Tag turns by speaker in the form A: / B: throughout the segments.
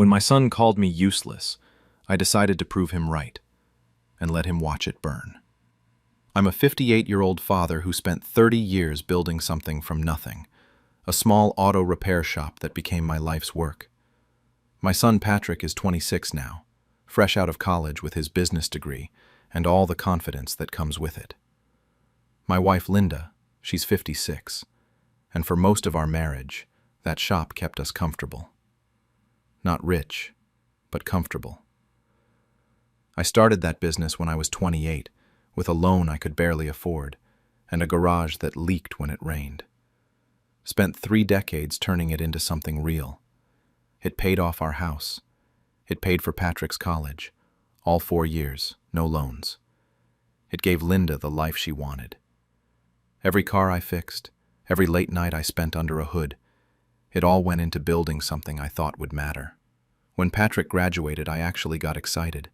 A: When my son called me useless, I decided to prove him right and let him watch it burn. I'm a 58-year-old father who spent 30 years building something from nothing, a small auto repair shop that became my life's work. My son Patrick is 26 now, fresh out of college with his business degree and all the confidence that comes with it. My wife Linda, she's 56, and for most of our marriage, that shop kept us comfortable. Not rich, but comfortable. I started that business when I was 28, with a loan I could barely afford, and a garage that leaked when it rained. Spent 3 decades turning it into something real. It paid off our house. It paid for Patrick's college, all 4 years, no loans. It gave Linda the life she wanted. Every car I fixed, every late night I spent under a hood, it all went into building something I thought would matter. When Patrick graduated, I actually got excited.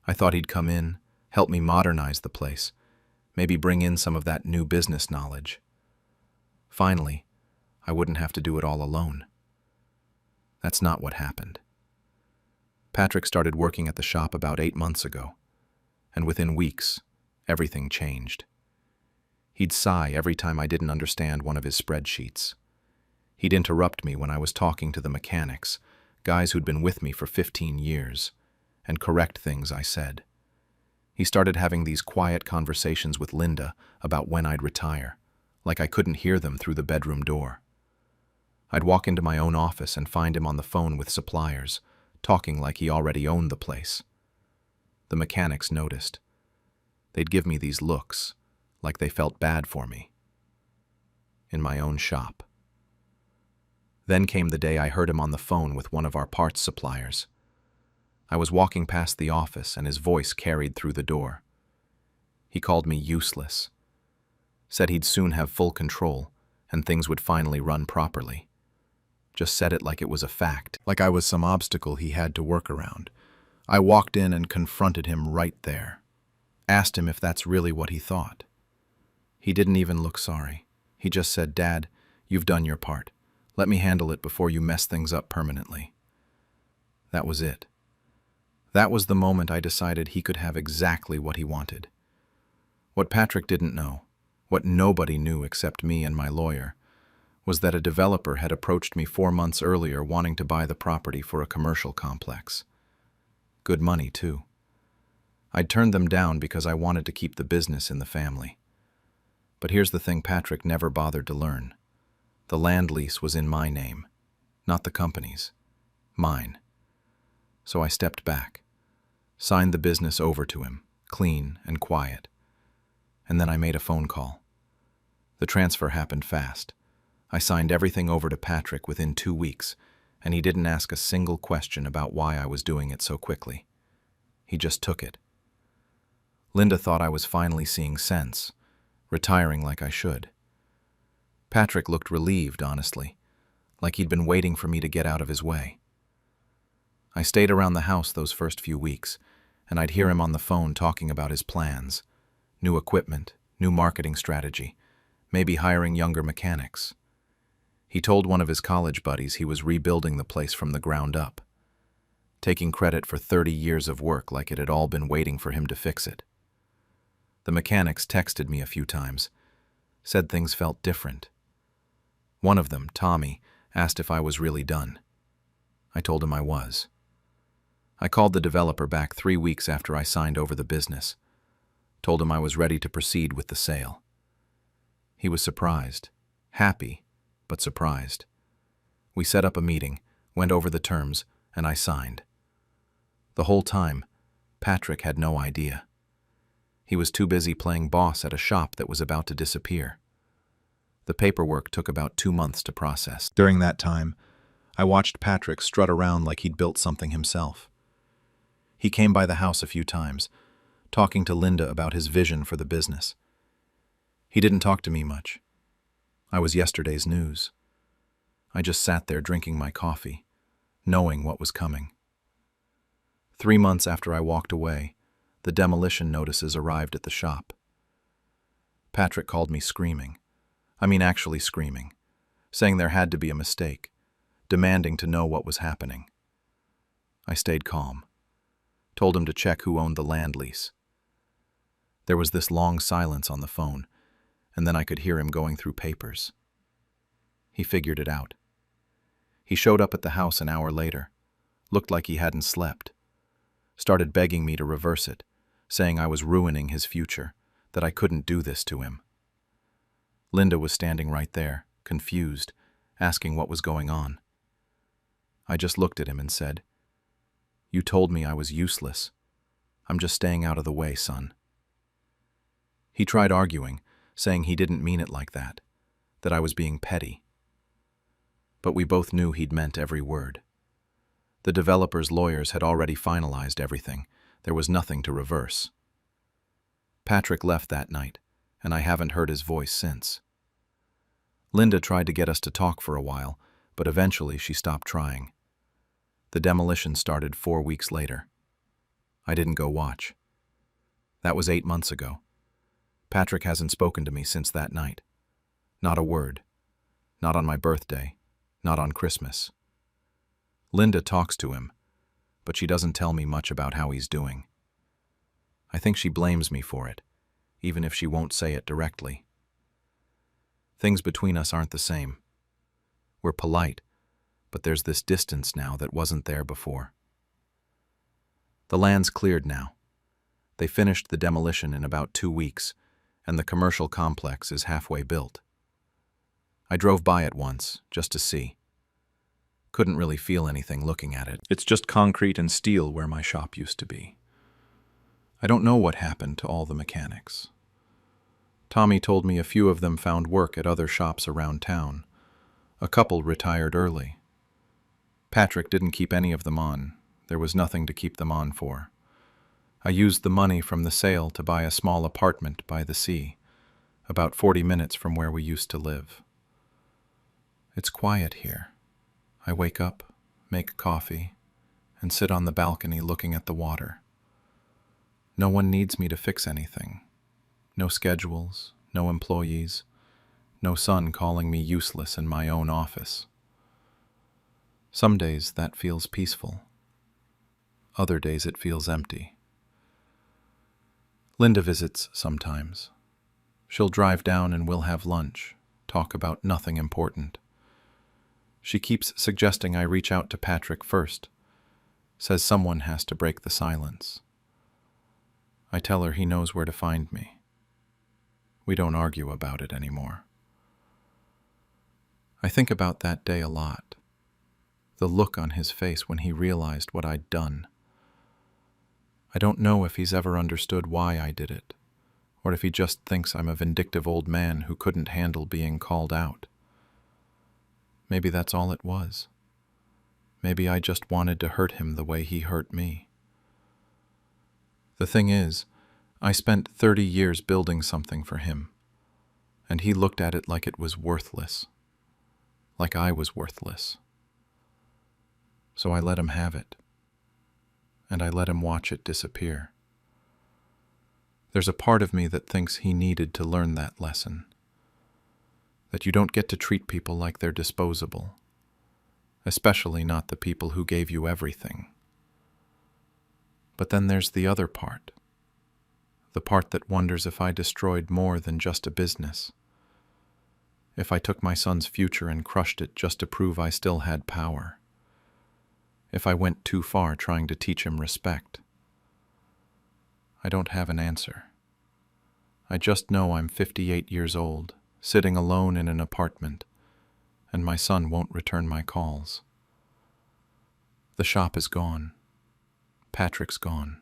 A: I thought he'd come in, help me modernize the place, maybe bring in some of that new business knowledge. Finally, I wouldn't have to do it all alone. That's not what happened. Patrick started working at the shop about 8 months ago, and within weeks, everything changed. He'd sigh every time I didn't understand one of his spreadsheets. He'd interrupt me when I was talking to the mechanics, guys who'd been with me for 15 years, and correct things I said. He started having these quiet conversations with Linda about when I'd retire, like I couldn't hear them through the bedroom door. I'd walk into my own office and find him on the phone with suppliers, talking like he already owned the place. The mechanics noticed. They'd give me these looks, like they felt bad for me. In my own shop. Then came the day I heard him on the phone with one of our parts suppliers. I was walking past the office and his voice carried through the door. He called me useless. Said he'd soon have full control and things would finally run properly. Just said it like it was a fact, like I was some obstacle he had to work around. I walked in and confronted him right there. Asked him if that's really what he thought. He didn't even look sorry. He just said, "Dad, you've done your part. Let me handle it before you mess things up permanently." That was it. That was the moment I decided he could have exactly what he wanted. What Patrick didn't know, what nobody knew except me and my lawyer, was that a developer had approached me 4 months earlier wanting to buy the property for a commercial complex. Good money, too. I'd turned them down because I wanted to keep the business in the family. But here's the thing Patrick never bothered to learn. The land lease was in my name, not the company's. Mine. So I stepped back, signed the business over to him, clean and quiet. And then I made a phone call. The transfer happened fast. I signed everything over to Patrick within 2 weeks, and he didn't ask a single question about why I was doing it so quickly. He just took it. Linda thought I was finally seeing sense, retiring like I should. Patrick looked relieved, honestly, like he'd been waiting for me to get out of his way. I stayed around the house those first few weeks, and I'd hear him on the phone talking about his plans, new equipment, new marketing strategy, maybe hiring younger mechanics. He told one of his college buddies he was rebuilding the place from the ground up, taking credit for 30 years of work like it had all been waiting for him to fix it. The mechanics texted me a few times, said things felt different. One of them, Tommy, asked if I was really done. I told him I was. I called the developer back 3 weeks after I signed over the business, told him I was ready to proceed with the sale. He was surprised, happy, but surprised. We set up a meeting, went over the terms, and I signed. The whole time, Patrick had no idea. He was too busy playing boss at a shop that was about to disappear. The paperwork took about 2 months to process. During that time, I watched Patrick strut around like he'd built something himself. He came by the house a few times, talking to Linda about his vision for the business. He didn't talk to me much. I was yesterday's news. I just sat there drinking my coffee, knowing what was coming. 3 months after I walked away, the demolition notices arrived at the shop. Patrick called me screaming. Actually screaming, saying there had to be a mistake, demanding to know what was happening. I stayed calm. Told him to check who owned the land lease. There was this long silence on the phone, and then I could hear him going through papers. He figured it out. He showed up at the house an hour later, looked like he hadn't slept, started begging me to reverse it, saying I was ruining his future, that I couldn't do this to him. Linda was standing right there, confused, asking what was going on. I just looked at him and said, "You told me I was useless. I'm just staying out of the way, son." He tried arguing, saying he didn't mean it like that I was being petty. But we both knew he'd meant every word. The developer's lawyers had already finalized everything. There was nothing to reverse. Patrick left that night, and I haven't heard his voice since. Linda tried to get us to talk for a while, but eventually she stopped trying. The demolition started 4 weeks later. I didn't go watch. That was 8 months ago. Patrick hasn't spoken to me since that night. Not a word. Not on my birthday. Not on Christmas. Linda talks to him, but she doesn't tell me much about how he's doing. I think she blames me for it, even if she won't say it directly. Things between us aren't the same. We're polite, but there's this distance now that wasn't there before. The land's cleared now. They finished the demolition in about 2 weeks, and the commercial complex is halfway built. I drove by it once, just to see. Couldn't really feel anything looking at it. It's just concrete and steel where my shop used to be. I don't know what happened to all the mechanics. Tommy told me a few of them found work at other shops around town. A couple retired early. Patrick didn't keep any of them on. There was nothing to keep them on for. I used the money from the sale to buy a small apartment by the sea, about 40 minutes from where we used to live. It's quiet here. I wake up, make coffee, and sit on the balcony looking at the water. No one needs me to fix anything. No schedules, no employees, no son calling me useless in my own office. Some days that feels peaceful. Other days it feels empty. Linda visits sometimes. She'll drive down and we'll have lunch, talk about nothing important. She keeps suggesting I reach out to Patrick first, says someone has to break the silence. I tell her he knows where to find me. We don't argue about it anymore. I think about that day a lot. The look on his face when he realized what I'd done. I don't know if he's ever understood why I did it, or if he just thinks I'm a vindictive old man who couldn't handle being called out. Maybe that's all it was. Maybe I just wanted to hurt him the way he hurt me. The thing is, I spent 30 years building something for him, and he looked at it like it was worthless, like I was worthless. So I let him have it, and I let him watch it disappear. There's a part of me that thinks he needed to learn that lesson, that you don't get to treat people like they're disposable, especially not the people who gave you everything. But then there's the other part, the part that wonders if I destroyed more than just a business, if I took my son's future and crushed it just to prove I still had power, if I went too far trying to teach him respect. I don't have an answer. I just know I'm 58 years old, sitting alone in an apartment, and my son won't return my calls. The shop is gone. Patrick's gone.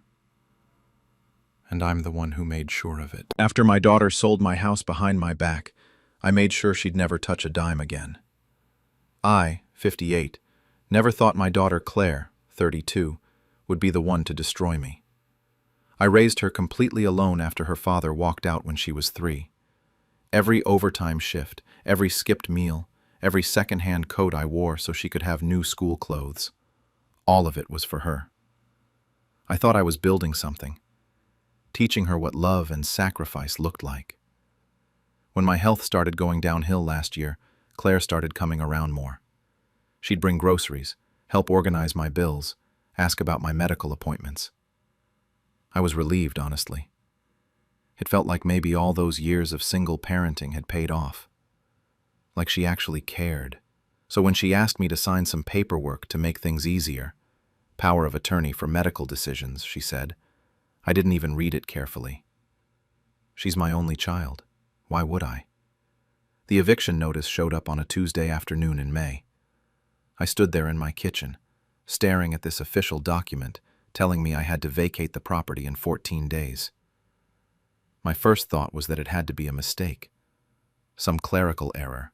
A: And I'm the one who made sure of it. After my daughter sold my house behind my back, I made sure she'd never touch a dime again. I, 58, never thought my daughter Claire, 32, would be the one to destroy me. I raised her completely alone after her father walked out when she was 3. Every overtime shift, every skipped meal, every second-hand coat I wore so she could have new school clothes, all of it was for her. I thought I was building something, teaching her what love and sacrifice looked like. When my health started going downhill last year, Claire started coming around more. She'd bring groceries, help organize my bills, ask about my medical appointments. I was relieved, honestly. It felt like maybe all those years of single parenting had paid off. Like she actually cared. So when she asked me to sign some paperwork to make things easier, power of attorney for medical decisions, she said, I didn't even read it carefully. She's my only child. Why would I? The eviction notice showed up on a Tuesday afternoon in May. I stood there in my kitchen, staring at this official document telling me I had to vacate the property in 14 days. My first thought was that it had to be a mistake, some clerical error.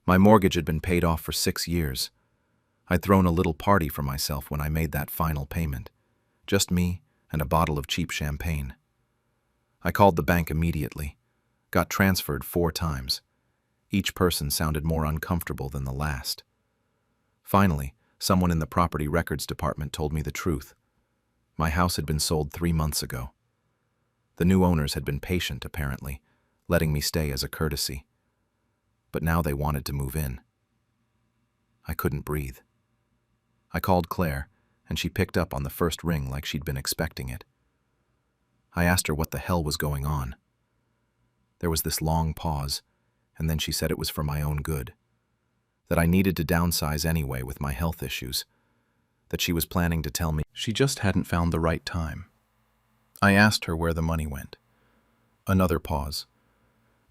A: My mortgage had been paid off for 6 years. I'd thrown a little party for myself when I made that final payment, just me and a bottle of cheap champagne. I called the bank immediately, got transferred 4 times. Each person sounded more uncomfortable than the last. Finally, someone in the property records department told me the truth. My house had been sold 3 months ago. The new owners had been patient, apparently, letting me stay as a courtesy. But now they wanted to move in. I couldn't breathe. I called Claire, and she picked up on the first ring like she'd been expecting it. I asked her what the hell was going on. There was this long pause, and then she said it was for my own good. That I needed to downsize anyway with my health issues. That she was planning to tell me she just hadn't found the right time. I asked her where the money went. Another pause.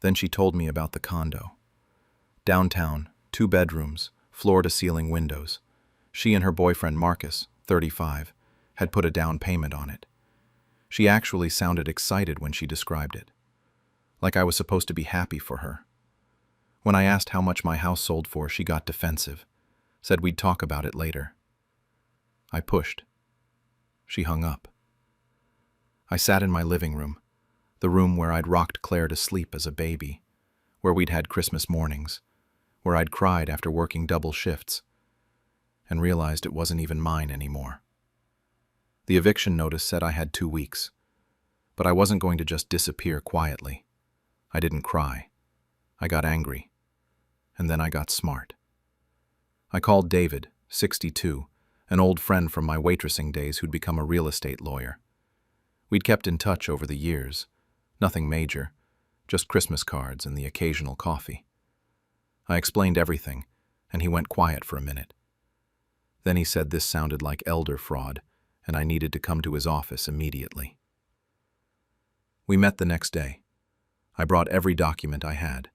A: Then she told me about the condo. Downtown, 2 bedrooms, floor-to-ceiling windows. She and her boyfriend Marcus, 35, had put a down payment on it. She actually sounded excited when she described it. Like I was supposed to be happy for her. When I asked how much my house sold for, she got defensive, said we'd talk about it later. I pushed. She hung up. I sat in my living room, the room where I'd rocked Claire to sleep as a baby, where we'd had Christmas mornings, where I'd cried after working double shifts, and realized it wasn't even mine anymore. The eviction notice said I had 2 weeks, but I wasn't going to just disappear quietly. I didn't cry. I got angry, and then I got smart. I called David, 62, an old friend from my waitressing days who'd become a real estate lawyer. We'd kept in touch over the years, nothing major, just Christmas cards and the occasional coffee. I explained everything, and he went quiet for a minute. Then he said this sounded like elder fraud, and I needed to come to his office immediately. We met the next day. I brought every document I had,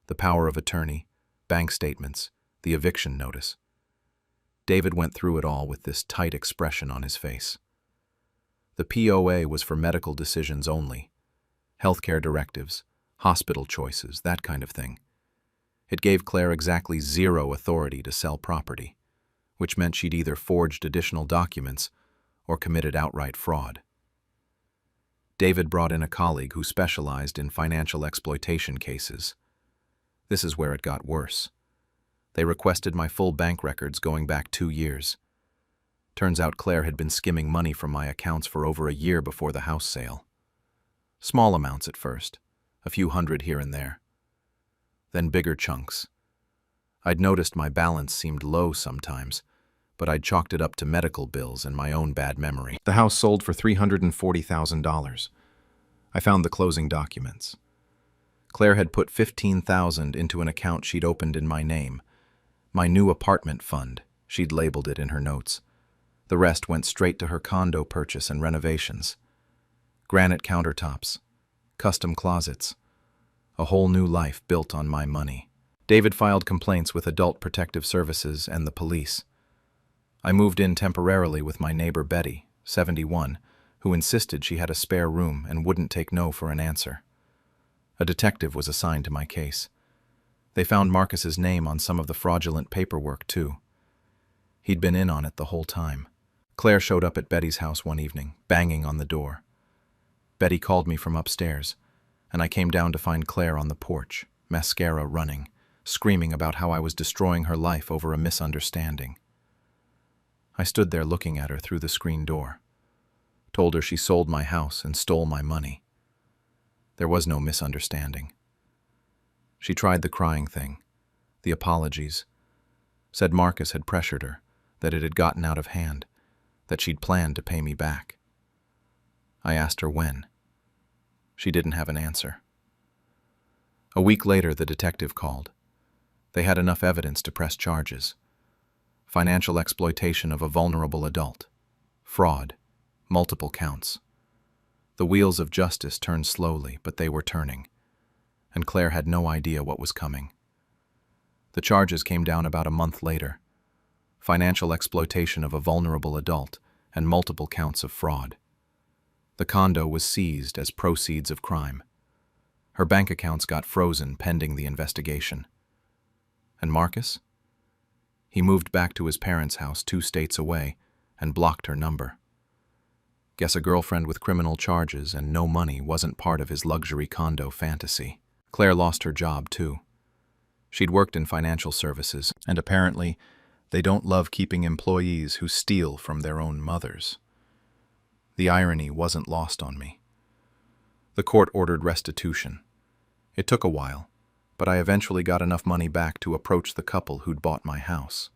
A: the power of attorney, bank statements, the eviction notice. David went through it all with this tight expression on his face. The POA was for medical decisions only, healthcare directives, hospital choices, that kind of thing. It gave Claire exactly 0 authority to sell property, which meant she'd either forged additional documents or committed outright fraud. David brought in a colleague who specialized in financial exploitation cases. This is where it got worse. They requested my full bank records going back 2 years. Turns out Claire had been skimming money from my accounts for over a year before the house sale. Small amounts at first, a few hundred here and there. Then bigger chunks. I'd noticed my balance seemed low sometimes, but I'd chalked it up to medical bills and my own bad memory. The house sold for $340,000. I found the closing documents. Claire had put $15,000 into an account she'd opened in my name. My new apartment fund, she'd labeled it in her notes. The rest went straight to her condo purchase and renovations. Granite countertops, custom closets, a whole new life built on my money. David filed complaints with Adult Protective Services and the police. I moved in temporarily with my neighbor Betty, 71, who insisted she had a spare room and wouldn't take no for an answer. A detective was assigned to my case. They found Marcus's name on some of the fraudulent paperwork, too. He'd been in on it the whole time. Claire showed up at Betty's house one evening, banging on the door. Betty called me from upstairs, and I came down to find Claire on the porch, mascara running, screaming about how I was destroying her life over a misunderstanding. I stood there looking at her through the screen door, told her she sold my house and stole my money. There was no misunderstanding. She tried the crying thing, the apologies, said Marcus had pressured her, that it had gotten out of hand, that she'd planned to pay me back. I asked her when. She didn't have an answer. A week later, the detective called. They had enough evidence to press charges. Financial exploitation of a vulnerable adult. Fraud. Multiple counts. The wheels of justice turned slowly, but they were turning. And Claire had no idea what was coming. The charges came down about a month later. Financial exploitation of a vulnerable adult and multiple counts of fraud. The condo was seized as proceeds of crime. Her bank accounts got frozen pending the investigation. And Marcus? He moved back to his parents' house 2 states away and blocked her number. Guess a girlfriend with criminal charges and no money wasn't part of his luxury condo fantasy. Claire lost her job, too. She'd worked in financial services, and apparently, they don't love keeping employees who steal from their own mothers. The irony wasn't lost on me. The court ordered restitution. It took a while, but I eventually got enough money back to approach the couple who'd bought my house.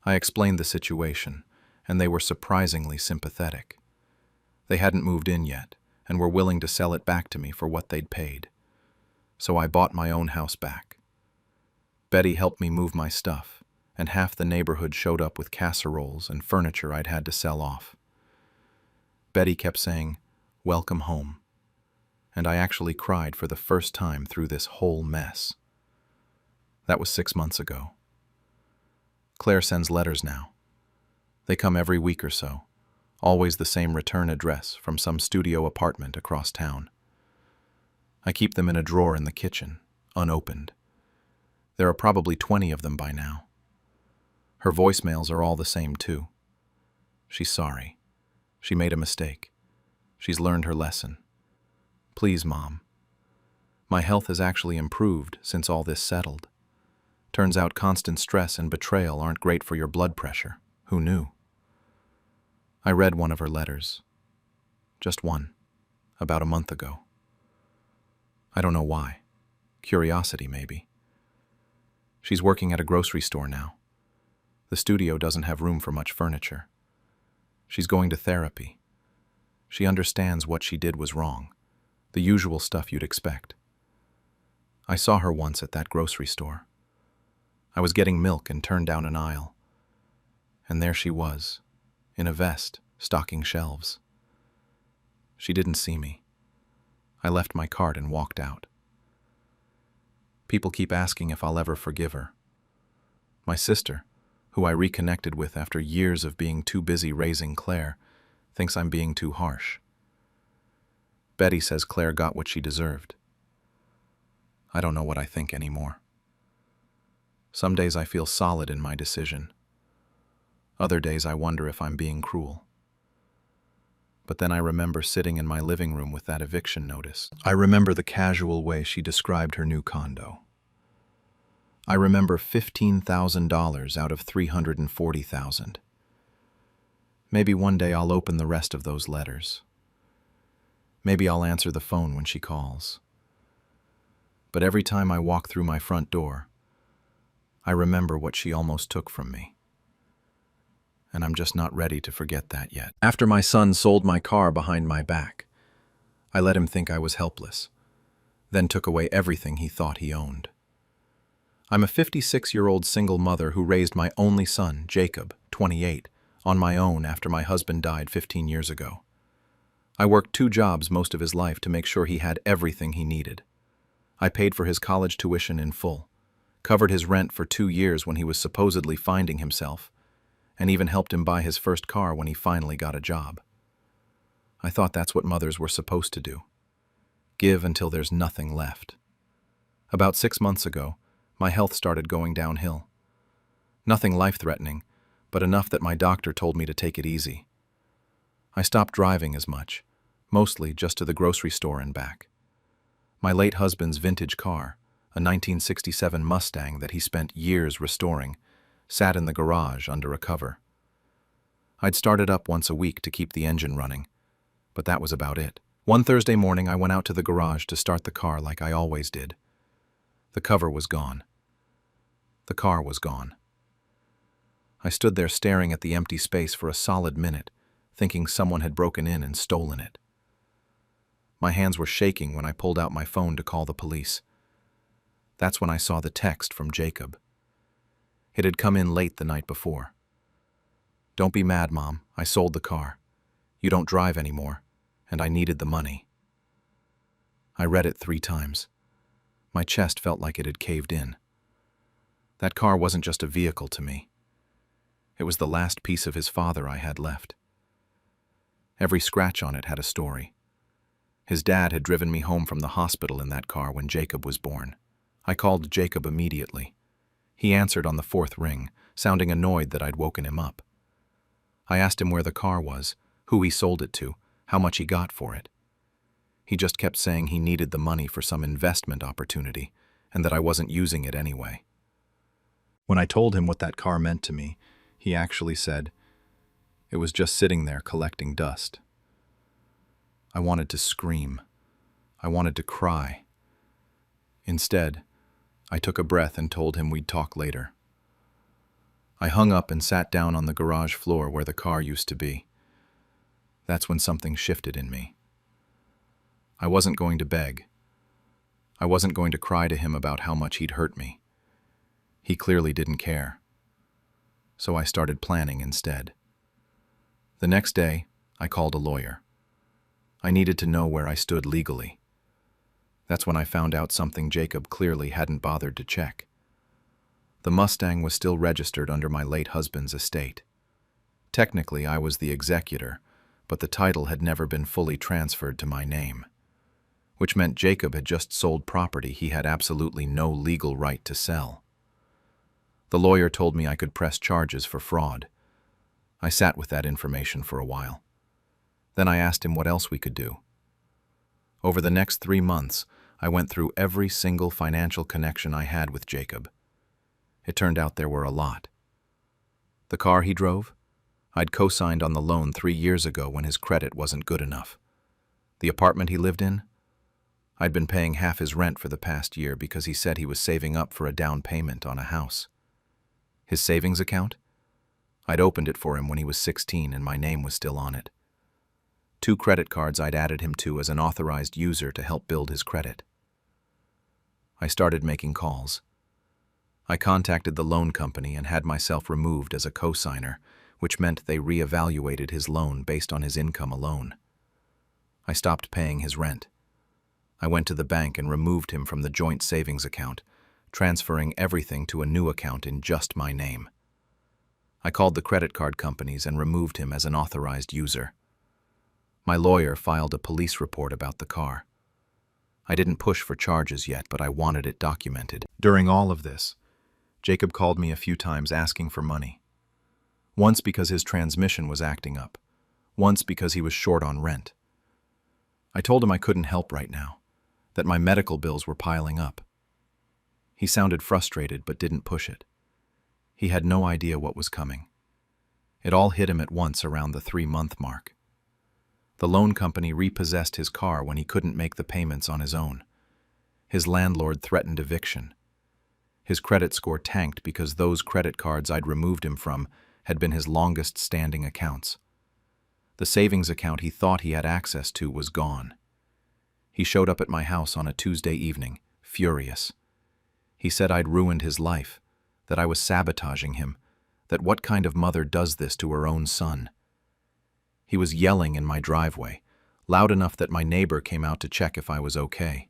A: I explained the situation, and they were surprisingly sympathetic. They hadn't moved in yet, and were willing to sell it back to me for what they'd paid. So I bought my own house back. Betty helped me move my stuff, and half the neighborhood showed up with casseroles and furniture I'd had to sell off. Betty kept saying, "Welcome home," and I actually cried for the first time through this whole mess. That was 6 months ago. Claire sends letters now. They come every week or so, always the same return address from some studio apartment across town. I keep them in a drawer in the kitchen, unopened. There are probably 20 of them by now. Her voicemails are all the same, too. She's sorry. She made a mistake. She's learned her lesson. Please, Mom. My health has actually improved since all this settled. Turns out constant stress and betrayal aren't great for your blood pressure. Who knew? I read one of her letters. Just one. About a month ago. I don't know why. Curiosity, maybe. She's working at a grocery store now. The studio doesn't have room for much furniture. She's going to therapy. She understands what she did was wrong. The usual stuff you'd expect. I saw her once at that grocery store. I was getting milk and turned down an aisle. And there she was, in a vest, stocking shelves. She didn't see me. I left my cart and walked out. People keep asking if I'll ever forgive her. My sister, who I reconnected with after years of being too busy raising Claire, thinks I'm being too harsh. Betty says Claire got what she deserved. I don't know what I think anymore. Some days I feel solid in my decision. Other days I wonder if I'm being cruel. But then I remember sitting in my living room with that eviction notice. I remember the casual way she described her new condo. I remember $15,000 out of $340,000. Maybe one day I'll open the rest of those letters. Maybe I'll answer the phone when she calls. But every time I walk through my front door, I remember what she almost took from me. And I'm just not ready to forget that yet. After my son sold my car behind my back, I let him think I was helpless, then took away everything he thought he owned. I'm a 56-year-old single mother who raised my only son, Jacob, 28, on my own after my husband died 15 years ago. I worked 2 jobs most of his life to make sure he had everything he needed. I paid for his college tuition in full, covered his rent for 2 years when he was supposedly finding himself, and even helped him buy his first car when he finally got a job. I thought that's what mothers were supposed to do. Give until there's nothing left. About 6 months ago, my health started going downhill. Nothing life-threatening, but enough that my doctor told me to take it easy. I stopped driving as much, mostly just to the grocery store and back. My late husband's vintage car, a 1967 Mustang that he spent years restoring, sat in the garage under a cover. I'd start it up once a week to keep the engine running, but that was about it. One Thursday morning, I went out to the garage to start the car like I always did. The cover was gone. The car was gone. I stood there staring at the empty space for a solid minute, thinking someone had broken in and stolen it. My hands were shaking when I pulled out my phone to call the police. That's when I saw the text from Jacob. It had come in late the night before. "Don't be mad, Mom. I sold the car. You don't drive anymore, and I needed the money." I read it 3 times. My chest felt like it had caved in. That car wasn't just a vehicle to me. It was the last piece of his father I had left. Every scratch on it had a story. His dad had driven me home from the hospital in that car when Jacob was born. I called Jacob immediately. He answered on the 4th ring, sounding annoyed that I'd woken him up. I asked him where the car was, who he sold it to, how much he got for it. He just kept saying he needed the money for some investment opportunity, and that I wasn't using it anyway. When I told him what that car meant to me, he actually said, "It was just sitting there collecting dust." I wanted to scream. I wanted to cry. Instead, I took a breath and told him we'd talk later. I hung up and sat down on the garage floor where the car used to be. That's when something shifted in me. I wasn't going to beg. I wasn't going to cry to him about how much he'd hurt me. He clearly didn't care. So I started planning instead. The next day, I called a lawyer. I needed to know where I stood legally. That's when I found out something Jacob clearly hadn't bothered to check. The Mustang was still registered under my late husband's estate. Technically, I was the executor, but the title had never been fully transferred to my name, which meant Jacob had just sold property he had absolutely no legal right to sell. The lawyer told me I could press charges for fraud. I sat with that information for a while. Then I asked him what else we could do. Over the next 3 months, I went through every single financial connection I had with Jacob. It turned out there were a lot. The car he drove? I'd co-signed on the loan 3 years ago when his credit wasn't good enough. The apartment he lived in? I'd been paying half his rent for the past year because he said he was saving up for a down payment on a house. His savings account? I'd opened it for him when he was 16 and my name was still on it. 2 credit cards I'd added him to as an authorized user to help build his credit. I started making calls. I contacted the loan company and had myself removed as a co-signer, which meant they re-evaluated his loan based on his income alone. I stopped paying his rent. I went to the bank and removed him from the joint savings account, transferring everything to a new account in just my name. I called the credit card companies and removed him as an authorized user. My lawyer filed a police report about the car. I didn't push for charges yet, but I wanted it documented. During all of this, Jacob called me a few times asking for money. Once because his transmission was acting up, once because he was short on rent. I told him I couldn't help right now, that my medical bills were piling up. He sounded frustrated but didn't push it. He had no idea what was coming. It all hit him at once around the 3-month mark. The loan company repossessed his car when he couldn't make the payments on his own. His landlord threatened eviction. His credit score tanked because those credit cards I'd removed him from had been his longest-standing accounts. The savings account he thought he had access to was gone. He showed up at my house on a Tuesday evening, furious. He said I'd ruined his life, that I was sabotaging him, that what kind of mother does this to her own son? He was yelling in my driveway, loud enough that my neighbor came out to check if I was okay.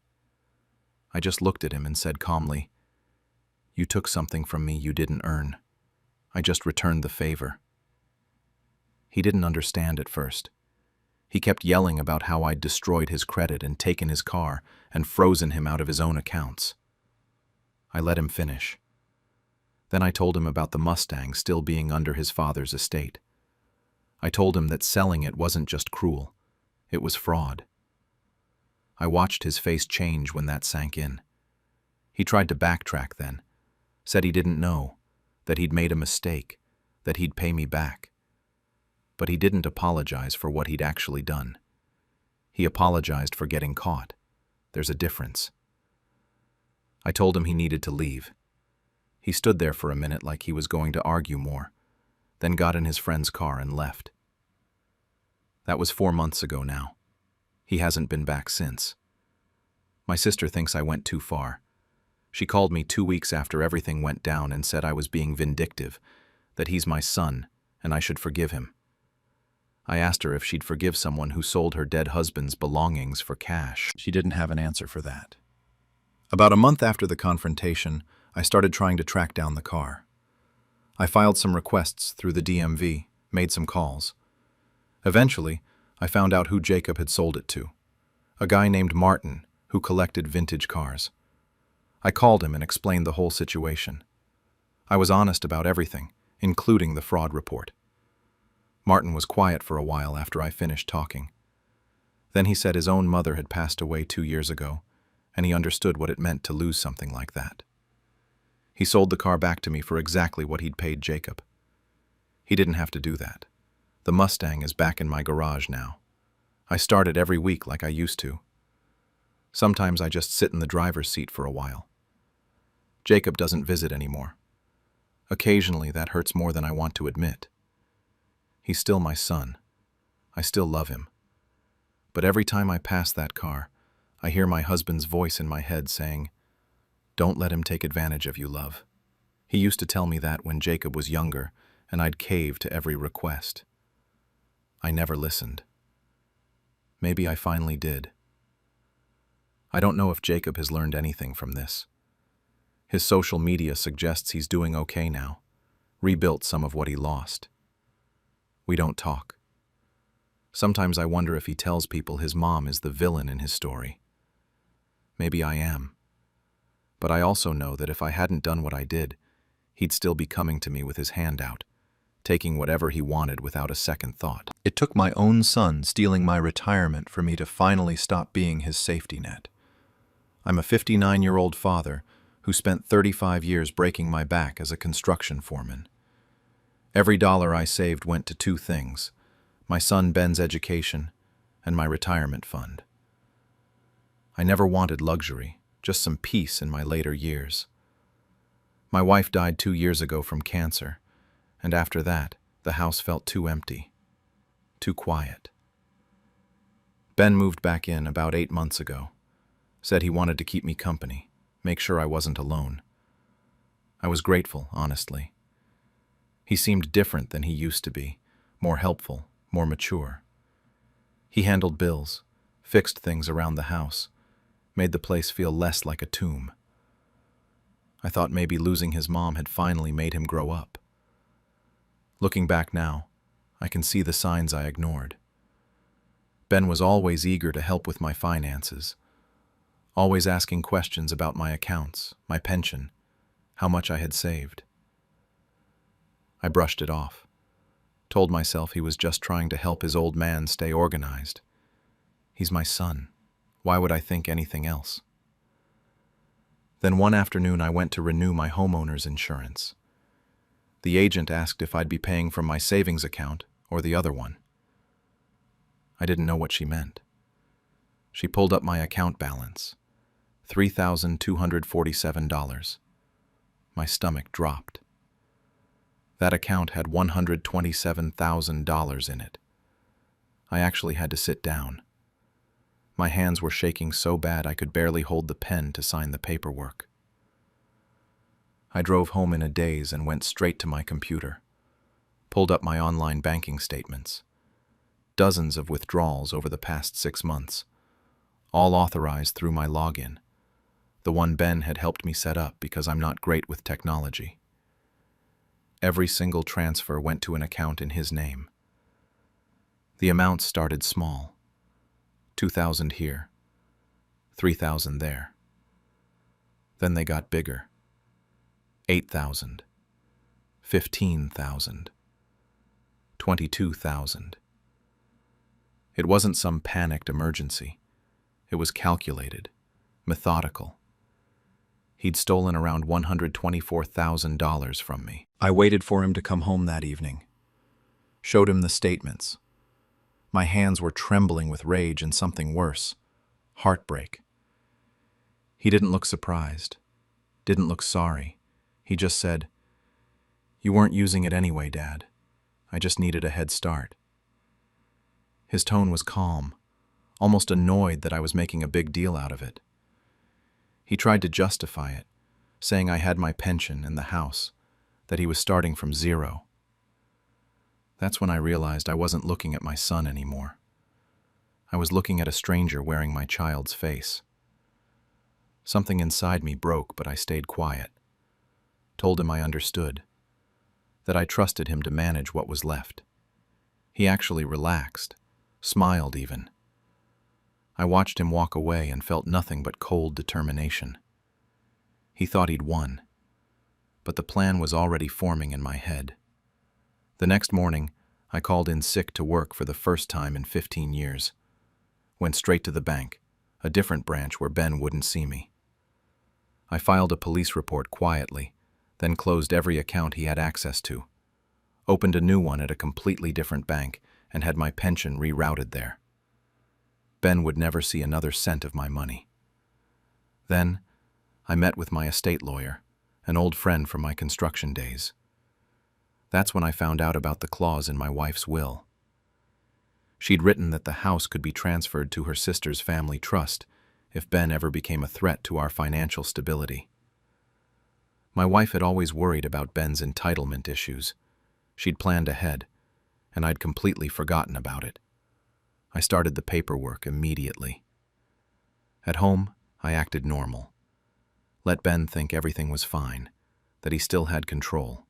A: I just looked at him and said calmly, "You took something from me you didn't earn. I just returned the favor." He didn't understand at first. He kept yelling about how I'd destroyed his credit and taken his car and frozen him out of his own accounts. I let him finish. Then I told him about the Mustang still being under his father's estate. I told him that selling it wasn't just cruel, it was fraud. I watched his face change when that sank in. He tried to backtrack then, said he didn't know, that he'd made a mistake, that he'd pay me back. But he didn't apologize for what he'd actually done. He apologized for getting caught. There's a difference. I told him he needed to leave. He stood there for a minute like he was going to argue more, then got in his friend's car and left. That was 4 months ago now. He hasn't been back since. My sister thinks I went too far. She called me 2 weeks after everything went down and said I was being vindictive, that he's my son and I should forgive him. I asked her if she'd forgive someone who sold her dead husband's belongings for cash. She didn't have an answer for that. About a month after the confrontation, I started trying to track down the car. I filed some requests through the DMV, made some calls. Eventually, I found out who Jacob had sold it to, a guy named Martin who collected vintage cars. I called him and explained the whole situation. I was honest about everything, including the fraud report. Martin was quiet for a while after I finished talking. Then he said his own mother had passed away 2 years ago, and he understood what it meant to lose something like that. He sold the car back to me for exactly what he'd paid Jacob. He didn't have to do that. The Mustang is back in my garage now. I start it every week like I used to. Sometimes I just sit in the driver's seat for a while. Jacob doesn't visit anymore. Occasionally that hurts more than I want to admit. He's still my son. I still love him. But every time I pass that car, I hear my husband's voice in my head saying, "Don't let him take advantage of you, love." He used to tell me that when Jacob was younger, and I'd cave to every request. I never listened. Maybe I finally did. I don't know if Jacob has learned anything from this. His social media suggests he's doing okay now, rebuilt some of what he lost. We don't talk. Sometimes I wonder if he tells people his mom is the villain in his story. Maybe I am. But I also know that if I hadn't done what I did, he'd still be coming to me with his hand out, taking whatever he wanted without a second thought. It took my own son stealing my retirement for me to finally stop being his safety net. I'm a 59-year-old father who spent 35 years breaking my back as a construction foreman. Every dollar I saved went to 2 things: my son Ben's education and my retirement fund. I never wanted luxury, just some peace in my later years. My wife died 2 years ago from cancer, and after that, the house felt too empty, too quiet. Ben moved back in about 8 months ago, said he wanted to keep me company, make sure I wasn't alone. I was grateful, honestly. He seemed different than he used to be, more helpful, more mature. He handled bills, fixed things around the house, made the place feel less like a tomb. I thought maybe losing his mom had finally made him grow up. Looking back now, I can see the signs I ignored. Ben was always eager to help with my finances, always asking questions about my accounts, my pension, how much I had saved. I brushed it off, told myself he was just trying to help his old man stay organized. He's my son. Why would I think anything else? Then one afternoon I went to renew my homeowner's insurance. The agent asked if I'd be paying from my savings account or the other one. I didn't know what she meant. She pulled up my account balance, $3,247. My stomach dropped. That account had $127,000 in it. I actually had to sit down. My hands were shaking so bad I could barely hold the pen to sign the paperwork. I drove home in a daze and went straight to my computer, pulled up my online banking statements. Dozens of withdrawals over the past 6 months, all authorized through my login, the one Ben had helped me set up because I'm not great with technology. Every single transfer went to an account in his name. The amounts started small. 2,000 here, 3,000 there. Then they got bigger. 8,000, 15,000, 22,000. It wasn't some panicked emergency. It was calculated, methodical. He'd stolen around $124,000 from me. I waited for him to come home that evening. Showed him the statements. My hands were trembling with rage and something worse, heartbreak. He didn't look surprised, didn't look sorry. He just said, "You weren't using it anyway, Dad. I just needed a head start. His tone was calm, almost annoyed that I was making a big deal out of it. He tried to justify it, saying I had my pension and the house, that he was starting from zero. That's when I realized I wasn't looking at my son anymore. I was looking at a stranger wearing my child's face. Something inside me broke, but I stayed quiet. Told him I understood, that I trusted him to manage what was left. He actually relaxed, smiled even. I watched him walk away and felt nothing but cold determination. He thought he'd won, but the plan was already forming in my head. The next morning, I called in sick to work for the first time in 15 years. Went straight to the bank, a different branch where Ben wouldn't see me. I filed a police report quietly, then closed every account he had access to, opened a new one at a completely different bank, and had my pension rerouted there. Ben would never see another cent of my money. Then, I met with my estate lawyer, an old friend from my construction days. That's when I found out about the clause in my wife's will. She'd written that the house could be transferred to her sister's family trust if Ben ever became a threat to our financial stability. My wife had always worried about Ben's entitlement issues. She'd planned ahead, and I'd completely forgotten about it. I started the paperwork immediately. At home, I acted normal. Let Ben think everything was fine, that he still had control.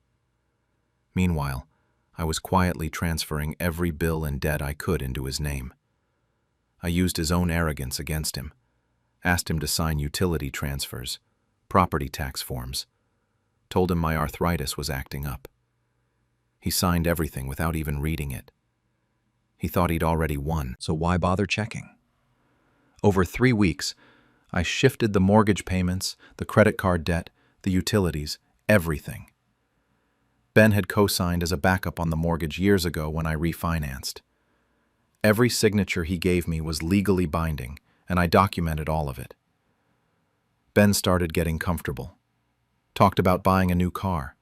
A: Meanwhile, I was quietly transferring every bill and debt I could into his name. I used his own arrogance against him, asked him to sign utility transfers, property tax forms, told him my arthritis was acting up. He signed everything without even reading it. He thought he'd already won, so why bother checking? Over 3 weeks, I shifted the mortgage payments, the credit card debt, the utilities, everything. Ben had co-signed as a backup on the mortgage years ago when I refinanced. Every signature he gave me was legally binding, and I documented all of it. Ben started getting comfortable, talked about buying a new car,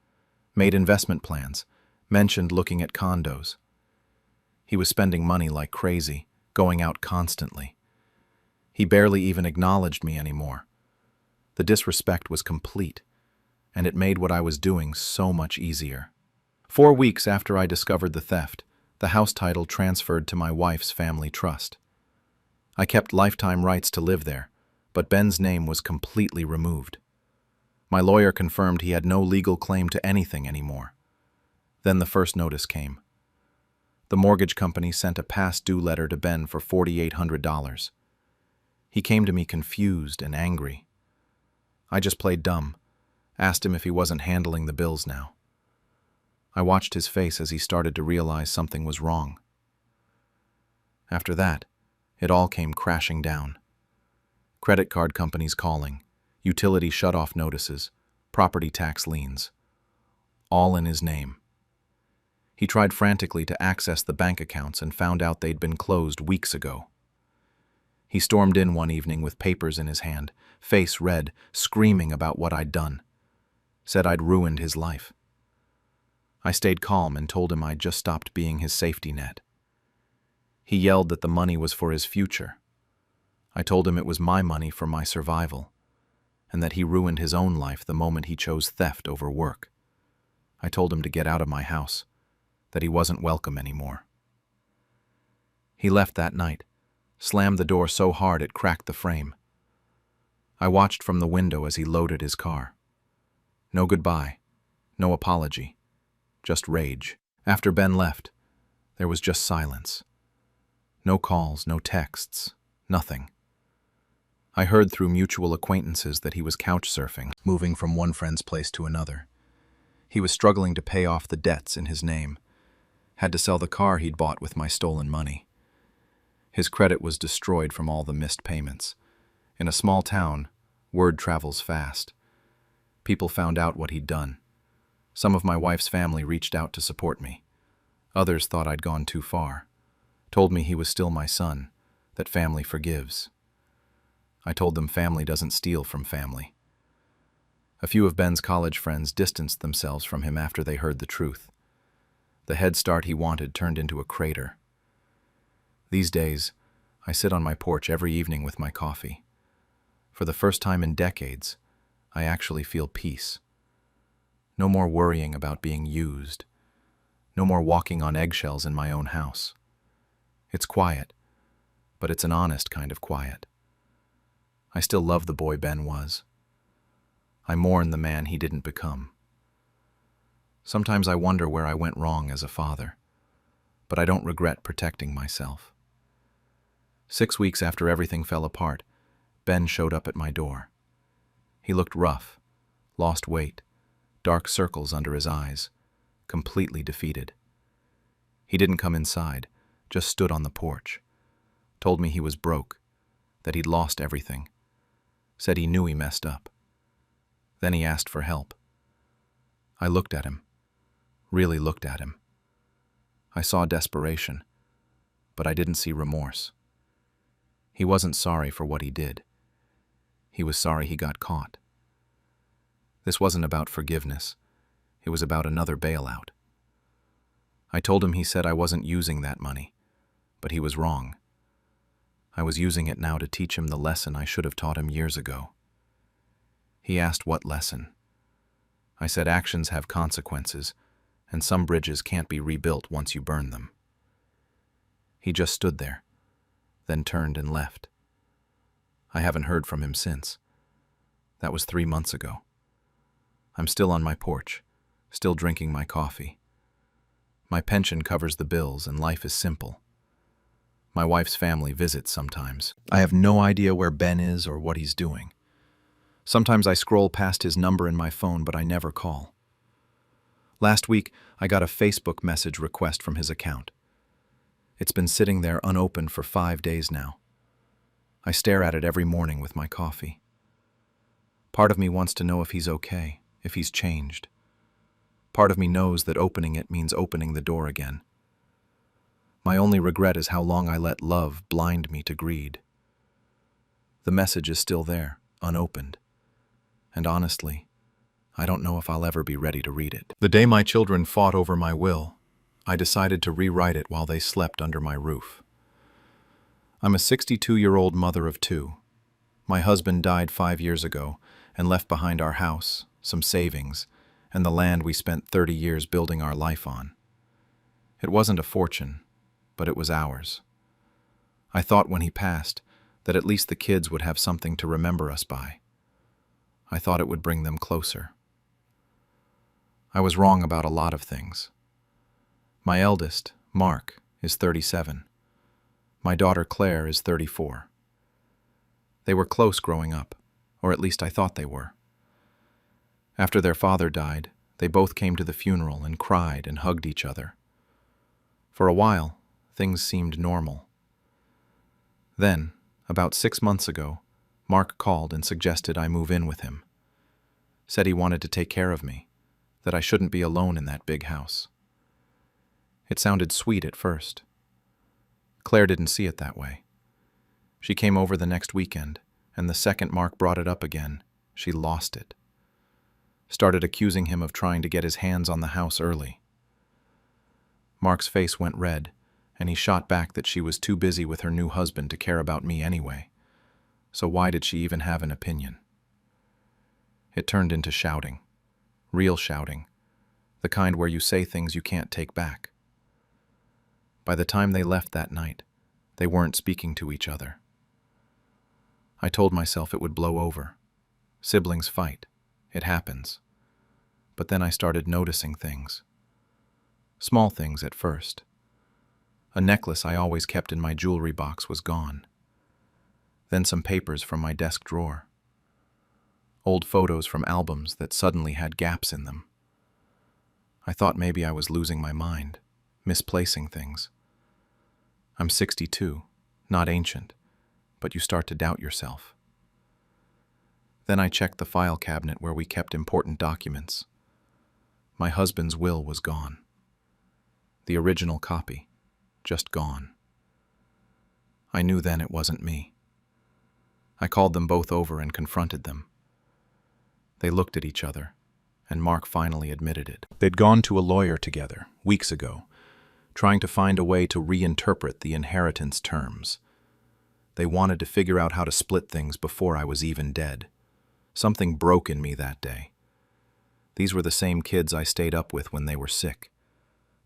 A: made investment plans, mentioned looking at condos. He was spending money like crazy, going out constantly. He barely even acknowledged me anymore. The disrespect was complete, and it made what I was doing so much easier. 4 weeks after I discovered the theft, the house title transferred to my wife's family trust. I kept lifetime rights to live there, but Ben's name was completely removed. My lawyer confirmed he had no legal claim to anything anymore. Then the first notice came. The mortgage company sent a past due letter to Ben for $4,800. He came to me confused and angry. I just played dumb, asked him if he wasn't handling the bills now. I watched his face as he started to realize something was wrong. After that, it all came crashing down. Credit card companies calling, utility shut-off notices, property tax liens, all in his name. He tried frantically to access the bank accounts and found out they'd been closed weeks ago. He stormed in one evening with papers in his hand, face red, screaming about what I'd done. Said I'd ruined his life. I stayed calm and told him I'd just stopped being his safety net. He yelled that the money was for his future. I told him it was my money for my survival, and that he ruined his own life the moment he chose theft over work. I told him to get out of my house, that he wasn't welcome anymore. He left that night, slammed the door so hard it cracked the frame. I watched from the window as he loaded his car. No goodbye, no apology, just rage. After Ben left, there was just silence. No calls, no texts, nothing. I heard through mutual acquaintances that he was couch surfing, moving from one friend's place to another. He was struggling to pay off the debts in his name, had to sell the car he'd bought with my stolen money. His credit was destroyed from all the missed payments. In a small town, word travels fast. People found out what he'd done. Some of my wife's family reached out to support me. Others thought I'd gone too far, told me he was still my son, that family forgives. I told them family doesn't steal from family. A few of Ben's college friends distanced themselves from him after they heard the truth. The head start he wanted turned into a crater. These days, I sit on my porch every evening with my coffee. For the first time in decades, I actually feel peace. No more worrying about being used. No more walking on eggshells in my own house. It's quiet, but it's an honest kind of quiet. I still love the boy Ben was. I mourn the man he didn't become. Sometimes I wonder where I went wrong as a father, but I don't regret protecting myself. 6 weeks after everything fell apart, Ben showed up at my door. He looked rough, lost weight, dark circles under his eyes, completely defeated. He didn't come inside, just stood on the porch, told me he was broke, that he'd lost everything, said he knew he messed up. Then he asked for help. I looked at him, really looked at him. I saw desperation, but I didn't see remorse. He wasn't sorry for what he did. He was sorry he got caught. This wasn't about forgiveness. It was about another bailout. I told him he said I wasn't using that money, but he was wrong. I was using it now to teach him the lesson I should have taught him years ago. He asked what lesson. I said actions have consequences, and some bridges can't be rebuilt once you burn them. He just stood there, then turned and left. I haven't heard from him since. That was 3 months ago. I'm still on my porch, still drinking my coffee. My pension covers the bills and life is simple. My wife's family visits sometimes. I have no idea where Ben is or what he's doing. Sometimes I scroll past his number in my phone, but I never call. Last week, I got a Facebook message request from his account. It's been sitting there unopened for 5 days now. I stare at it every morning with my coffee. Part of me wants to know if he's okay, if he's changed. Part of me knows that opening it means opening the door again. My only regret is how long I let love blind me to greed. The message is still there, unopened. And honestly, I don't know if I'll ever be ready to read it. The day my children fought over my will, I decided to rewrite it while they slept under my roof. I'm a 62-year-old mother of 2. My husband died 5 years ago and left behind our house, some savings, and the land we spent 30 years building our life on. It wasn't a fortune, but it was ours. I thought when he passed that at least the kids would have something to remember us by. I thought it would bring them closer. I was wrong about a lot of things. My eldest, Mark, is 37. My daughter Claire is 34. They were close growing up, or at least I thought they were. After their father died, they both came to the funeral and cried and hugged each other. For a while, things seemed normal. Then, about 6 months ago, Mark called and suggested I move in with him. Said he wanted to take care of me, that I shouldn't be alone in that big house. It sounded sweet at first. Claire didn't see it that way. She came over the next weekend, and the second Mark brought it up again, she lost it. Started accusing him of trying to get his hands on the house early. Mark's face went red, and he shot back that she was too busy with her new husband to care about me anyway. So why did she even have an opinion? It turned into shouting. Real shouting. The kind where you say things you can't take back. By the time they left that night, they weren't speaking to each other. I told myself it would blow over. Siblings fight. It happens. But then I started noticing things. Small things at first. A necklace I always kept in my jewelry box was gone. Then some papers from my desk drawer. Old photos from albums that suddenly had gaps in them. I thought maybe I was losing my mind, misplacing things. I'm 62, not ancient, but you start to doubt yourself. Then I checked the file cabinet where we kept important documents. My husband's will was gone. The original copy, just gone. I knew then it wasn't me. I called them both over and confronted them. They looked at each other, and Mark finally admitted it. They'd gone to a lawyer together, weeks ago, trying to find a way to reinterpret the inheritance terms. They wanted to figure out how to split things before I was even dead. Something broke in me that day. These were the same kids I stayed up with when they were sick,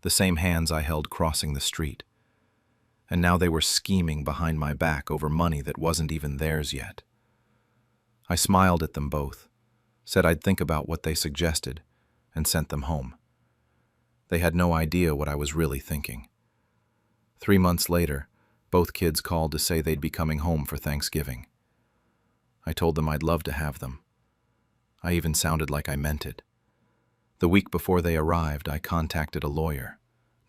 A: the same hands I held crossing the street. And now they were scheming behind my back over money that wasn't even theirs yet. I smiled at them both, said I'd think about what they suggested, and sent them home. They had no idea what I was really thinking. 3 months later, both kids called to say they'd be coming home for Thanksgiving. I told them I'd love to have them. I even sounded like I meant it. The week before they arrived, I contacted a lawyer.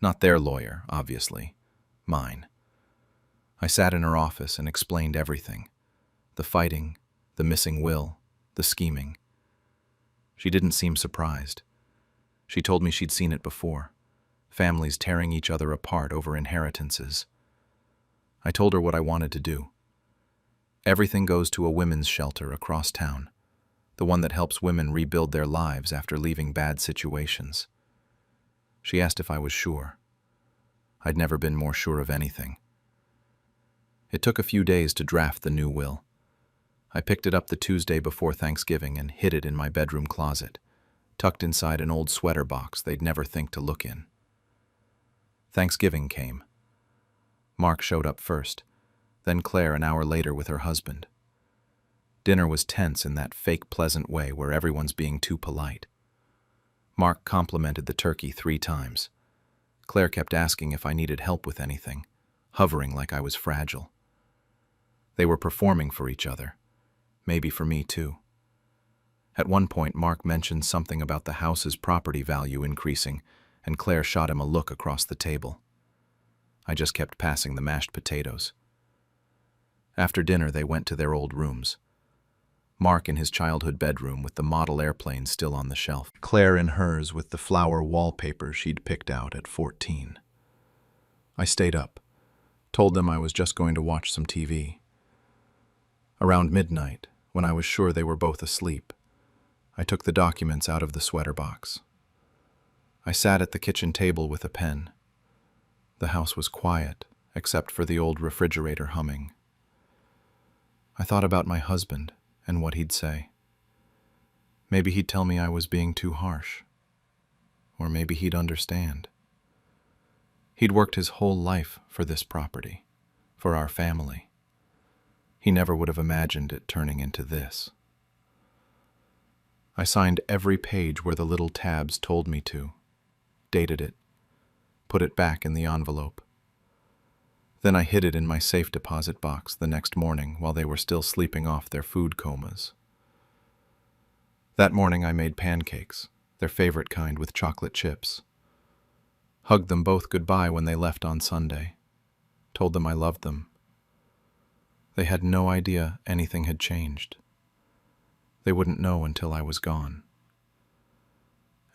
A: Not their lawyer, obviously. Mine. I sat in her office and explained everything. The fighting, the missing will, the scheming. She didn't seem surprised. She told me she'd seen it before. Families tearing each other apart over inheritances. I told her what I wanted to do. Everything goes to a women's shelter across town, the one that helps women rebuild their lives after leaving bad situations. She asked if I was sure. I'd never been more sure of anything. It took a few days to draft the new will. I picked it up the Tuesday before Thanksgiving and hid it in my bedroom closet, tucked inside an old sweater box they'd never think to look in. Thanksgiving came. Mark showed up first, then Claire an hour later with her husband. Dinner was tense in that fake pleasant way where everyone's being too polite. Mark complimented the turkey 3 times. Claire kept asking if I needed help with anything, hovering like I was fragile. They were performing for each other, maybe for me too. At one point, Mark mentioned something about the house's property value increasing, and Claire shot him a look across the table. I just kept passing the mashed potatoes. After dinner, they went to their old rooms. Mark in his childhood bedroom with the model airplane still on the shelf. Claire in hers with the flower wallpaper she'd picked out at 14. I stayed up, told them I was just going to watch some TV. Around midnight, when I was sure they were both asleep, I took the documents out of the sweater box. I sat at the kitchen table with a pen. The house was quiet, except for the old refrigerator humming. I thought about my husband and what he'd say. Maybe he'd tell me I was being too harsh. Or maybe he'd understand. He'd worked his whole life for this property, for our family. He never would have imagined it turning into this. I signed every page where the little tabs told me to, dated it, put it back in the envelope. Then I hid it in my safe deposit box the next morning while they were still sleeping off their food comas. That morning I made pancakes, their favorite kind with chocolate chips. Hugged them both goodbye when they left on Sunday. Told them I loved them. They had no idea anything had changed. They wouldn't know until I was gone.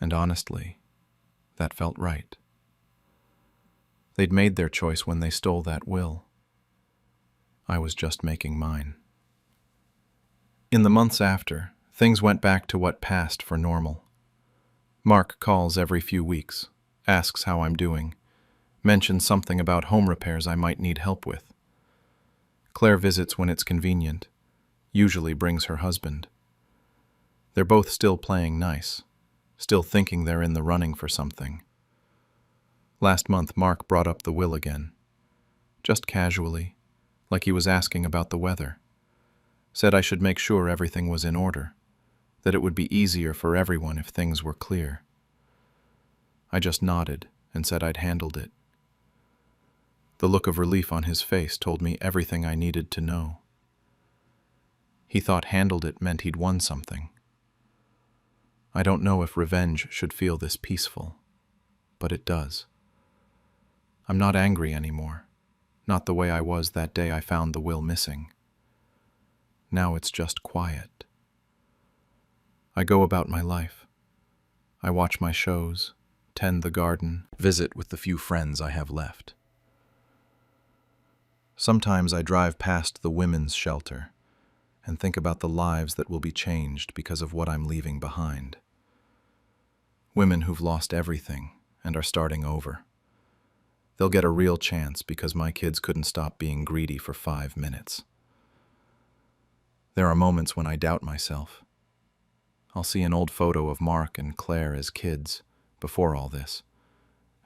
A: And honestly, that felt right. They'd made their choice when they stole that will. I was just making mine. In the months after, things went back to what passed for normal. Mark calls every few weeks, asks how I'm doing, mentions something about home repairs I might need help with. Claire visits when it's convenient, usually brings her husband. They're both still playing nice, still thinking they're in the running for something. Last month, Mark brought up the will again, just casually, like he was asking about the weather. Said I should make sure everything was in order, that it would be easier for everyone if things were clear. I just nodded and said I'd handled it. The look of relief on his face told me everything I needed to know. He thought handled it meant he'd won something. I don't know if revenge should feel this peaceful, but it does. I'm not angry anymore, not the way I was that day I found the will missing. Now it's just quiet. I go about my life. I watch my shows, tend the garden, visit with the few friends I have left. Sometimes I drive past the women's shelter and think about the lives that will be changed because of what I'm leaving behind. Women who've lost everything and are starting over. They'll get a real chance because my kids couldn't stop being greedy for 5 minutes. There are moments when I doubt myself. I'll see an old photo of Mark and Claire as kids before all this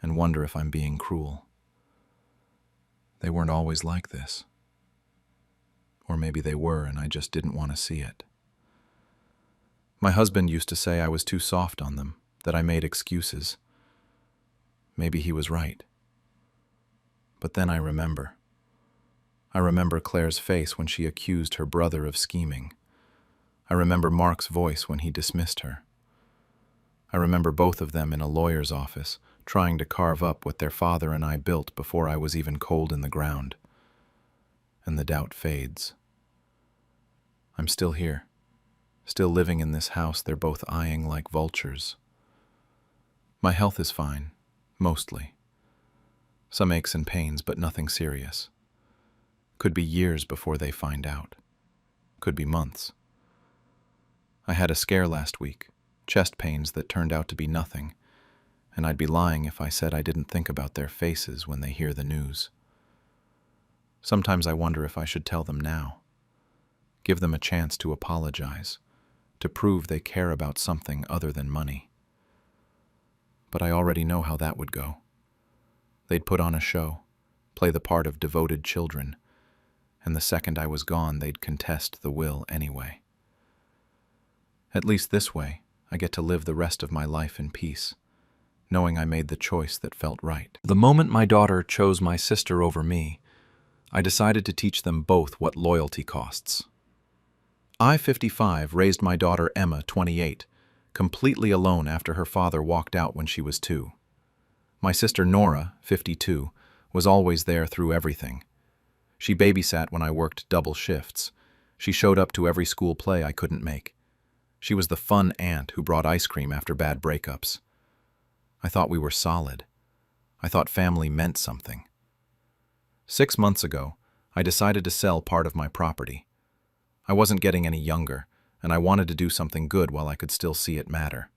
A: and wonder if I'm being cruel. They weren't always like this. Or maybe they were and I just didn't want to see it. My husband used to say I was too soft on them, that I made excuses. Maybe he was right. But then I remember. I remember Claire's face when she accused her brother of scheming. I remember Mark's voice when he dismissed her. I remember both of them in a lawyer's office, trying to carve up what their father and I built before I was even cold in the ground. And the doubt fades. I'm still here, still living in this house they're both eyeing like vultures. My health is fine, mostly. Some aches and pains, but nothing serious. Could be years before they find out. Could be months. I had a scare last week, chest pains that turned out to be nothing, and I'd be lying if I said I didn't think about their faces when they hear the news. Sometimes I wonder if I should tell them now. Give them a chance to apologize, to prove they care about something other than money. But I already know how that would go. They'd put on a show, play the part of devoted children, and the second I was gone, they'd contest the will anyway. At least this way, I get to live the rest of my life in peace, knowing I made the choice that felt right. The moment my daughter chose my sister over me, I decided to teach them both what loyalty costs. I, 55, raised my daughter Emma, 28, completely alone after her father walked out when she was 2. My sister Nora, 52, was always there through everything. She babysat when I worked double shifts. She showed up to every school play I couldn't make. She was the fun aunt who brought ice cream after bad breakups. I thought we were solid. I thought family meant something. 6 months ago, I decided to sell part of my property. I wasn't getting any younger, and I wanted to do something good while I could still see it matter.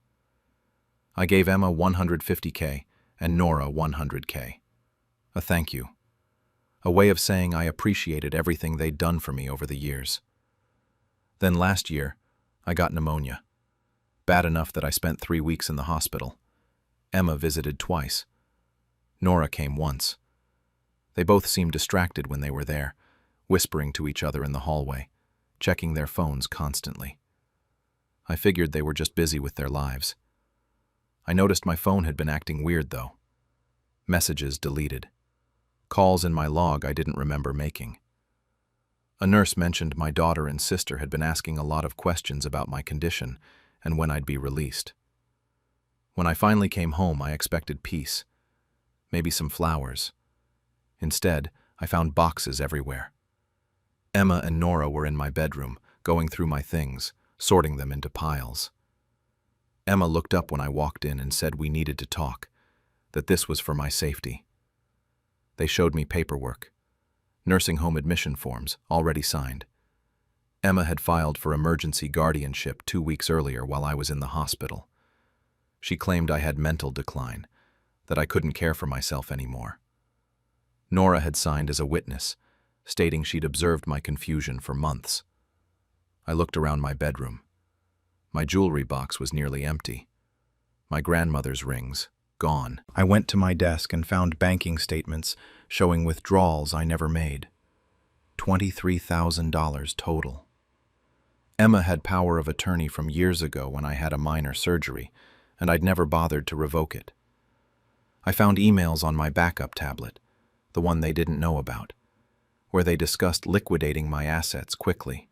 A: I gave Emma $150K and Nora $100K. A thank you. A way of saying I appreciated everything they'd done for me over the years. Then last year, I got pneumonia. Bad enough that I spent 3 weeks in the hospital. Emma visited twice. Nora came once. They both seemed distracted when they were there, whispering to each other in the hallway, checking their phones constantly. I figured they were just busy with their lives. I noticed my phone had been acting weird, though. Messages deleted. Calls in my log I didn't remember making. A nurse mentioned my daughter and sister had been asking a lot of questions about my condition and when I'd be released. When I finally came home, I expected peace, maybe some flowers. Instead, I found boxes everywhere. Emma and Nora were in my bedroom, going through my things, sorting them into piles. Emma looked up when I walked in and said we needed to talk, that this was for my safety. They showed me paperwork, nursing home admission forms, already signed. Emma had filed for emergency guardianship 2 weeks earlier while I was in the hospital. She claimed I had mental decline, that I couldn't care for myself anymore. Nora had signed as a witness, stating she'd observed my confusion for months. I looked around my bedroom. My jewelry box was nearly empty. My grandmother's rings, gone. I went to my desk and found banking statements showing withdrawals I never made. $23,000 total. Emma had power of attorney from years ago when I had a minor surgery, and I'd never bothered to revoke it. I found emails on my backup tablet, the one they didn't know about, where they discussed liquidating my assets quickly.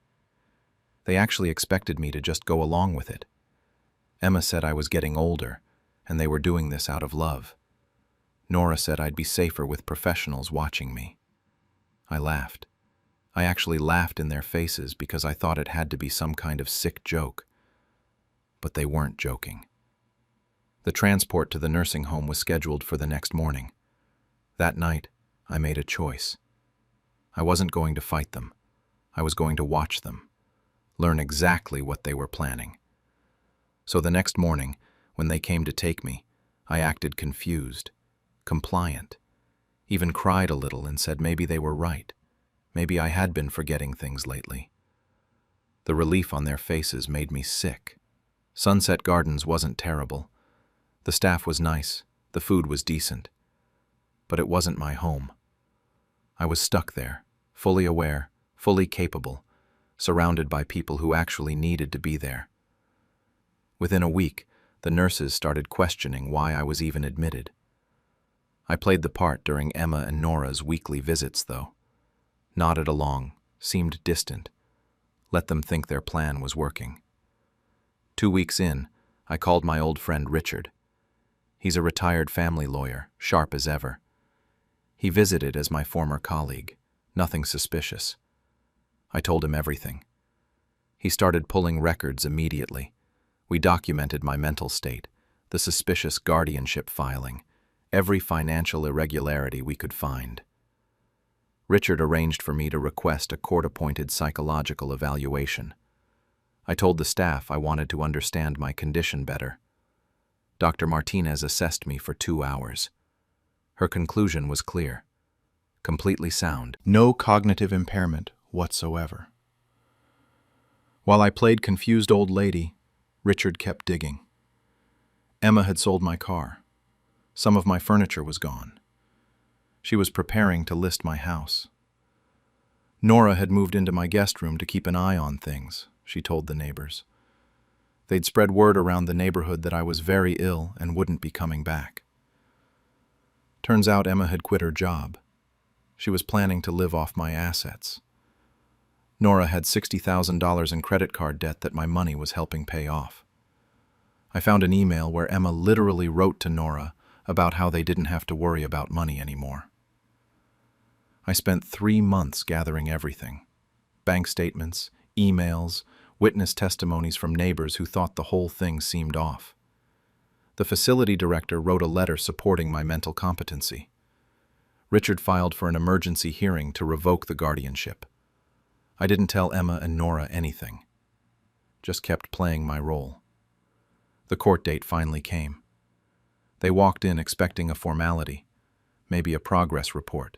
A: They actually expected me to just go along with it. Emma said I was getting older, and they were doing this out of love. Nora said I'd be safer with professionals watching me. I laughed. I actually laughed in their faces because I thought it had to be some kind of sick joke. But they weren't joking. The transport to the nursing home was scheduled for the next morning. That night, I made a choice. I wasn't going to fight them. I was going to watch them, learn exactly what they were planning. So the next morning, When they came to take me, I acted confused, compliant, even cried a little and said maybe they were right. Maybe I had been forgetting things lately. The relief on their faces made me sick. Sunset Gardens wasn't terrible. The staff was nice, the food was decent. But it wasn't my home. I was stuck there, fully aware, fully capable, surrounded by people who actually needed to be there. Within a week, the nurses started questioning why I was even admitted. I played the part during Emma and Nora's weekly visits, though. Nodded along, seemed distant, let them think their plan was working. 2 weeks in, I called my old friend Richard. He's a retired family lawyer, sharp as ever. He visited as my former colleague, nothing suspicious. I told him everything. He started pulling records immediately. We documented my mental state, the suspicious guardianship filing, every financial irregularity we could find. Richard arranged for me to request a court-appointed psychological evaluation. I told the staff I wanted to understand my condition better. Dr. Martinez assessed me for 2 hours. Her conclusion was clear. Completely sound. No cognitive impairment whatsoever. While I played confused old lady, Richard kept digging. Emma had sold my car. Some of my furniture was gone. She was preparing to list my house. Nora had moved into my guest room to keep an eye on things, she told the neighbors. They'd spread word around the neighborhood that I was very ill and wouldn't be coming back. Turns out Emma had quit her job. She was planning to live off my assets. Nora had $60,000 in credit card debt that my money was helping pay off. I found an email where Emma literally wrote to Nora about how they didn't have to worry about money anymore. I spent 3 months gathering everything. Bank statements, emails, witness testimonies from neighbors who thought the whole thing seemed off. The facility director wrote a letter supporting my mental competency. Richard filed for an emergency hearing to revoke the guardianship. I didn't tell Emma and Nora anything. Just kept playing my role. The court date finally came. They walked in expecting a formality, maybe a progress report.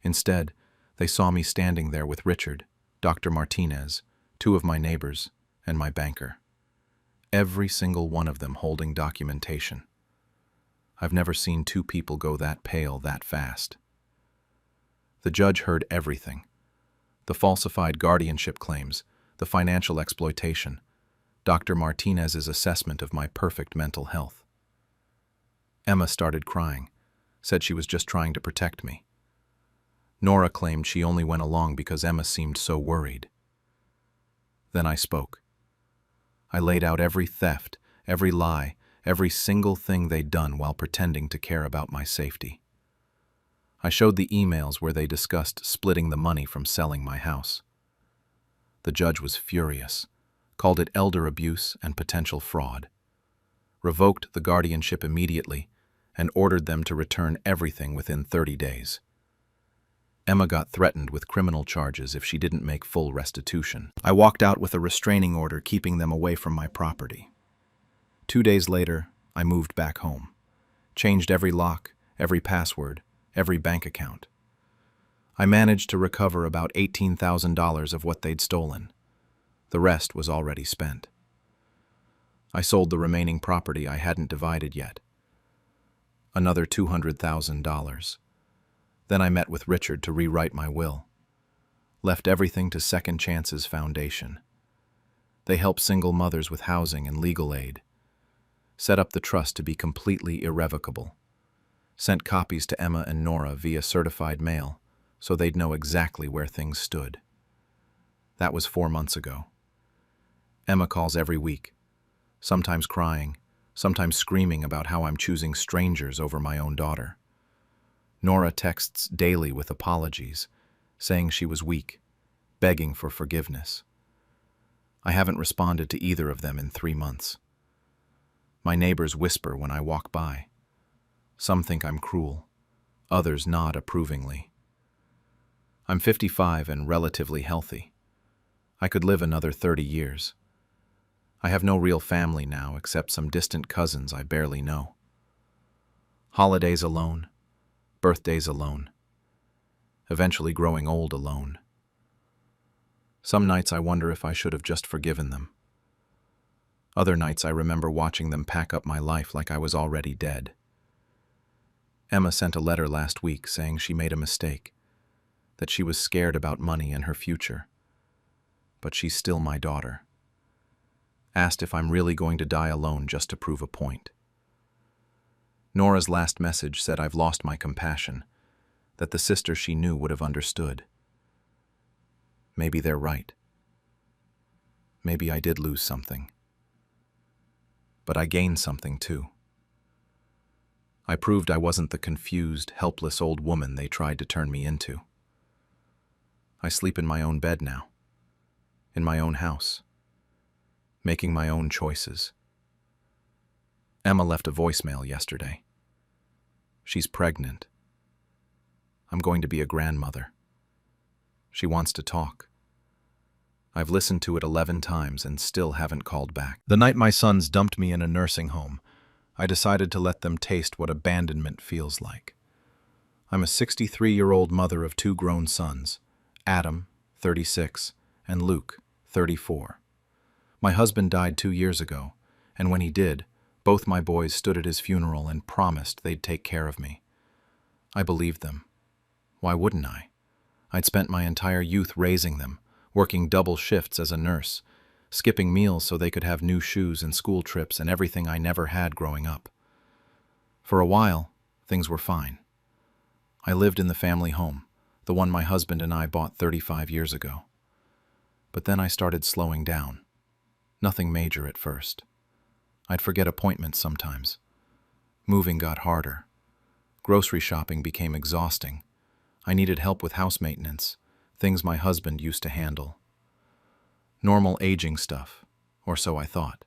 A: Instead, they saw me standing there with Richard, Dr. Martinez, 2 of my neighbors, and my banker. Every single one of them holding documentation. I've never seen 2 people go that pale that fast. The judge heard everything. The falsified guardianship claims, the financial exploitation, Dr. Martinez's assessment of my perfect mental health. Emma started crying, said she was just trying to protect me. Nora claimed she only went along because Emma seemed so worried. Then I spoke. I laid out every theft, every lie, every single thing they'd done while pretending to care about my safety. I showed the emails where they discussed splitting the money from selling my house. The judge was furious, called it elder abuse and potential fraud, revoked the guardianship immediately, and ordered them to return everything within 30 days. Emma got threatened with criminal charges if she didn't make full restitution. I walked out with a restraining order keeping them away from my property. 2 days later, I moved back home, changed every lock, every password, every bank account. I managed to recover about $18,000 of what they'd stolen. The rest was already spent. I sold the remaining property I hadn't divided yet. Another $200,000. Then I met with Richard to rewrite my will. Left everything to Second Chances Foundation. They help single mothers with housing and legal aid. Set up the trust to be completely irrevocable. Sent copies to Emma and Nora via certified mail, so they'd know exactly where things stood. That was 4 months ago. Emma calls every week, sometimes crying, sometimes screaming about how I'm choosing strangers over my own daughter. Nora texts daily with apologies, saying she was weak, begging for forgiveness. I haven't responded to either of them in 3 months. My neighbors whisper when I walk by. Some think I'm cruel, others nod approvingly. I'm 55 and relatively healthy. I could live another 30 years. I have no real family now except some distant cousins I barely know. Holidays alone, birthdays alone, eventually growing old alone. Some nights I wonder if I should have just forgiven them. Other nights I remember watching them pack up my life like I was already dead. Emma sent a letter last week saying she made a mistake, that she was scared about money and her future. But she's still my daughter. Asked if I'm really going to die alone just to prove a point. Nora's last message said I've lost my compassion, that the sister she knew would have understood. Maybe they're right. Maybe I did lose something. But I gained something too. I proved I wasn't the confused, helpless old woman they tried to turn me into. I sleep in my own bed now, in my own house, making my own choices. Emma left a voicemail yesterday. She's pregnant. I'm going to be a grandmother. She wants to talk. I've listened to it 11 times and still haven't called back. The night my sons dumped me in a nursing home, I decided to let them taste what abandonment feels like. I'm a 63-year-old mother of 2 grown sons, Adam, 36, and Luke, 34. My husband died 2 years ago, and when he did, both my boys stood at his funeral and promised they'd take care of me. I believed them. Why wouldn't I? I'd spent my entire youth raising them, working double shifts as a nurse, skipping meals so they could have new shoes and school trips and everything I never had growing up. For a while, things were fine. I lived in the family home, the one my husband and I bought 35 years ago. But then I started slowing down. Nothing major at first. I'd forget appointments sometimes. Moving got harder. Grocery shopping became exhausting. I needed help with house maintenance, things my husband used to handle. Normal aging stuff, or so I thought.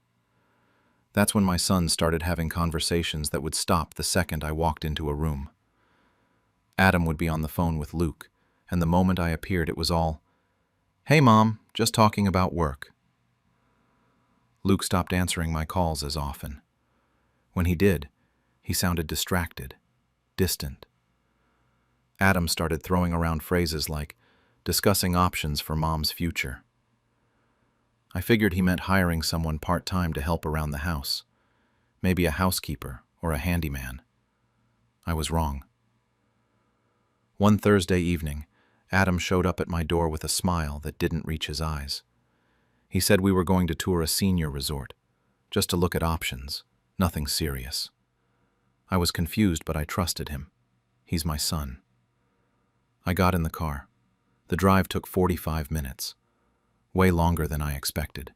A: That's when my sons started having conversations that would stop the second I walked into a room. Adam would be on the phone with Luke, and the moment I appeared it was all, "Hey Mom, just talking about work." Luke stopped answering my calls as often. When he did, he sounded distracted, distant. Adam started throwing around phrases like, discussing options for Mom's future. I figured he meant hiring someone part-time to help around the house, maybe a housekeeper or a handyman. I was wrong. One Thursday evening, Adam showed up at my door with a smile that didn't reach his eyes. He said we were going to tour a senior resort, just to look at options, nothing serious. I was confused, but I trusted him. He's my son. I got in the car. The drive took 45 minutes. Way longer than I expected.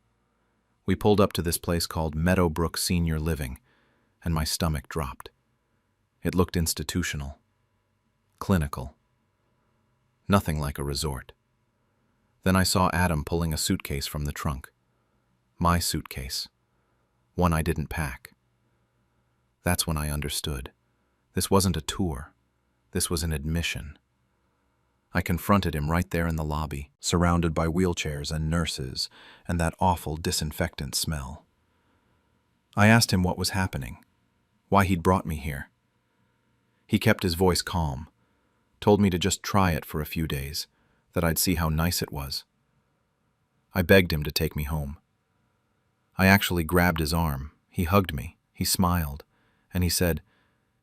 A: We pulled up to this place called Meadowbrook Senior Living, and my stomach dropped. It looked institutional. Clinical. Nothing like a resort. Then I saw Adam pulling a suitcase from the trunk. My suitcase. One I didn't pack. That's when I understood. This wasn't a tour. This was an admission. I confronted him right there in the lobby, surrounded by wheelchairs and nurses, and that awful disinfectant smell. I asked him what was happening, why he'd brought me here. He kept his voice calm, told me to just try it for a few days, that I'd see how nice it was. I begged him to take me home. I actually grabbed his arm, he hugged me, he smiled, and he said,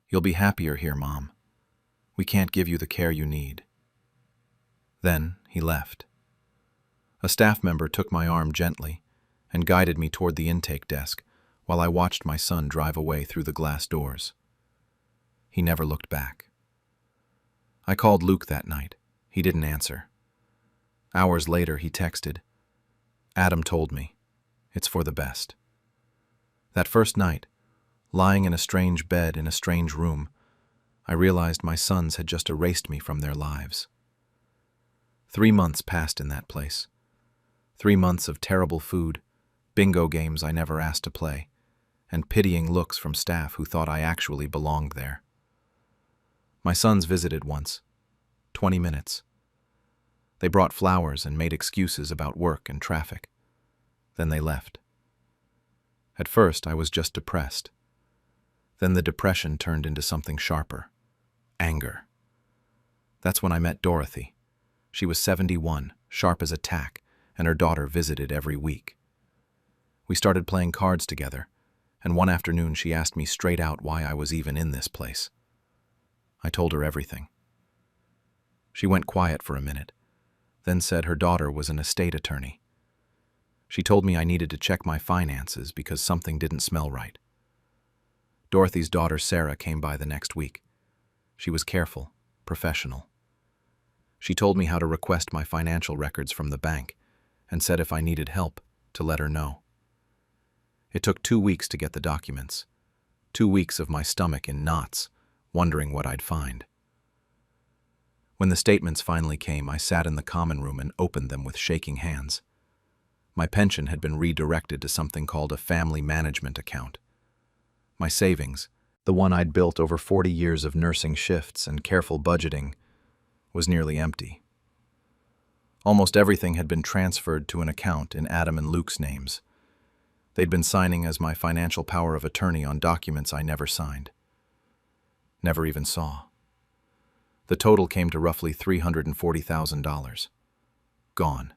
A: "You'll be happier here, Mom. We can't give you the care you need." Then he left. A staff member took my arm gently and guided me toward the intake desk while I watched my son drive away through the glass doors. He never looked back. I called Luke that night. He didn't answer. Hours later, he texted, "Adam told me. It's for the best." That first night, lying in a strange bed in a strange room, I realized my sons had just erased me from their lives. 3 months passed in that place. 3 months of terrible food, bingo games I never asked to play, and pitying looks from staff who thought I actually belonged there. My sons visited once, 20 minutes. They brought flowers and made excuses about work and traffic. Then they left. At first, I was just depressed. Then the depression turned into something sharper. Anger. That's when I met Dorothy. She was 71, sharp as a tack, and her daughter visited every week. We started playing cards together, and one afternoon she asked me straight out why I was even in this place. I told her everything. She went quiet for a minute, then said her daughter was an estate attorney. She told me I needed to check my finances because something didn't smell right. Dorothy's daughter Sarah came by the next week. She was careful, professional. She told me how to request my financial records from the bank and said if I needed help, to let her know. It took 2 weeks to get the documents. 2 weeks of my stomach in knots, wondering what I'd find. When the statements finally came, I sat in the common room and opened them with shaking hands. My pension had been redirected to something called a family management account. My savings, the one I'd built over 40 years of nursing shifts and careful budgeting, was nearly empty. Almost everything had been transferred to an account in Adam and Luke's names. They'd been signing as my financial power of attorney on documents I never signed. Never even saw. The total came to roughly $340,000. Gone.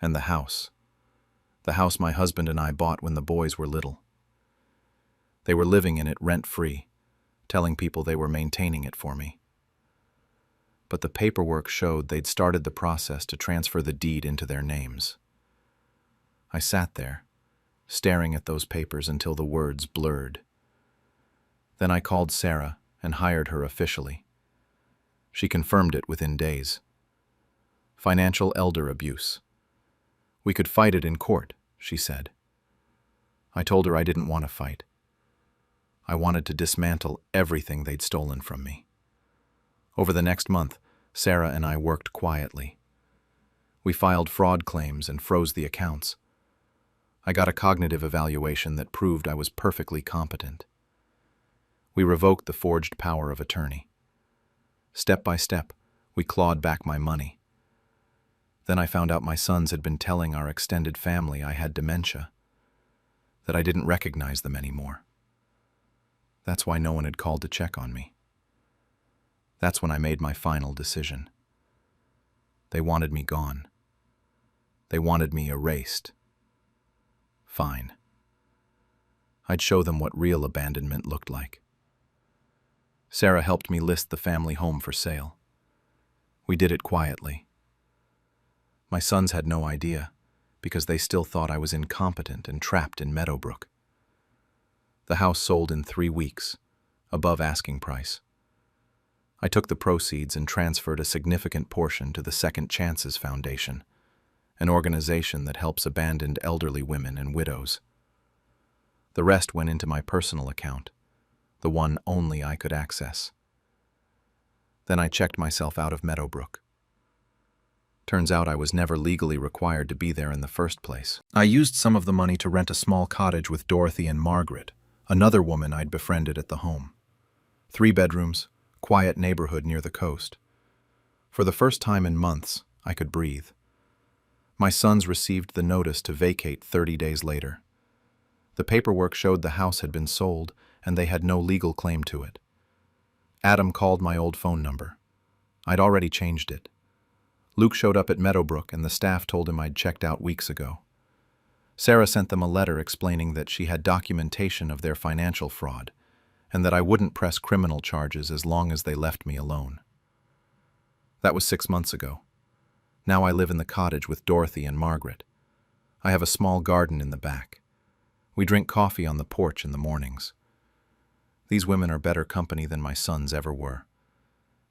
A: And the house. The house my husband and I bought when the boys were little. They were living in it rent-free, telling people they were maintaining it for me. But the paperwork showed they'd started the process to transfer the deed into their names. I sat there, staring at those papers until the words blurred. Then I called Sarah and hired her officially. She confirmed it within days. Financial elder abuse. We could fight it in court, she said. I told her I didn't want to fight. I wanted to dismantle everything they'd stolen from me. Over the next month, Sarah and I worked quietly. We filed fraud claims and froze the accounts. I got a cognitive evaluation that proved I was perfectly competent. We revoked the forged power of attorney. Step by step, we clawed back my money. Then I found out my sons had been telling our extended family I had dementia, that I didn't recognize them anymore. That's why no one had called to check on me. That's when I made my final decision. They wanted me gone. They wanted me erased. Fine. I'd show them what real abandonment looked like. Sarah helped me list the family home for sale. We did it quietly. My sons had no idea, because they still thought I was incompetent and trapped in Meadowbrook. The house sold in 3 weeks, above asking price. I took the proceeds and transferred a significant portion to the Second Chances Foundation, an organization that helps abandoned elderly women and widows. The rest went into my personal account, the one only I could access. Then I checked myself out of Meadowbrook. Turns out I was never legally required to be there in the first place. I used some of the money to rent a small cottage with Dorothy and Margaret, another woman I'd befriended at the home. 3 bedrooms, quiet neighborhood near the coast. For the first time in months, I could breathe. My sons received the notice to vacate 30 days later. The paperwork showed the house had been sold and they had no legal claim to it. Adam called my old phone number. I'd already changed it. Luke showed up at Meadowbrook and the staff told him I'd checked out weeks ago. Sarah sent them a letter explaining that she had documentation of their financial fraud and that I wouldn't press criminal charges as long as they left me alone. That was 6 months ago. Now I live in the cottage with Dorothy and Margaret. I have a small garden in the back. We drink coffee on the porch in the mornings. These women are better company than my sons ever were,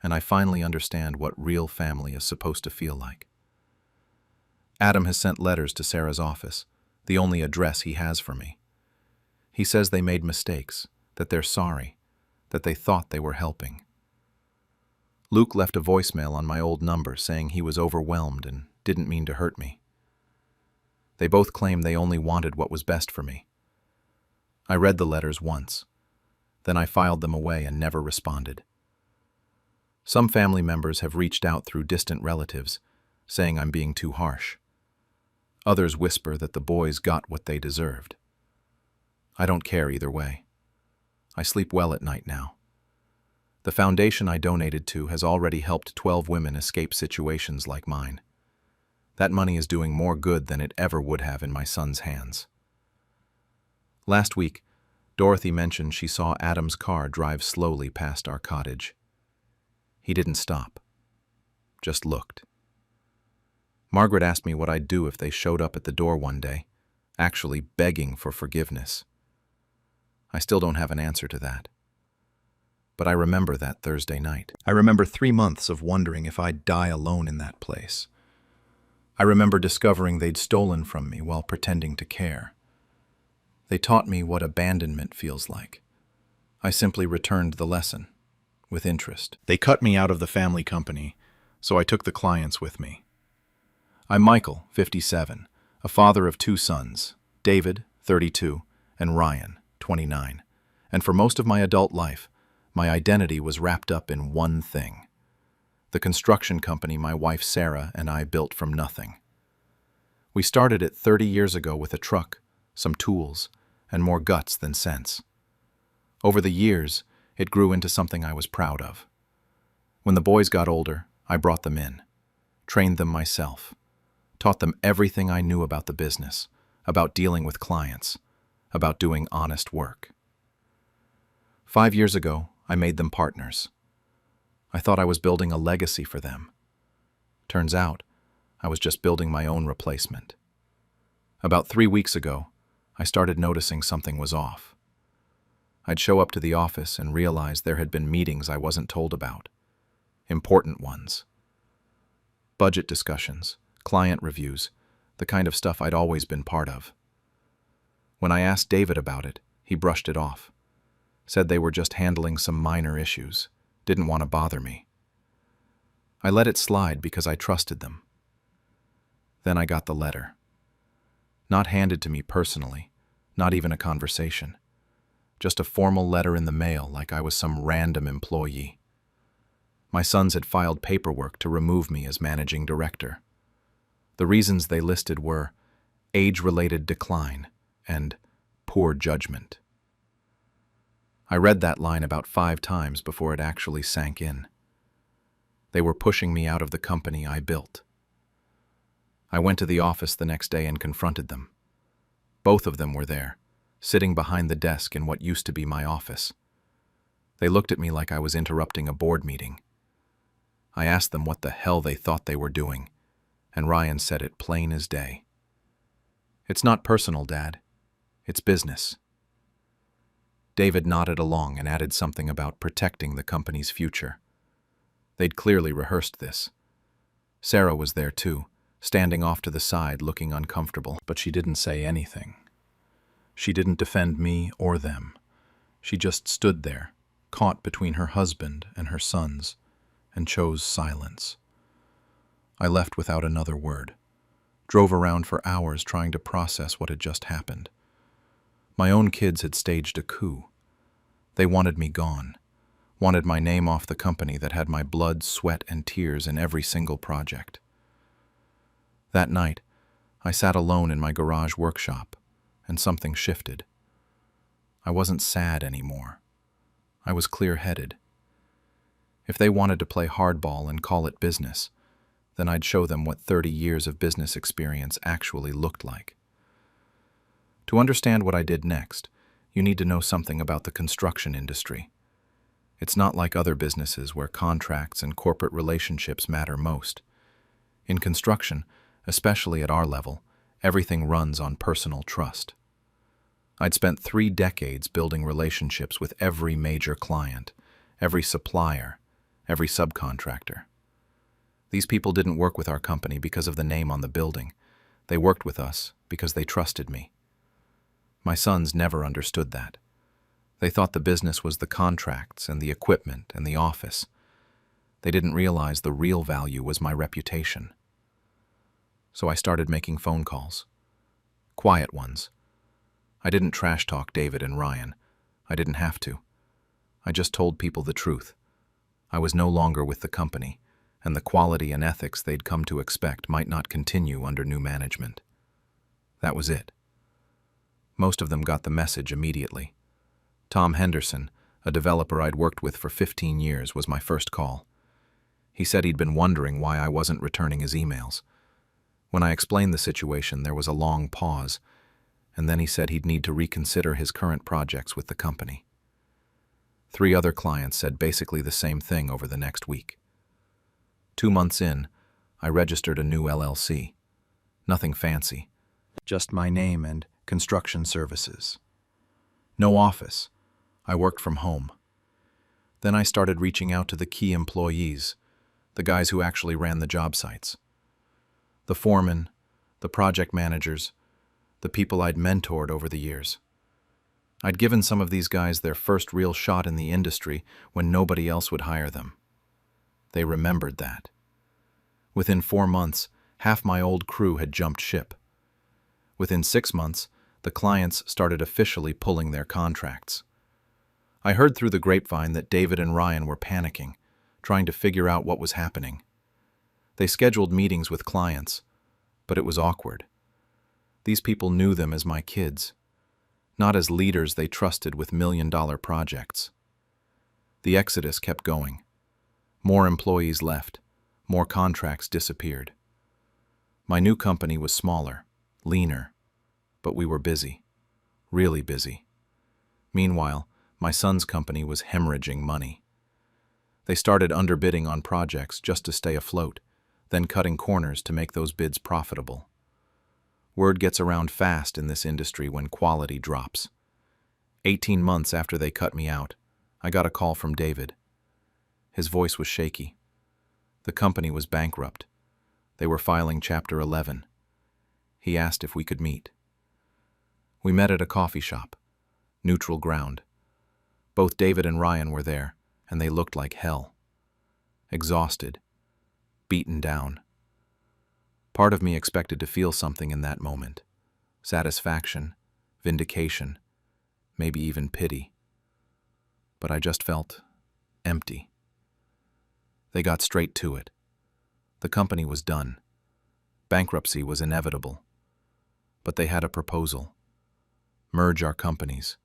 A: and I finally understand what real family is supposed to feel like. Adam has sent letters to Sarah's office, the only address he has for me. He says they made mistakes, that they're sorry, that they thought they were helping. Luke left a voicemail on my old number saying he was overwhelmed and didn't mean to hurt me. They both claim they only wanted what was best for me. I read the letters once. Then I filed them away and never responded. Some family members have reached out through distant relatives, saying I'm being too harsh. Others whisper that the boys got what they deserved. I don't care either way. I sleep well at night now. The foundation I donated to has already helped 12 women escape situations like mine. That money is doing more good than it ever would have in my son's hands. Last week, Dorothy mentioned she saw Adam's car drive slowly past our cottage. He didn't stop, just looked. Margaret asked me what I'd do if they showed up at the door one day, actually begging for forgiveness. I still don't have an answer to that. But I remember that Thursday night. I remember 3 months of wondering if I'd die alone in that place. I remember discovering they'd stolen from me while pretending to care. They taught me what abandonment feels like. I simply returned the lesson, with interest. They cut me out of the family company, so I took the clients with me. I'm Michael, 57, a father of 2 sons, David, 32, and Ryan, 29. And for most of my adult life, my identity was wrapped up in one thing: the construction company my wife Sarah and I built from nothing. We started it 30 years ago with a truck, some tools, and more guts than sense. Over the years, it grew into something I was proud of. When the boys got older, I brought them in, trained them myself, taught them everything I knew about the business, about dealing with clients, about doing honest work. 5 years ago, I made them partners. I thought I was building a legacy for them. Turns out, I was just building my own replacement. About 3 weeks ago, I started noticing something was off. I'd show up to the office and realize there had been meetings I wasn't told about. Important ones. Budget discussions, client reviews, the kind of stuff I'd always been part of. When I asked David about it, he brushed it off. Said they were just handling some minor issues, didn't want to bother me. I let it slide because I trusted them. Then I got the letter. Not handed to me personally, not even a conversation. Just a formal letter in the mail like I was some random employee. My sons had filed paperwork to remove me as managing director. The reasons they listed were age-related decline and poor judgment. I read that line about 5 times before it actually sank in. They were pushing me out of the company I built. I went to the office the next day and confronted them. Both of them were there, sitting behind the desk in what used to be my office. They looked at me like I was interrupting a board meeting. I asked them what the hell they thought they were doing, and Ryan said it plain as day. "It's not personal, Dad. It's business." David nodded along and added something about protecting the company's future. They'd clearly rehearsed this. Sarah was there too, standing off to the side looking uncomfortable, but she didn't say anything. She didn't defend me or them. She just stood there, caught between her husband and her sons, and chose silence. I left without another word, drove around for hours trying to process what had just happened. My own kids had staged a coup. They wanted me gone, wanted my name off the company that had my blood, sweat, and tears in every single project. That night, I sat alone in my garage workshop, and something shifted. I wasn't sad anymore. I was clear-headed. If they wanted to play hardball and call it business, then I'd show them what 30 years of business experience actually looked like. To understand what I did next, you need to know something about the construction industry. It's not like other businesses where contracts and corporate relationships matter most. In construction, especially at our level, everything runs on personal trust. I'd spent 3 decades building relationships with every major client, every supplier, every subcontractor. These people didn't work with our company because of the name on the building. They worked with us because they trusted me. My sons never understood that. They thought the business was the contracts and the equipment and the office. They didn't realize the real value was my reputation. So I started making phone calls. Quiet ones. I didn't trash talk David and Ryan. I didn't have to. I just told people the truth. I was no longer with the company, and the quality and ethics they'd come to expect might not continue under new management. That was it. Most of them got the message immediately. Tom Henderson, a developer I'd worked with for 15 years, was my first call. He said he'd been wondering why I wasn't returning his emails. When I explained the situation, there was a long pause, and then he said he'd need to reconsider his current projects with the company. 3 other clients said basically the same thing over the next week. 2 months in, I registered a new LLC. Nothing fancy, just my name and construction services. No office. I worked from home. Then I started reaching out to the key employees, the guys who actually ran the job sites. The foremen, the project managers, the people I'd mentored over the years. I'd given some of these guys their first real shot in the industry when nobody else would hire them. They remembered that. Within 4 months, half my old crew had jumped ship. Within 6 months, the clients started officially pulling their contracts. I heard through the grapevine that David and Ryan were panicking, trying to figure out what was happening. They scheduled meetings with clients, but it was awkward. These people knew them as my kids, not as leaders they trusted with million-dollar projects. The exodus kept going. More employees left, more contracts disappeared. My new company was smaller, leaner, but we were busy, really busy. Meanwhile, my son's company was hemorrhaging money. They started underbidding on projects just to stay afloat, then cutting corners to make those bids profitable. Word gets around fast in this industry when quality drops. 18 months after they cut me out, I got a call from David. His voice was shaky. The company was bankrupt. They were filing Chapter 11. He asked if we could meet. We met at a coffee shop, neutral ground. Both David and Ryan were there, and they looked like hell. Exhausted, beaten down. Part of me expected to feel something in that moment. Satisfaction, vindication, maybe even pity. But I just felt empty. They got straight to it. The company was done. Bankruptcy was inevitable. But they had a proposal. Merge our companies.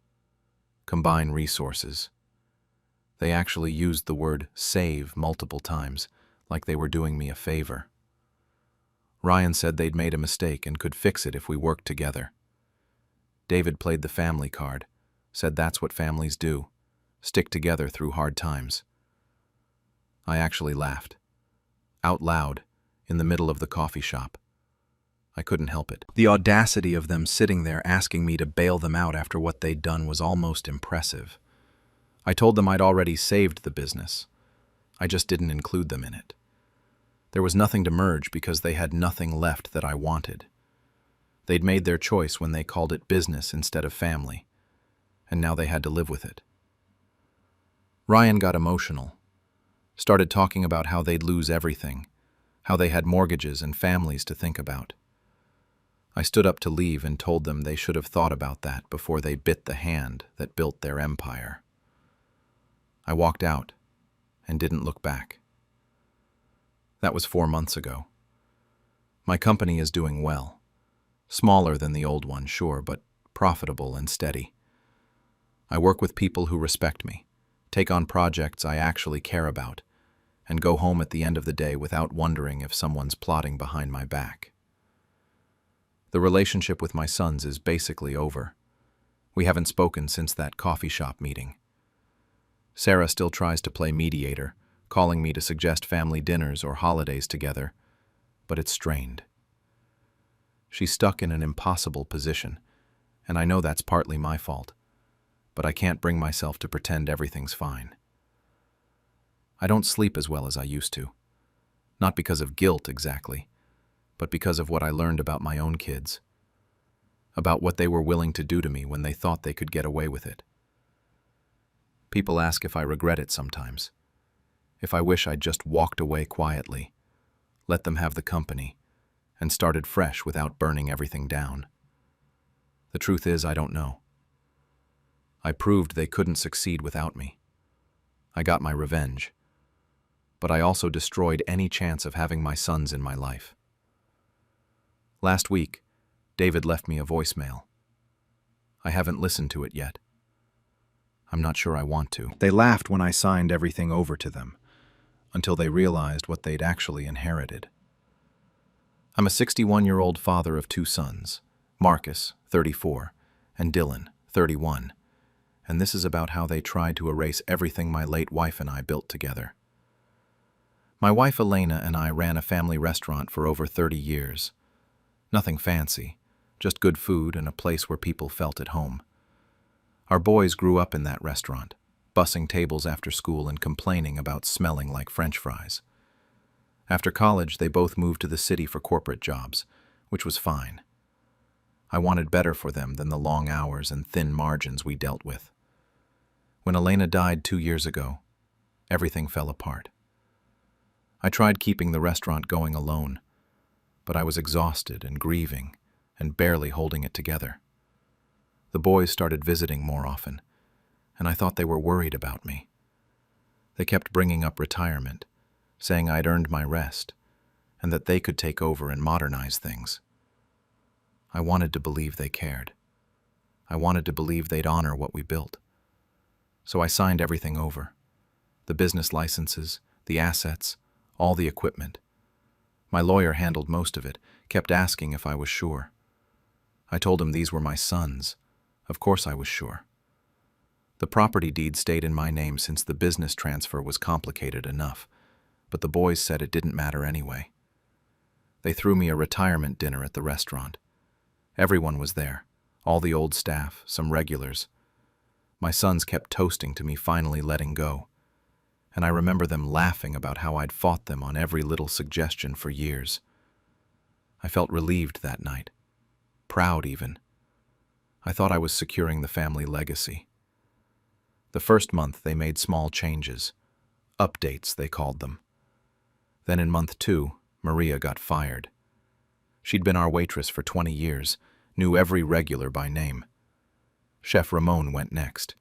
A: Combine resources. They actually used the word save multiple times, like they were doing me a favor. Ryan said they'd made a mistake and could fix it if we worked together. David played the family card, said that's what families do, stick together through hard times. I actually laughed. Out loud, in the middle of the coffee shop. I couldn't help it. The audacity of them sitting there asking me to bail them out after what they'd done was almost impressive. I told them I'd already saved the business. I just didn't include them in it. There was nothing to merge because they had nothing left that I wanted. They'd made their choice when they called it business instead of family, and now they had to live with it. Ryan got emotional, started talking about how they'd lose everything, how they had mortgages and families to think about. I stood up to leave and told them they should have thought about that before they bit the hand that built their empire. I walked out and didn't look back. That was 4 months ago. My company is doing well. Smaller than the old one, sure, but profitable and steady. I work with people who respect me, take on projects I actually care about, and go home at the end of the day without wondering if someone's plotting behind my back. The relationship with my sons is basically over. We haven't spoken since that coffee shop meeting. Sarah still tries to play mediator, calling me to suggest family dinners or holidays together, but it's strained. She's stuck in an impossible position, and I know that's partly my fault, but I can't bring myself to pretend everything's fine. I don't sleep as well as I used to, not because of guilt exactly, but because of what I learned about my own kids, about what they were willing to do to me when they thought they could get away with it. People ask if I regret it sometimes, if I wish I'd just walked away quietly, let them have the company, and started fresh without burning everything down. The truth is, I don't know. I proved they couldn't succeed without me. I got my revenge, but I also destroyed any chance of having my sons in my life. Last week, David left me a voicemail. I haven't listened to it yet. I'm not sure I want to. They laughed when I signed everything over to them, until they realized what they'd actually inherited. I'm a 61-year-old father of two sons, Marcus, 34, and Dylan, 31, and this is about how they tried to erase everything my late wife and I built together. My wife Elena and I ran a family restaurant for over 30 years. Nothing fancy, just good food and a place where people felt at home. Our boys grew up in that restaurant, bussing tables after school and complaining about smelling like French fries. After college, they both moved to the city for corporate jobs, which was fine. I wanted better for them than the long hours and thin margins we dealt with. When Elena died 2 years ago, everything fell apart. I tried keeping the restaurant going alone, but I was exhausted and grieving and barely holding it together. The boys started visiting more often, and I thought they were worried about me. They kept bringing up retirement, saying I'd earned my rest, and that they could take over and modernize things. I wanted to believe they cared. I wanted to believe they'd honor what we built. So I signed everything over. The business licenses, the assets, all the equipment. My lawyer handled most of it, kept asking if I was sure. I told him these were my sons. Of course I was sure. The property deed stayed in my name since the business transfer was complicated enough, but the boys said it didn't matter anyway. They threw me a retirement dinner at the restaurant. Everyone was there, all the old staff, some regulars. My sons kept toasting to me finally letting go, and I remember them laughing about how I'd fought them on every little suggestion for years. I felt relieved that night, proud even. I thought I was securing the family legacy. The first month they made small changes, updates they called them. Then in month 2, Maria got fired. She'd been our waitress for 20 years, knew every regular by name. Chef Ramon went next.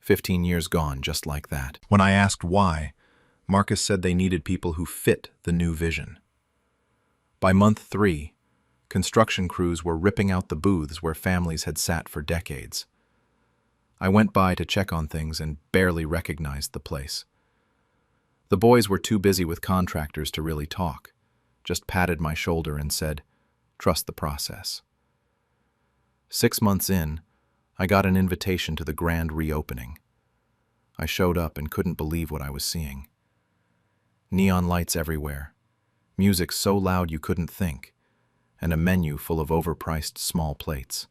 A: 15 years gone just like that. When I asked why, Marcus said they needed people who fit the new vision. By month 3, construction crews were ripping out the booths where families had sat for decades. I went by to check on things and barely recognized the place. The boys were too busy with contractors to really talk, just patted my shoulder and said, "Trust the process." 6 months in, I got an invitation to the grand reopening. I showed up and couldn't believe what I was seeing. Neon lights everywhere, music so loud you couldn't think, and a menu full of overpriced small plates.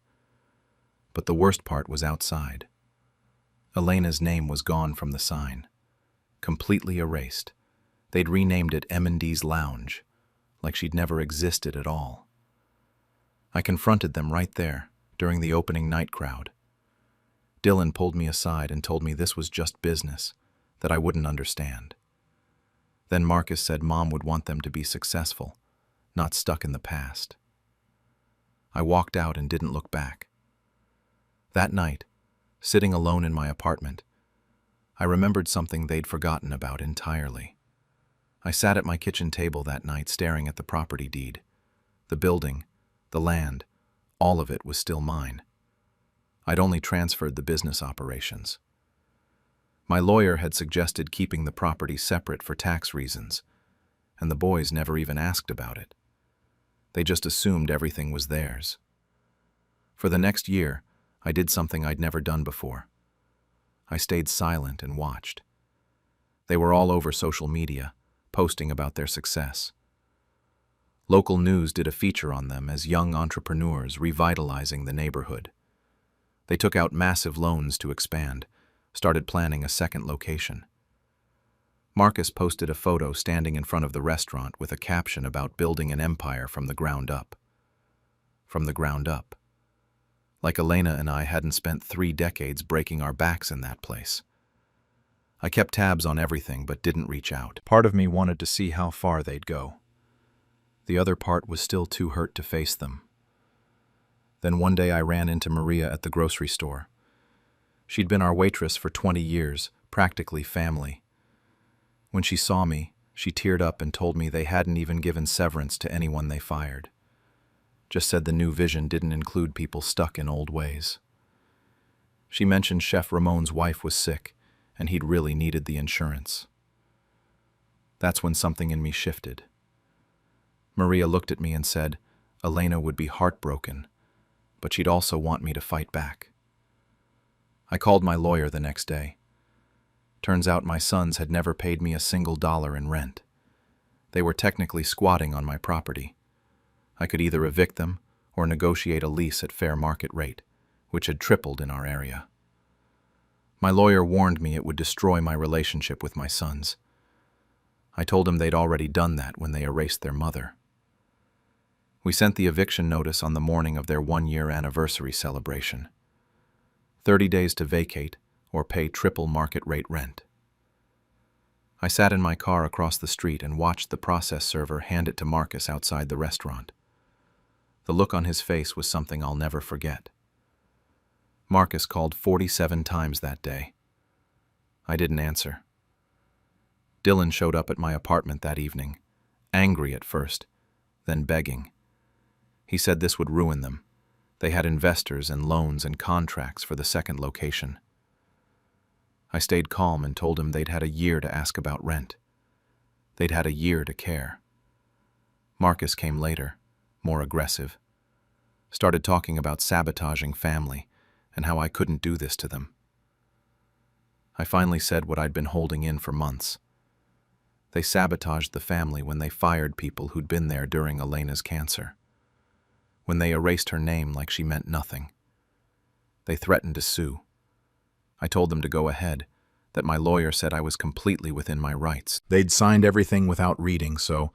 A: But the worst part was outside. Elena's name was gone from the sign, completely erased. They'd renamed it M&D's Lounge, like she'd never existed at all. I confronted them right there, during the opening night crowd. Dylan pulled me aside and told me this was just business, that I wouldn't understand. Then Marcus said Mom would want them to be successful, not stuck in the past. I walked out and didn't look back. That night, sitting alone in my apartment, I remembered something they'd forgotten about entirely. I sat at my kitchen table that night staring at the property deed. The building, the land, all of it was still mine. I'd only transferred the business operations. My lawyer had suggested keeping the property separate for tax reasons, and the boys never even asked about it. They just assumed everything was theirs. For the next year, I did something I'd never done before. I stayed silent and watched. They were all over social media, posting about their success. Local news did a feature on them as young entrepreneurs revitalizing the neighborhood. They took out massive loans to expand, started planning a second location. Marcus posted a photo standing in front of the restaurant with a caption about building an empire from the ground up. From the ground up. Like Elena and I hadn't spent 3 decades breaking our backs in that place. I kept tabs on everything but didn't reach out. Part of me wanted to see how far they'd go. The other part was still too hurt to face them. Then one day I ran into Maria at the grocery store. She'd been our waitress for 20 years, practically family. When she saw me, she teared up and told me they hadn't even given severance to anyone they fired. Just said the new vision didn't include people stuck in old ways. She mentioned Chef Ramon's wife was sick, and he'd really needed the insurance. That's when something in me shifted. Maria looked at me and said Elena would be heartbroken, but she'd also want me to fight back. I called my lawyer the next day. Turns out my sons had never paid me a single dollar in rent. They were technically squatting on my property. I could either evict them or negotiate a lease at fair market rate, which had tripled in our area. My lawyer warned me it would destroy my relationship with my sons. I told him they'd already done that when they erased their mother. We sent the eviction notice on the morning of their 1-year anniversary celebration. 30 days to vacate or pay triple market rate rent. I sat in my car across the street and watched the process server hand it to Marcus outside the restaurant. The look on his face was something I'll never forget. Marcus called 47 times that day. I didn't answer. Dylan showed up at my apartment that evening, angry at first, then begging. He said this would ruin them. They had investors and loans and contracts for the second location. I stayed calm and told him they'd had a year to ask about rent. They'd had a year to care. Marcus came later, more aggressive. Started talking about sabotaging family and how I couldn't do this to them. I finally said what I'd been holding in for months. They sabotaged the family when they fired people who'd been there during Elena's cancer. When they erased her name like she meant nothing. They threatened to sue. I told them to go ahead, that my lawyer said I was completely within my rights. They'd signed everything without reading, so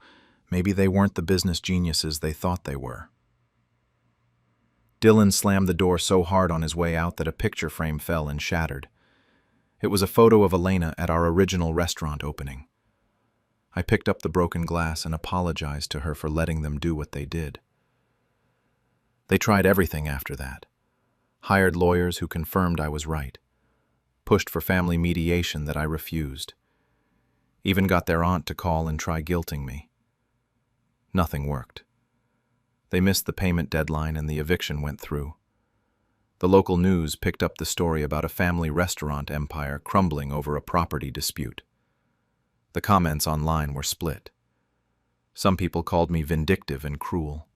A: maybe they weren't the business geniuses they thought they were. Dylan slammed the door so hard on his way out that a picture frame fell and shattered. It was a photo of Elena at our original restaurant opening. I picked up the broken glass and apologized to her for letting them do what they did. They tried everything after that. Hired lawyers who confirmed I was right. Pushed for family mediation that I refused. Even got their aunt to call and try guilting me. Nothing worked. They missed the payment deadline and the eviction went through. The local news picked up the story about a family restaurant empire crumbling over a property dispute. The comments online were split. Some people called me vindictive and cruel.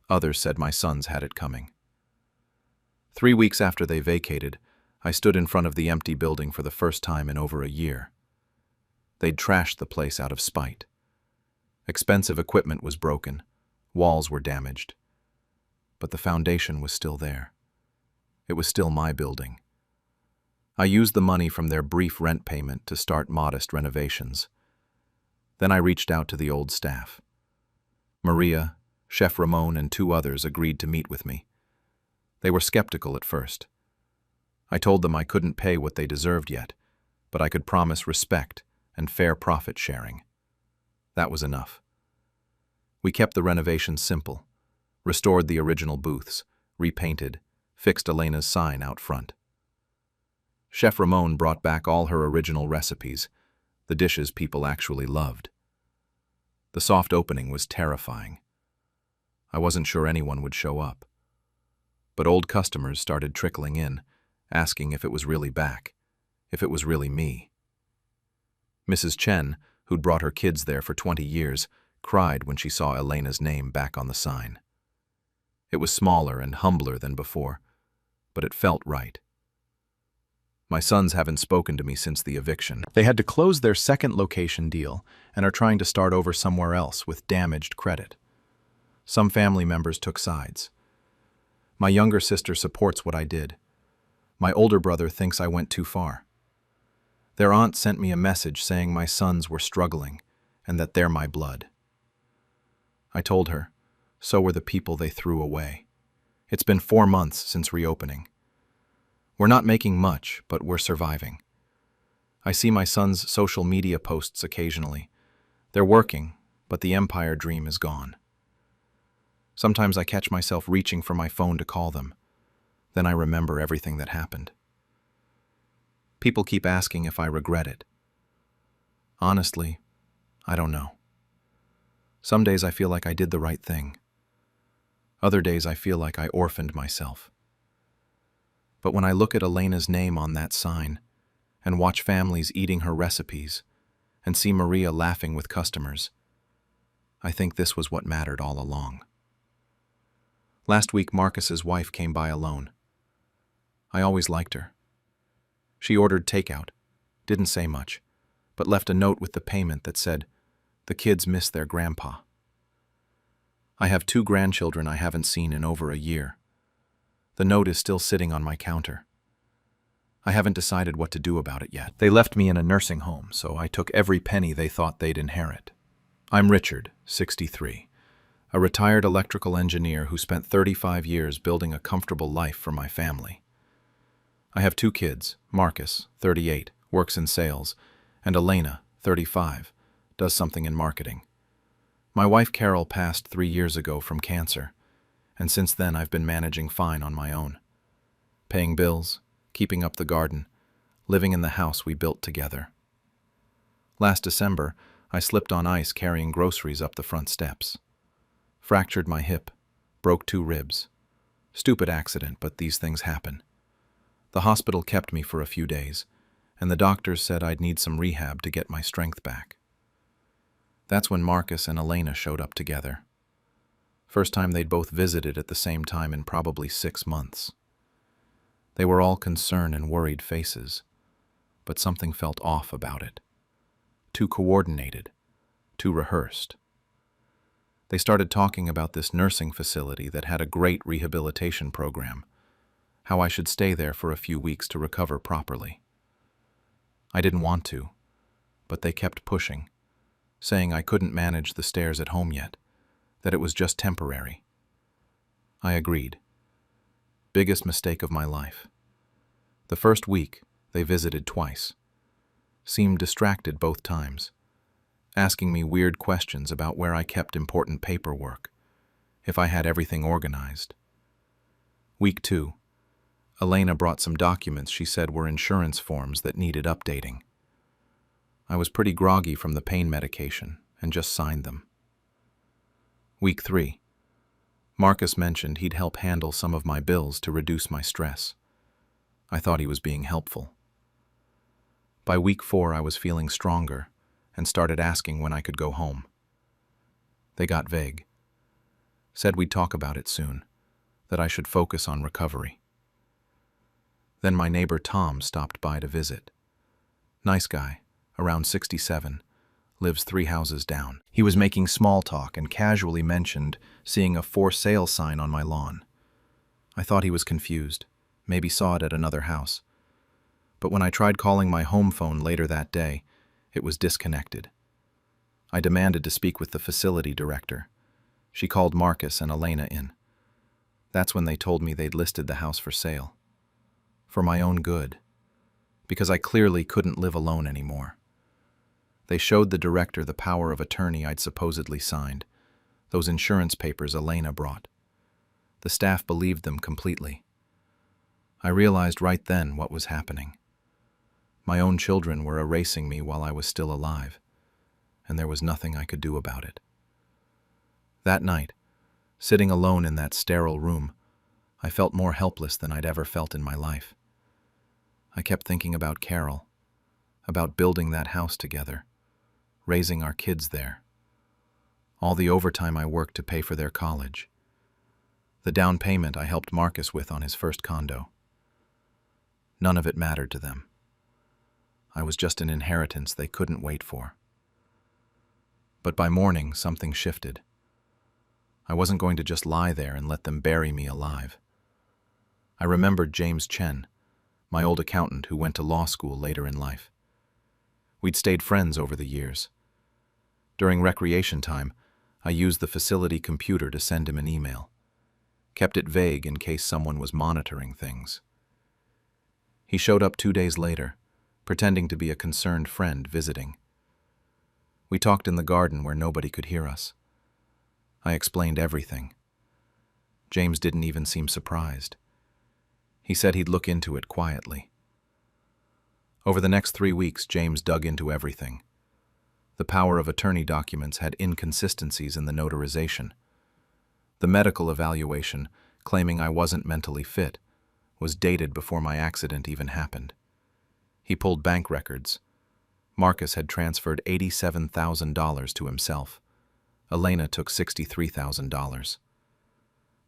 A: Others said my sons had it coming. 3 weeks after they vacated, I stood in front of the empty building for the first time in over a year. They'd trashed the place out of spite. Expensive equipment was broken. Walls were damaged. But the foundation was still there. It was still my building. I used the money from their brief rent payment to start modest renovations. Then I reached out to the old staff. Maria, Chef Ramon, and 2 others agreed to meet with me. They were skeptical at first. I told them I couldn't pay what they deserved yet, but I could promise respect and fair profit sharing. That was enough. We kept the renovations simple, restored the original booths, repainted, fixed Elena's sign out front. Chef Ramon brought back all her original recipes, the dishes people actually loved. The soft opening was terrifying. I wasn't sure anyone would show up. But old customers started trickling in, asking if it was really back, if it was really me. Mrs. Chen, who'd brought her kids there for 20 years, cried when she saw Elena's name back on the sign. It was smaller and humbler than before, but it felt right. My sons haven't spoken to me since the eviction. They had to close their second location deal and are trying to start over somewhere else with damaged credit. Some family members took sides. My younger sister supports what I did. My older brother thinks I went too far. Their aunt sent me a message saying my sons were struggling and that they're my blood. I told her, so were the people they threw away. It's been 4 months since reopening. We're not making much, but we're surviving. I see my sons' social media posts occasionally. They're working, but the empire dream is gone. Sometimes I catch myself reaching for my phone to call them. Then I remember everything that happened. People keep asking if I regret it. Honestly, I don't know. Some days I feel like I did the right thing. Other days I feel like I orphaned myself. But when I look at Elena's name on that sign, and watch families eating her recipes, and see Maria laughing with customers, I think this was what mattered all along. Last week, Marcus's wife came by alone. I always liked her. She ordered takeout, didn't say much, but left a note with the payment that said, "The kids miss their grandpa." I have 2 grandchildren I haven't seen in over a year. The note is still sitting on my counter. I haven't decided what to do about it yet. They left me in a nursing home, so I took every penny they thought they'd inherit. I'm Richard, 63, a retired electrical engineer who spent 35 years building a comfortable life for my family. I have 2 kids. Marcus, 38, works in sales, and Elena, 35, does something in marketing. My wife Carol passed 3 years ago from cancer, and since then I've been managing fine on my own. Paying bills, keeping up the garden, living in the house we built together. Last December, I slipped on ice carrying groceries up the front steps. Fractured my hip, broke 2 ribs. Stupid accident, but these things happen. The hospital kept me for a few days, and the doctors said I'd need some rehab to get my strength back. That's when Marcus and Elena showed up together. First time they'd both visited at the same time in probably 6 months. They were all concerned and worried faces, but something felt off about it. Too coordinated, too rehearsed. They started talking about this nursing facility that had a great rehabilitation program, how I should stay there for a few weeks to recover properly. I didn't want to, but they kept pushing, saying I couldn't manage the stairs at home yet, that it was just temporary. I agreed. Biggest mistake of my life. The first week, they visited twice. Seemed distracted both times, asking me weird questions about where I kept important paperwork, if I had everything organized. Week 2, Elena brought some documents she said were insurance forms that needed updating. I was pretty groggy from the pain medication and just signed them. Week 3, Marcus mentioned he'd help handle some of my bills to reduce my stress. I thought he was being helpful. By week 4, I was feeling stronger and started asking when I could go home. They got vague. Said we'd talk about it soon, that I should focus on recovery. Then my neighbor Tom stopped by to visit. Nice guy, around 67, lives 3 houses down. He was making small talk and casually mentioned seeing a for sale sign on my lawn. I thought he was confused, maybe saw it at another house. But when I tried calling my home phone later that day, it was disconnected. I demanded to speak with the facility director. She called Marcus and Elena in. That's when they told me they'd listed the house for sale. For my own good. Because I clearly couldn't live alone anymore. They showed the director the power of attorney I'd supposedly signed, those insurance papers Elena brought. The staff believed them completely. I realized right then what was happening. My own children were erasing me while I was still alive, and there was nothing I could do about it. That night, sitting alone in that sterile room, I felt more helpless than I'd ever felt in my life. I kept thinking about Carol, about building that house together, raising our kids there, all the overtime I worked to pay for their college, the down payment I helped Marcus with on his first condo. None of it mattered to them. I was just an inheritance they couldn't wait for. But by morning, something shifted. I wasn't going to just lie there and let them bury me alive. I remembered James Chen, my old accountant who went to law school later in life. We'd stayed friends over the years. During recreation time, I used the facility computer to send him an email. Kept it vague in case someone was monitoring things. He showed up 2 days later, pretending to be a concerned friend visiting. We talked in the garden where nobody could hear us. I explained everything. James didn't even seem surprised. He said he'd look into it quietly. Over the next 3 weeks, James dug into everything. The power of attorney documents had inconsistencies in the notarization. The medical evaluation, claiming I wasn't mentally fit, was dated before my accident even happened. He pulled bank records. Marcus had transferred $87,000 to himself. Elena took $63,000.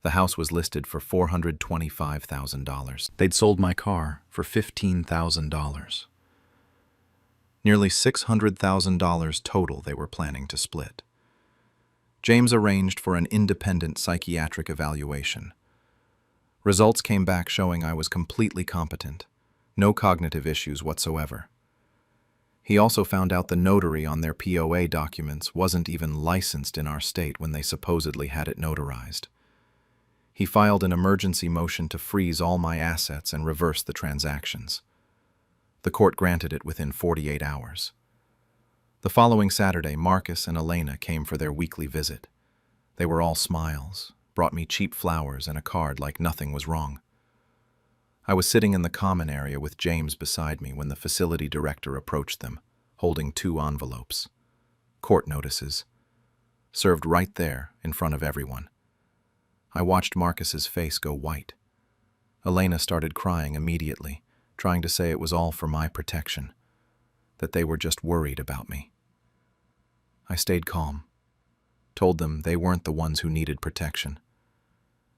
A: The house was listed for $425,000. They'd sold my car for $15,000. Nearly $600,000 total they were planning to split. James arranged for an independent psychiatric evaluation. Results came back showing I was completely competent, no cognitive issues whatsoever. He also found out the notary on their POA documents wasn't even licensed in our state when they supposedly had it notarized. He filed an emergency motion to freeze all my assets and reverse the transactions. The court granted it within 48 hours. The following Saturday, Marcus and Elena came for their weekly visit. They were all smiles, brought me cheap flowers and a card like nothing was wrong. I was sitting in the common area with James beside me when the facility director approached them, holding 2 envelopes. Court notices. Served right there, in front of everyone. I watched Marcus's face go white. Elena started crying immediately, trying to say it was all for my protection, that they were just worried about me. I stayed calm, told them they weren't the ones who needed protection.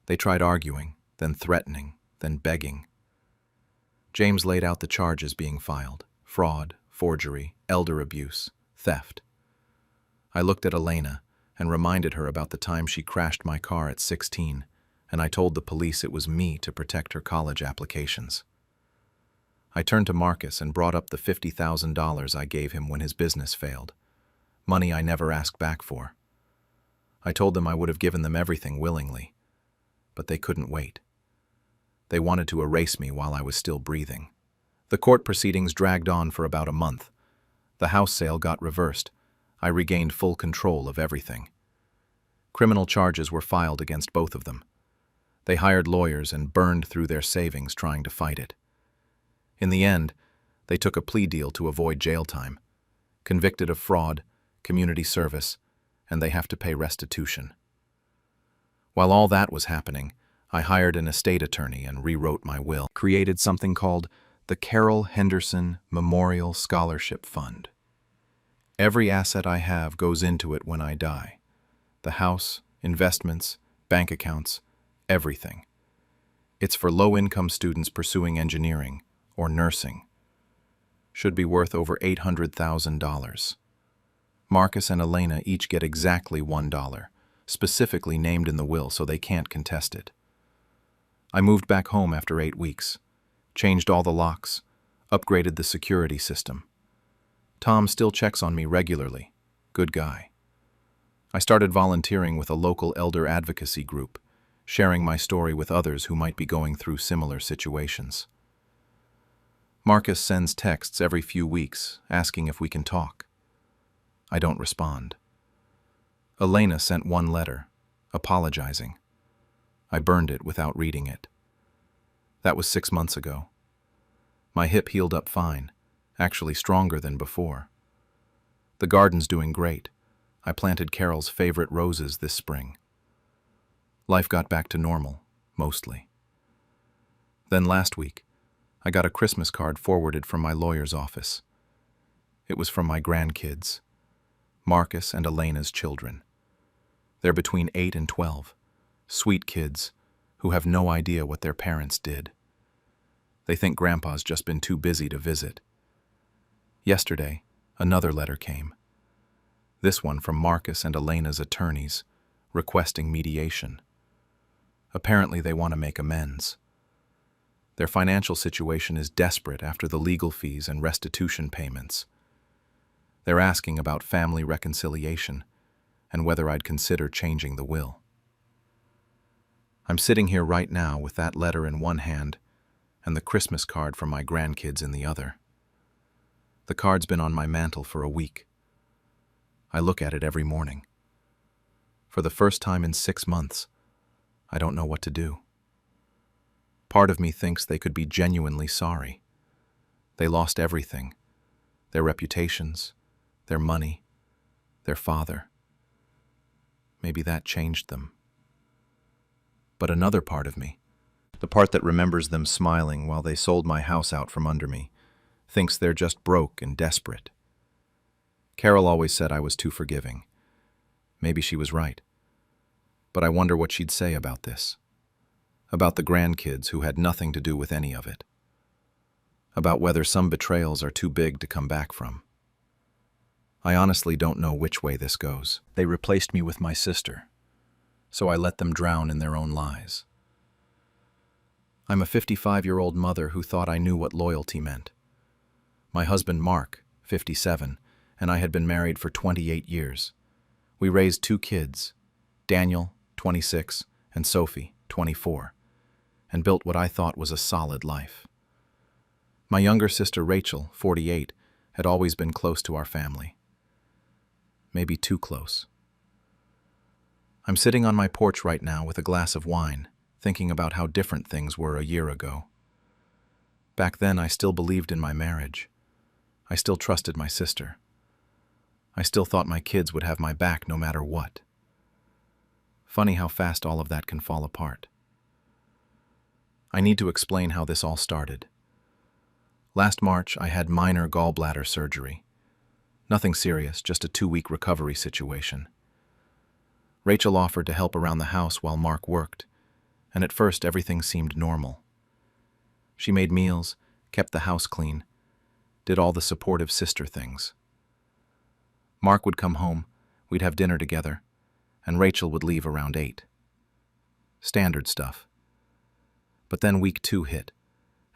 A: They tried arguing, then threatening, then begging. James laid out the charges being filed: fraud, forgery, elder abuse, theft. I looked at Elena and reminded her about the time she crashed my car at 16, and I told the police it was me to protect her college applications. I turned to Marcus and brought up the $50,000 I gave him when his business failed, money I never asked back for. I told them I would have given them everything willingly, but they couldn't wait. They wanted to erase me while I was still breathing. The court proceedings dragged on for about a month. The house sale got reversed. I regained full control of everything. Criminal charges were filed against both of them. They hired lawyers and burned through their savings trying to fight it. In the end, they took a plea deal to avoid jail time, convicted of fraud, community service, and they have to pay restitution. While all that was happening, I hired an estate attorney and rewrote my will, created something called the Carol Henderson Memorial Scholarship Fund. Every asset I have goes into it when I die. The house, investments, bank accounts, everything. It's for low-income students pursuing engineering or nursing. Should be worth over $800,000. Marcus and Elena each get exactly $1, specifically named in the will so they can't contest it. I moved back home after 8 weeks, changed all the locks, upgraded the security system. Tom still checks on me regularly. Good guy. I started volunteering with a local elder advocacy group, sharing my story with others who might be going through similar situations. Marcus sends texts every few weeks, asking if we can talk. I don't respond. Elena sent one letter, apologizing. I burned it without reading it. That was 6 months ago. My hip healed up fine, actually stronger than before. The garden's doing great. I planted Carol's favorite roses this spring. Life got back to normal, mostly. Then last week, I got a Christmas card forwarded from my lawyer's office. It was from my grandkids, Marcus and Elena's children. They're between 8 and 12, sweet kids who have no idea what their parents did. They think Grandpa's just been too busy to visit. Yesterday, another letter came. This one from Marcus and Elena's attorneys, requesting mediation. Apparently they want to make amends. Their financial situation is desperate after the legal fees and restitution payments. They're asking about family reconciliation and whether I'd consider changing the will. I'm sitting here right now with that letter in one hand and the Christmas card from my grandkids in the other. The card's been on my mantle for a week. I look at it every morning. For the first time in 6 months, I don't know what to do. Part of me thinks they could be genuinely sorry. They lost everything: their reputations, their money, their father. Maybe that changed them. But another part of me The part that remembers them smiling while they sold my house out from under me, thinks they're just broke and desperate. Carol always said I was too forgiving. Maybe she was right. But I wonder what she'd say about this. About the grandkids who had nothing to do with any of it. About whether some betrayals are too big to come back from. I honestly don't know which way this goes. They replaced me with my sister, so I let them drown in their own lies. I'm a 55-year-old mother who thought I knew what loyalty meant. My husband, Mark, 57, and I had been married for 28 years. We raised 2 kids, Daniel, 26, and Sophie, 24, and built what I thought was a solid life. My younger sister, Rachel, 48, had always been close to our family. Maybe too close. I'm sitting on my porch right now with a glass of wine, thinking about how different things were a year ago. Back then, I still believed in my marriage. I still trusted my sister. I still thought my kids would have my back no matter what. Funny how fast all of that can fall apart. I need to explain how this all started. Last March, I had minor gallbladder surgery. Nothing serious, just a 2-week recovery situation. Rachel offered to help around the house while Mark worked, and at first everything seemed normal. She made meals, kept the house clean, did all the supportive sister things. Mark would come home, we'd have dinner together, and Rachel would leave around 8. Standard stuff. But then week 2 hit,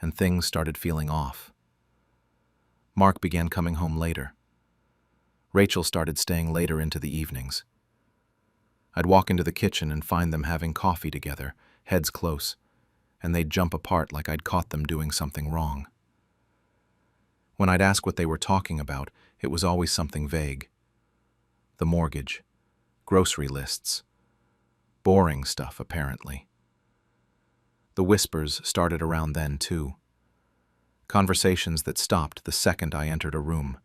A: and things started feeling off. Mark began coming home later. Rachel started staying later into the evenings. I'd walk into the kitchen and find them having coffee together, heads close, and they'd jump apart like I'd caught them doing something wrong. When I'd ask what they were talking about, it was always something vague. The mortgage, grocery lists, boring stuff, apparently. The whispers started around then, too. Conversations that stopped the second I entered a room.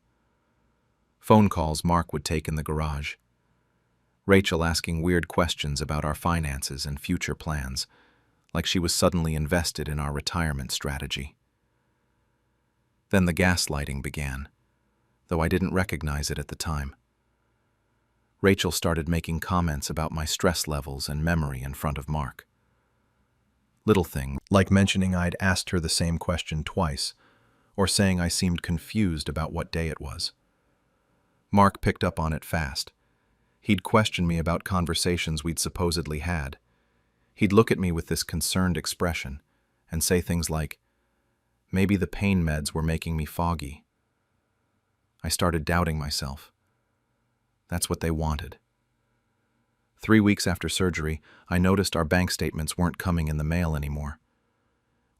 A: Phone calls Mark would take in the garage. Rachel asking weird questions about our finances and future plans, like she was suddenly invested in our retirement strategy. Then the gaslighting began, though I didn't recognize it at the time. Rachel started making comments about my stress levels and memory in front of Mark. Little things, like mentioning I'd asked her the same question twice, or saying I seemed confused about what day it was. Mark picked up on it fast. He'd question me about conversations we'd supposedly had. He'd look at me with this concerned expression and say things like, maybe the pain meds were making me foggy. I started doubting myself. That's what they wanted. 3 weeks after surgery, I noticed our bank statements weren't coming in the mail anymore.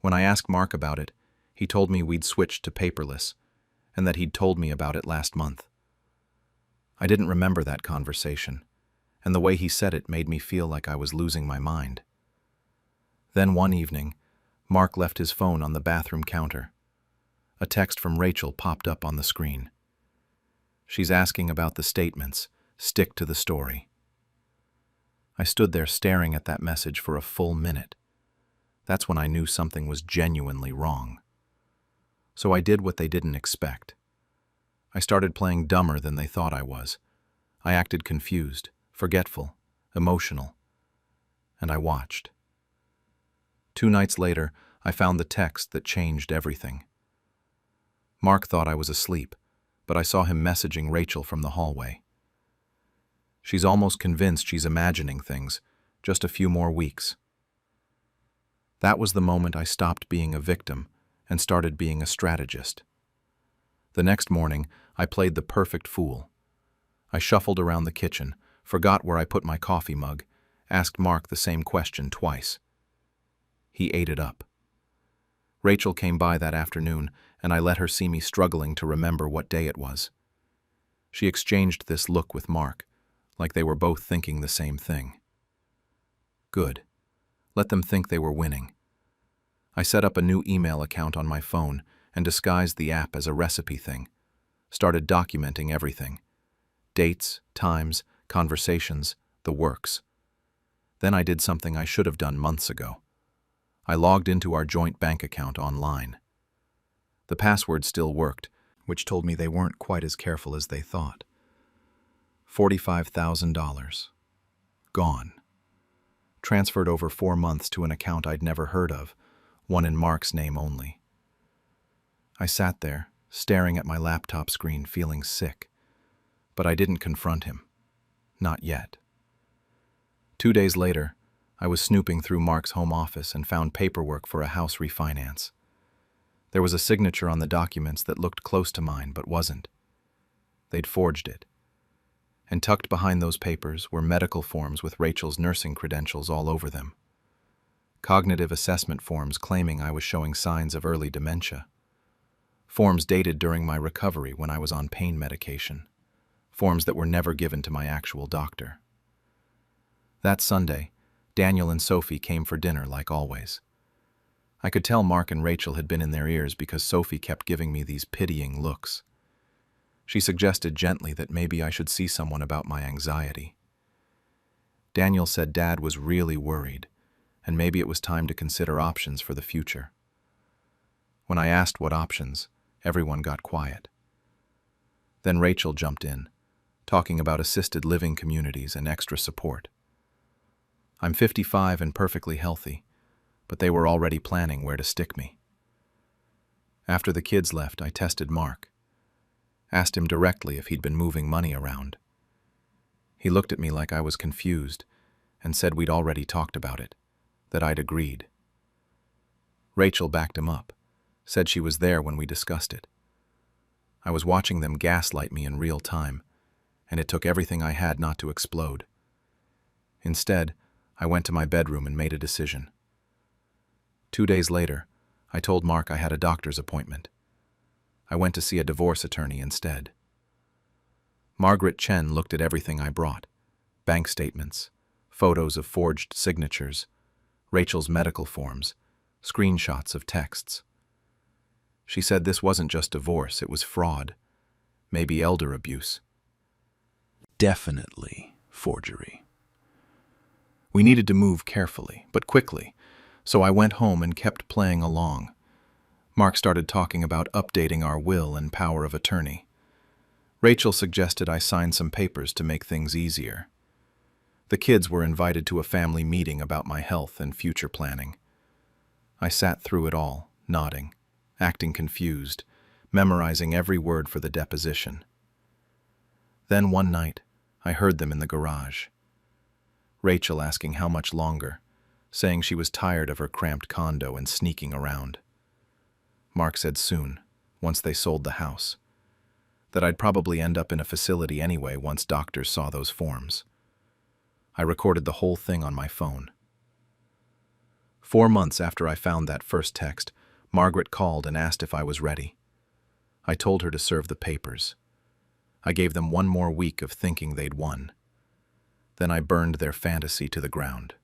A: When I asked Mark about it, he told me we'd switched to paperless, and that he'd told me about it last month. I didn't remember that conversation, and the way he said it made me feel like I was losing my mind. Then one evening, Mark left his phone on the bathroom counter. A text from Rachel popped up on the screen. She's asking about the statements. Stick to the story. I stood there staring at that message for a full minute. That's when I knew something was genuinely wrong. So I did what they didn't expect. I started playing dumber than they thought I was. I acted confused, forgetful, emotional, and I watched. 2 nights later, I found the text that changed everything. Mark thought I was asleep, but I saw him messaging Rachel from the hallway. She's almost convinced she's imagining things, just a few more weeks. That was the moment I stopped being a victim and started being a strategist. The next morning, I played the perfect fool. I shuffled around the kitchen, forgot where I put my coffee mug, asked Mark the same question twice. He ate it up. Rachel came by that afternoon, and I let her see me struggling to remember what day it was. She exchanged this look with Mark, like they were both thinking the same thing. Good. Let them think they were winning. I set up a new email account on my phone and disguised the app as a recipe thing. Started documenting everything. Dates, times, conversations, the works. Then I did something I should have done months ago. I logged into our joint bank account online. The password still worked, which told me they weren't quite as careful as they thought. $45,000. Gone. Transferred over 4 months to an account I'd never heard of, one in Mark's name only. I sat there, staring at my laptop screen, feeling sick. But I didn't confront him. Not yet. 2 days later, I was snooping through Mark's home office and found paperwork for a house refinance. There was a signature on the documents that looked close to mine but wasn't. They'd forged it. And tucked behind those papers were medical forms with Rachel's nursing credentials all over them. Cognitive assessment forms claiming I was showing signs of early dementia. Forms dated during my recovery when I was on pain medication. Forms that were never given to my actual doctor. That Sunday, Daniel and Sophie came for dinner like always. I could tell Mark and Rachel had been in their ears because Sophie kept giving me these pitying looks. She suggested gently that maybe I should see someone about my anxiety. Daniel said Dad was really worried, and maybe it was time to consider options for the future. When I asked what options, everyone got quiet. Then Rachel jumped in, talking about assisted living communities and extra support. I'm 55 and perfectly healthy, but they were already planning where to stick me. After the kids left, I tested Mark. Asked him directly if he'd been moving money around. He looked at me like I was confused and said we'd already talked about it, that I'd agreed. Rachel backed him up, said she was there when we discussed it. I was watching them gaslight me in real time, and it took everything I had not to explode. Instead, I went to my bedroom and made a decision. 2 days later, I told Mark I had a doctor's appointment. I went to see a divorce attorney instead. Margaret Chen looked at everything I brought: bank statements, photos of forged signatures, Rachel's medical forms, screenshots of texts. She said this wasn't just divorce, it was fraud, maybe elder abuse. Definitely forgery. We needed to move carefully, but quickly, so I went home and kept playing along. Mark started talking about updating our will and power of attorney. Rachel suggested I sign some papers to make things easier. The kids were invited to a family meeting about my health and future planning. I sat through it all, nodding, acting confused, memorizing every word for the deposition. Then one night, I heard them in the garage. Rachel asking how much longer, saying she was tired of her cramped condo and sneaking around. Mark said soon, once they sold the house, that I'd probably end up in a facility anyway once doctors saw those forms. I recorded the whole thing on my phone. 4 months after I found that first text, Margaret called and asked if I was ready. I told her to serve the papers. I gave them 1 more week of thinking they'd won. Then I burned their fantasy to the ground.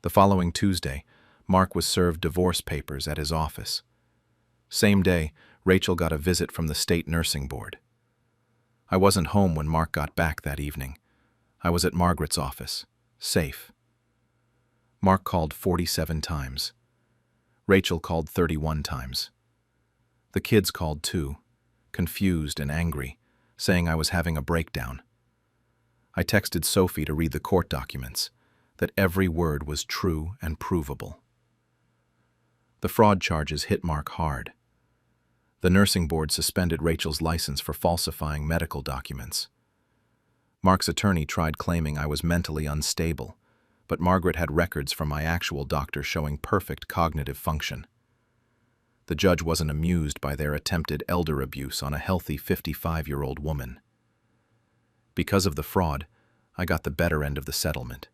A: The following Tuesday, Mark was served divorce papers at his office. Same day, Rachel got a visit from the state nursing board. I wasn't home when Mark got back that evening. I was at Margaret's office, safe. Mark called 47 times. Rachel called 31 times. The kids called too, confused and angry, saying I was having a breakdown. I texted Sophie to read the court documents, that every word was true and provable. The fraud charges hit Mark hard. The nursing board suspended Rachel's license for falsifying medical documents. Mark's attorney tried claiming I was mentally unstable, but Margaret had records from my actual doctor showing perfect cognitive function. The judge wasn't amused by their attempted elder abuse on a healthy 55-year-old woman. Because of the fraud, I got the better end of the settlement.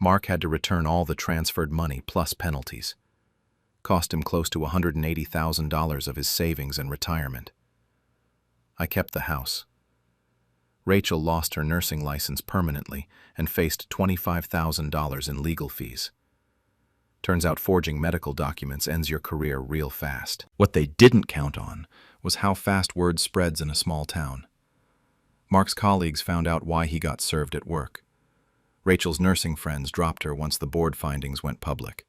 A: Mark had to return all the transferred money plus penalties. Cost him close to $180,000 of his savings and retirement. I kept the house. Rachel lost her nursing license permanently and faced $25,000 in legal fees. Turns out forging medical documents ends your career real fast. What they didn't count on was how fast word spreads in a small town. Mark's colleagues found out why he got served at work. Rachel's nursing friends dropped her once the board findings went public.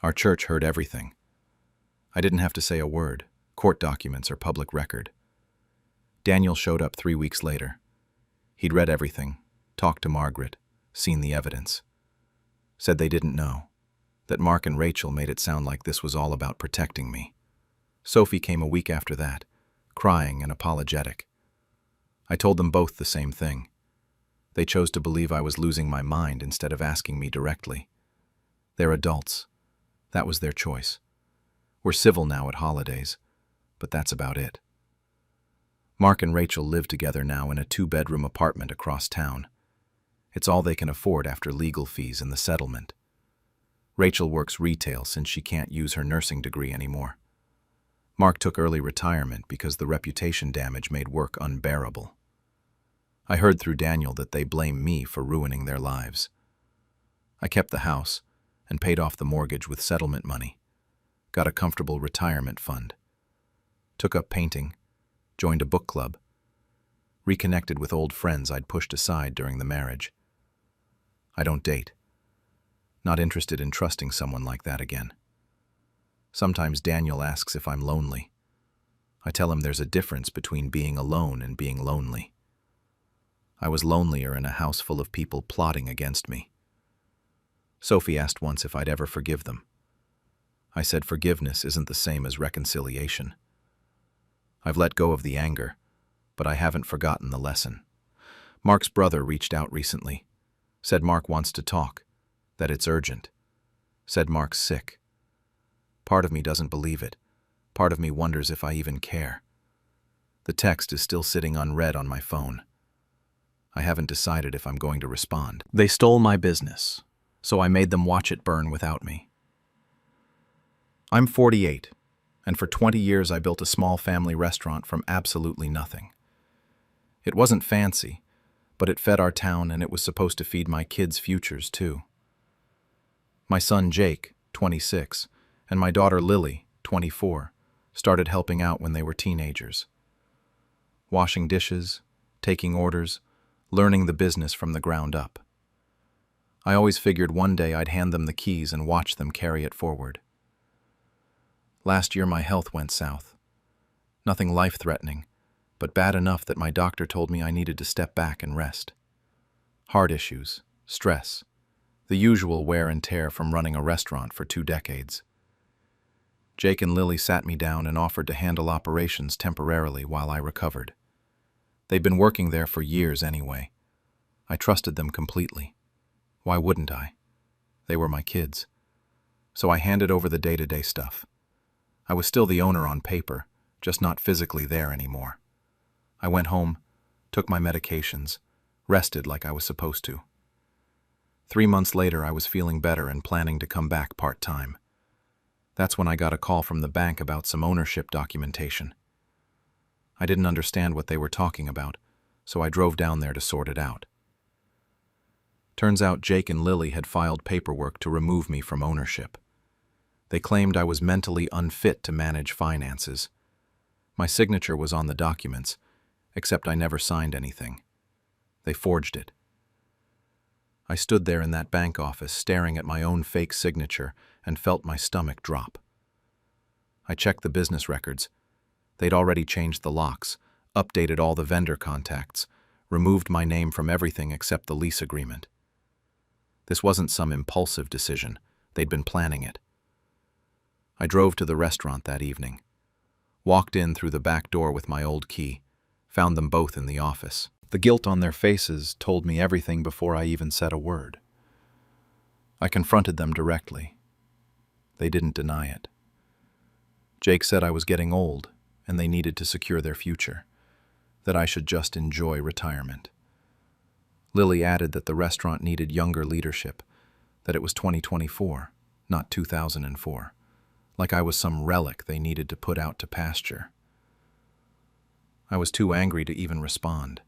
A: Our church heard everything. I didn't have to say a word. Court documents are public record. Daniel showed up 3 weeks later. He'd read everything, talked to Margaret, seen the evidence. Said they didn't know, that Mark and Rachel made it sound like this was all about protecting me. Sophie came a week after that, crying and apologetic. I told them both the same thing. They chose to believe I was losing my mind instead of asking me directly. They're adults. That was their choice. We're civil now at holidays, but that's about it. Mark and Rachel live together now in a 2-bedroom apartment across town. It's all they can afford after legal fees and the settlement. Rachel works retail since she can't use her nursing degree anymore. Mark took early retirement because the reputation damage made work unbearable. I heard through Daniel that they blame me for ruining their lives. I kept the house and paid off the mortgage with settlement money, got a comfortable retirement fund, took up painting, joined a book club, reconnected with old friends I'd pushed aside during the marriage. I don't date. Not interested in trusting someone like that again. Sometimes Daniel asks if I'm lonely. I tell him there's a difference between being alone and being lonely. I was lonelier in a house full of people plotting against me. Sophie asked once if I'd ever forgive them. I said forgiveness isn't the same as reconciliation. I've let go of the anger, but I haven't forgotten the lesson. Mark's brother reached out recently. Said Mark wants to talk, that it's urgent. Said Mark's sick. Part of me doesn't believe it. Part of me wonders if I even care. The text is still sitting unread on my phone. I haven't decided if I'm going to respond. They stole my business, so I made them watch it burn without me. I'm 48, and for 20 years I built a small family restaurant from absolutely nothing. It wasn't fancy, but it fed our town and it was supposed to feed my kids' futures too. My son Jake, 26, and my daughter Lily, 24, started helping out when they were teenagers. Washing dishes, taking orders, learning the business from the ground up. I always figured one day I'd hand them the keys and watch them carry it forward. Last year my health went south. Nothing life-threatening, but bad enough that my doctor told me I needed to step back and rest. Heart issues, stress, the usual wear and tear from running a restaurant for 2 decades. Jake and Lily sat me down and offered to handle operations temporarily while I recovered. They'd been working there for years anyway. I trusted them completely. Why wouldn't I? They were my kids. So I handed over the day-to-day stuff. I was still the owner on paper, just not physically there anymore. I went home, took my medications, rested like I was supposed to. 3 months later, I was feeling better and planning to come back part-time. That's when I got a call from the bank about some ownership documentation. I didn't understand what they were talking about, so I drove down there to sort it out. Turns out Jake and Lily had filed paperwork to remove me from ownership. They claimed I was mentally unfit to manage finances. My signature was on the documents, except I never signed anything. They forged it. I stood there in that bank office staring at my own fake signature and felt my stomach drop. I checked the business records. They'd already changed the locks, updated all the vendor contacts, removed my name from everything except the lease agreement. This wasn't some impulsive decision. They'd been planning it. I drove to the restaurant that evening, walked in through the back door with my old key, found them both in the office. The guilt on their faces told me everything before I even said a word. I confronted them directly. They didn't deny it. Jake said I was getting old and they needed to secure their future, that I should just enjoy retirement. Lily added that the restaurant needed younger leadership, that it was 2024, not 2004, like I was some relic they needed to put out to pasture. I was too angry to even respond.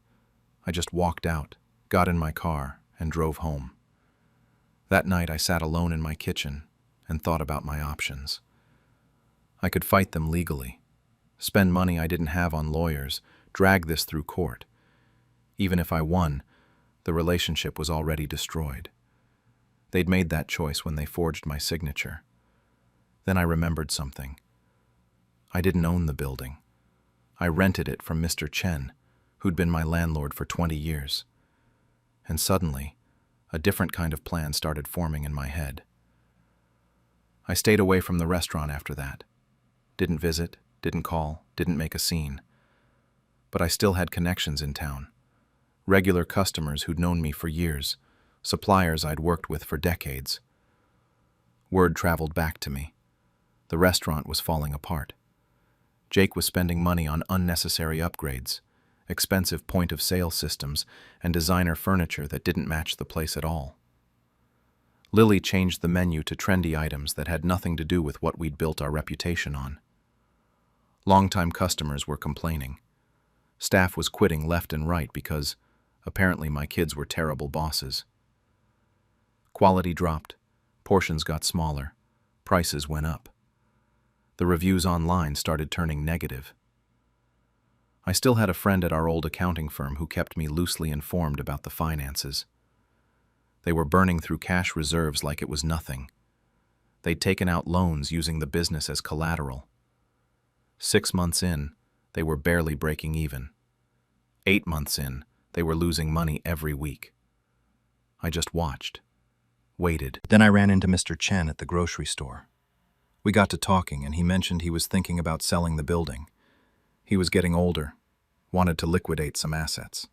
A: I just walked out, got in my car, and drove home. That night I sat alone in my kitchen and thought about my options. I could fight them legally, spend money I didn't have on lawyers, drag this through court. Even if I won, the relationship was already destroyed. They'd made that choice when they forged my signature. Then I remembered something. I didn't own the building. I rented it from Mr. Chen, who'd been my landlord for 20 years. And suddenly, a different kind of plan started forming in my head. I stayed away from the restaurant after that. Didn't visit, didn't call, didn't make a scene. But I still had connections in town. Regular customers who'd known me for years, suppliers I'd worked with for decades. Word traveled back to me. The restaurant was falling apart. Jake was spending money on unnecessary upgrades, expensive point-of-sale systems, and designer furniture that didn't match the place at all. Lily changed the menu to trendy items that had nothing to do with what we'd built our reputation on. Longtime customers were complaining. Staff was quitting left and right because, apparently, my kids were terrible bosses. Quality dropped, portions got smaller, prices went up. The reviews online started turning negative. I still had a friend at our old accounting firm who kept me loosely informed about the finances. They were burning through cash reserves like it was nothing. They'd taken out loans using the business as collateral. 6 months in, they were barely breaking even. 8 months in, they were losing money every week. I just watched, waited. Then I ran into Mr. Chen at the grocery store. We got to talking, and he mentioned he was thinking about selling the building. He was getting older, wanted to liquidate some assets.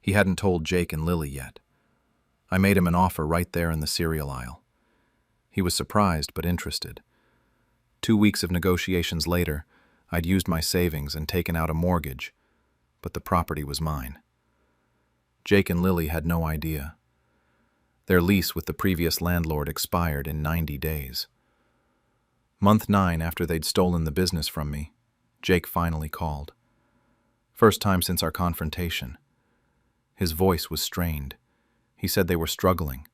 A: He hadn't told Jake and Lily yet. I made him an offer right there in the cereal aisle. He was surprised but interested. 2 weeks of negotiations later, I'd used my savings and taken out a mortgage, but the property was mine. Jake and Lily had no idea. Their lease with the previous landlord expired in 90 days. Month 9 after they'd stolen the business from me, Jake finally called. First time since our confrontation. His voice was strained. He said they were struggling,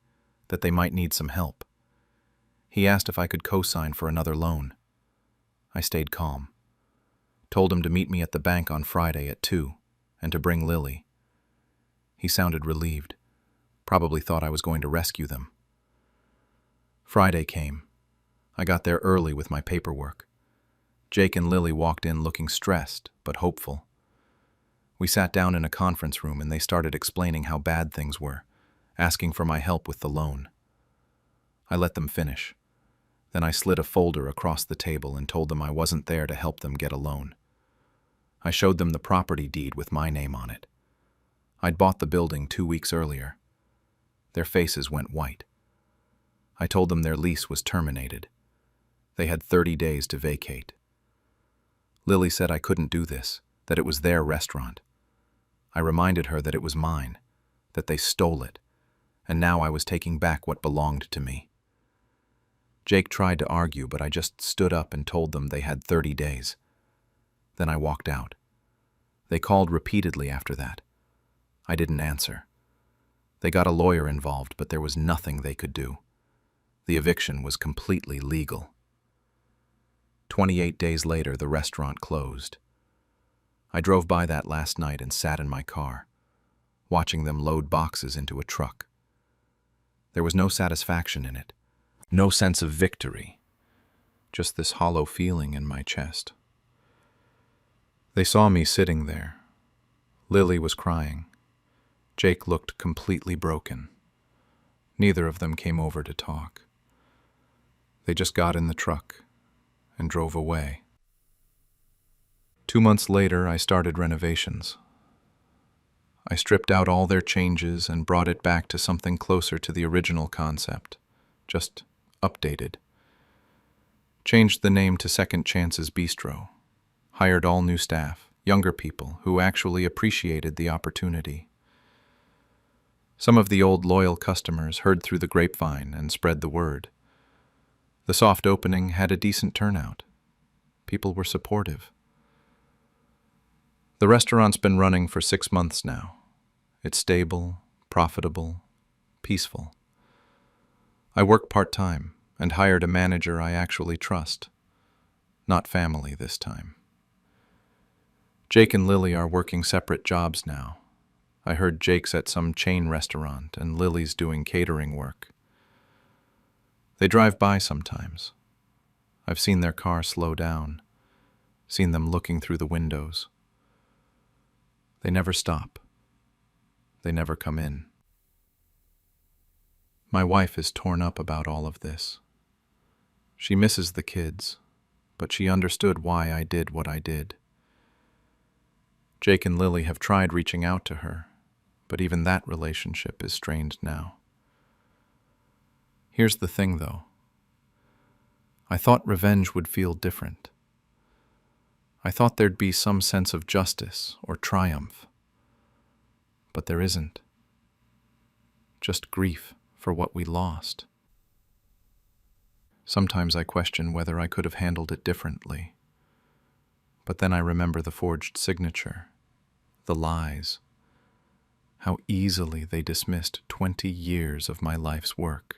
A: that they might need some help. He asked if I could co-sign for another loan. I stayed calm. Told him to meet me at the bank on Friday at 2 and to bring Lily. He sounded relieved. Probably thought I was going to rescue them. Friday came. I got there early with my paperwork. Jake and Lily walked in looking stressed, but hopeful. We sat down in a conference room and they started explaining how bad things were, asking for my help with the loan. I let them finish. Then I slid a folder across the table and told them I wasn't there to help them get a loan. I showed them the property deed with my name on it. I'd bought the building 2 weeks earlier. Their faces went white. I told them their lease was terminated. They had 30 days to vacate. Lily said I couldn't do this, that it was their restaurant. I reminded her that it was mine, that they stole it, and now I was taking back what belonged to me. Jake tried to argue, but I just stood up and told them they had 30 days. Then I walked out. They called repeatedly after that. I didn't answer. They got a lawyer involved, but there was nothing they could do. The eviction was completely legal. 28 days later, the restaurant closed. I drove by that last night and sat in my car, watching them load boxes into a truck. There was no satisfaction in it, no sense of victory, just this hollow feeling in my chest. They saw me sitting there. Lily was crying. Jake looked completely broken. Neither of them came over to talk. They just got in the truck and drove away. 2 months later, I started renovations. I stripped out all their changes and brought it back to something closer to the original concept, just updated. Changed the name to Second Chances Bistro. Hired all new staff, younger people who actually appreciated the opportunity. Some of the old loyal customers heard through the grapevine and spread the word. The soft opening had a decent turnout. People were supportive. The restaurant's been running for 6 months now. It's stable, profitable, peaceful. I work part-time and hired a manager I actually trust. Not family this time. Jake and Lily are working separate jobs now. I heard Jake's at some chain restaurant and Lily's doing catering work. They drive by sometimes. I've seen their car slow down, seen them looking through the windows. They never stop. They never come in. My wife is torn up about all of this. She misses the kids, but she understood why I did what I did. Jake and Lily have tried reaching out to her, but even that relationship is strained now. Here's the thing, though. I thought revenge would feel different. I thought there'd be some sense of justice or triumph. But there isn't. Just grief for what we lost. Sometimes I question whether I could have handled it differently. But then I remember the forged signature, the lies, how easily they dismissed 20 years of my life's work.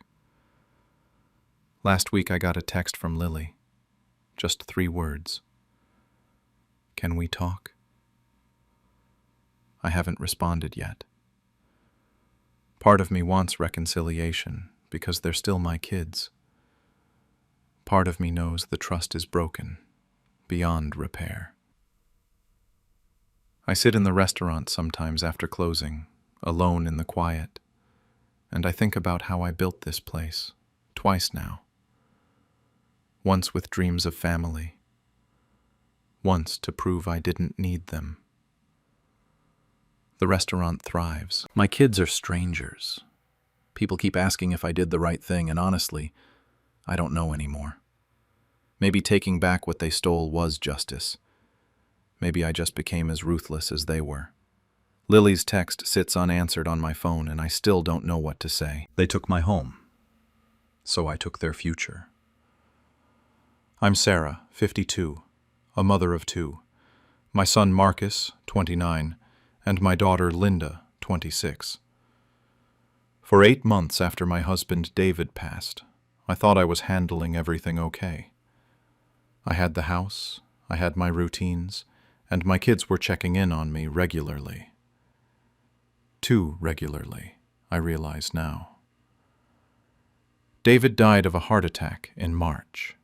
A: Last week I got a text from Lily. Just 3 words. Can we talk? I haven't responded yet. Part of me wants reconciliation because they're still my kids. Part of me knows the trust is broken, beyond repair. I sit in the restaurant sometimes after closing, alone in the quiet, and I think about how I built this place, twice now. Once with dreams of family, once to prove I didn't need them. The restaurant thrives. My kids are strangers. People keep asking if I did the right thing, and honestly, I don't know anymore. Maybe taking back what they stole was justice. Maybe I just became as ruthless as they were. Lily's text sits unanswered on my phone, and I still don't know what to say. They took my home, so I took their future. I'm Sarah, 52, a mother of 2. My son Marcus, 29, and my daughter Linda, 26. For 8 months after my husband David passed, I thought I was handling everything okay. I had the house, I had my routines, and my kids were checking in on me regularly. Too regularly, I realize now. David died of a heart attack in March.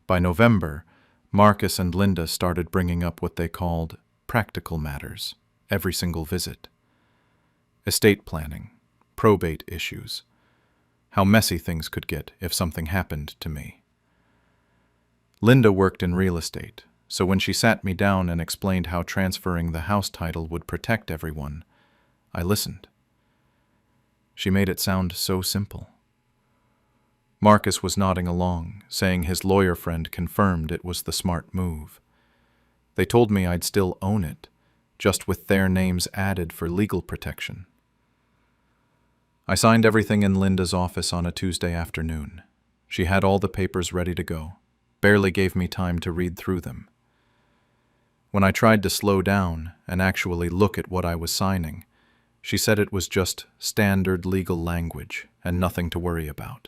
A: By November, Marcus and Linda started bringing up what they called practical matters every single visit. Estate planning, probate issues, how messy things could get if something happened to me. Linda worked in real estate, so when she sat me down and explained how transferring the house title would protect everyone, I listened. She made it sound so simple. Marcus was nodding along, saying his lawyer friend confirmed it was the smart move. They told me I'd still own it, just with their names added for legal protection. I signed everything in Linda's office on a Tuesday afternoon. She had all the papers ready to go, barely gave me time to read through them. When I tried to slow down and actually look at what I was signing, she said it was just standard legal language and nothing to worry about.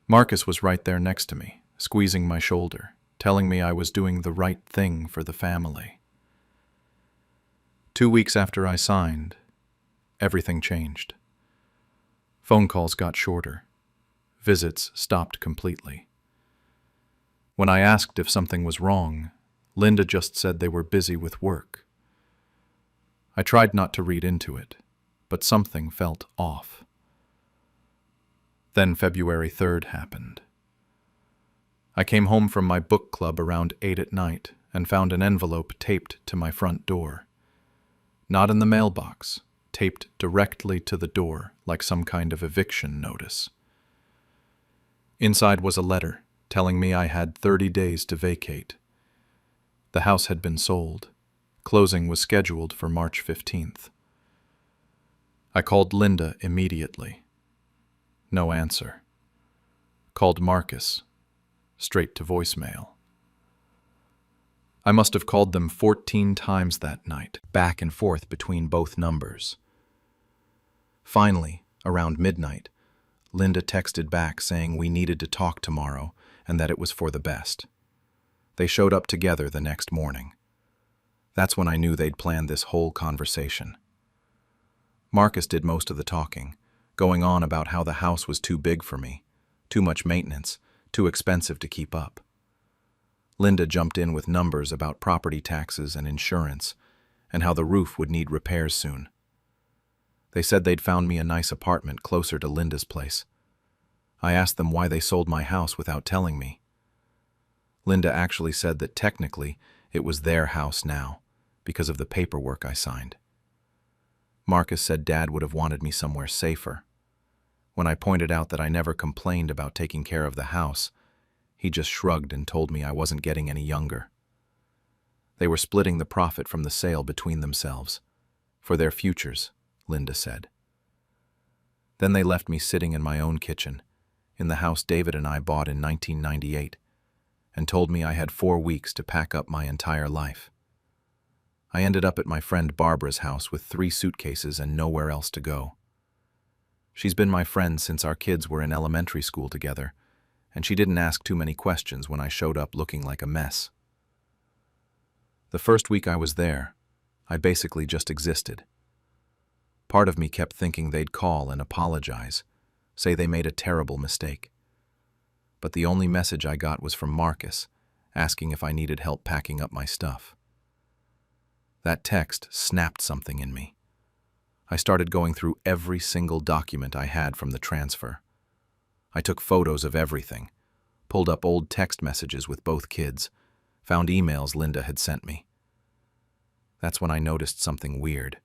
A: Marcus was right there next to me, squeezing my shoulder, telling me I was doing the right thing for the family. 2 weeks after I signed, everything changed. Phone calls got shorter. Visits stopped completely. When I asked if something was wrong, Linda just said they were busy with work. I tried not to read into it, but something felt off. Then February 3rd happened. I came home from my book club around 8 at night and found an envelope taped to my front door. Not in the mailbox, taped directly to the door like some kind of eviction notice. Inside was a letter telling me I had 30 days to vacate. The house had been sold. Closing was scheduled for March 15th. I called Linda immediately. No answer. Called Marcus. Straight to voicemail. I must have called them 14 times that night, back and forth between both numbers. Finally, around midnight, Linda texted back saying we needed to talk tomorrow and that it was for the best. They showed up together the next morning. That's when I knew they'd planned this whole conversation. Marcus did most of the talking, going on about how the house was too big for me, too much maintenance, too expensive to keep up. Linda jumped in with numbers about property taxes and insurance, and how the roof would need repairs soon. They said they'd found me a nice apartment closer to Linda's place. I asked them why they sold my house without telling me. Linda actually said that technically it was their house now, because of the paperwork I signed. Marcus said Dad would have wanted me somewhere safer. When I pointed out that I never complained about taking care of the house, he just shrugged and told me I wasn't getting any younger. They were splitting the profit from the sale between themselves, for their futures, Linda said. Then they left me sitting in my own kitchen, in the house David and I bought in 1998, and told me I had 4 weeks to pack up my entire life. I ended up at my friend Barbara's house with 3 suitcases and nowhere else to go. She's been my friend since our kids were in elementary school together, and she didn't ask too many questions when I showed up looking like a mess. The first week I was there, I basically just existed. Part of me kept thinking they'd call and apologize, say they made a terrible mistake. But the only message I got was from Marcus, asking if I needed help packing up my stuff. That text snapped something in me. I started going through every single document I had from the transfer. I took photos of everything, pulled up old text messages with both kids, found emails Linda had sent me. That's when I noticed something weird.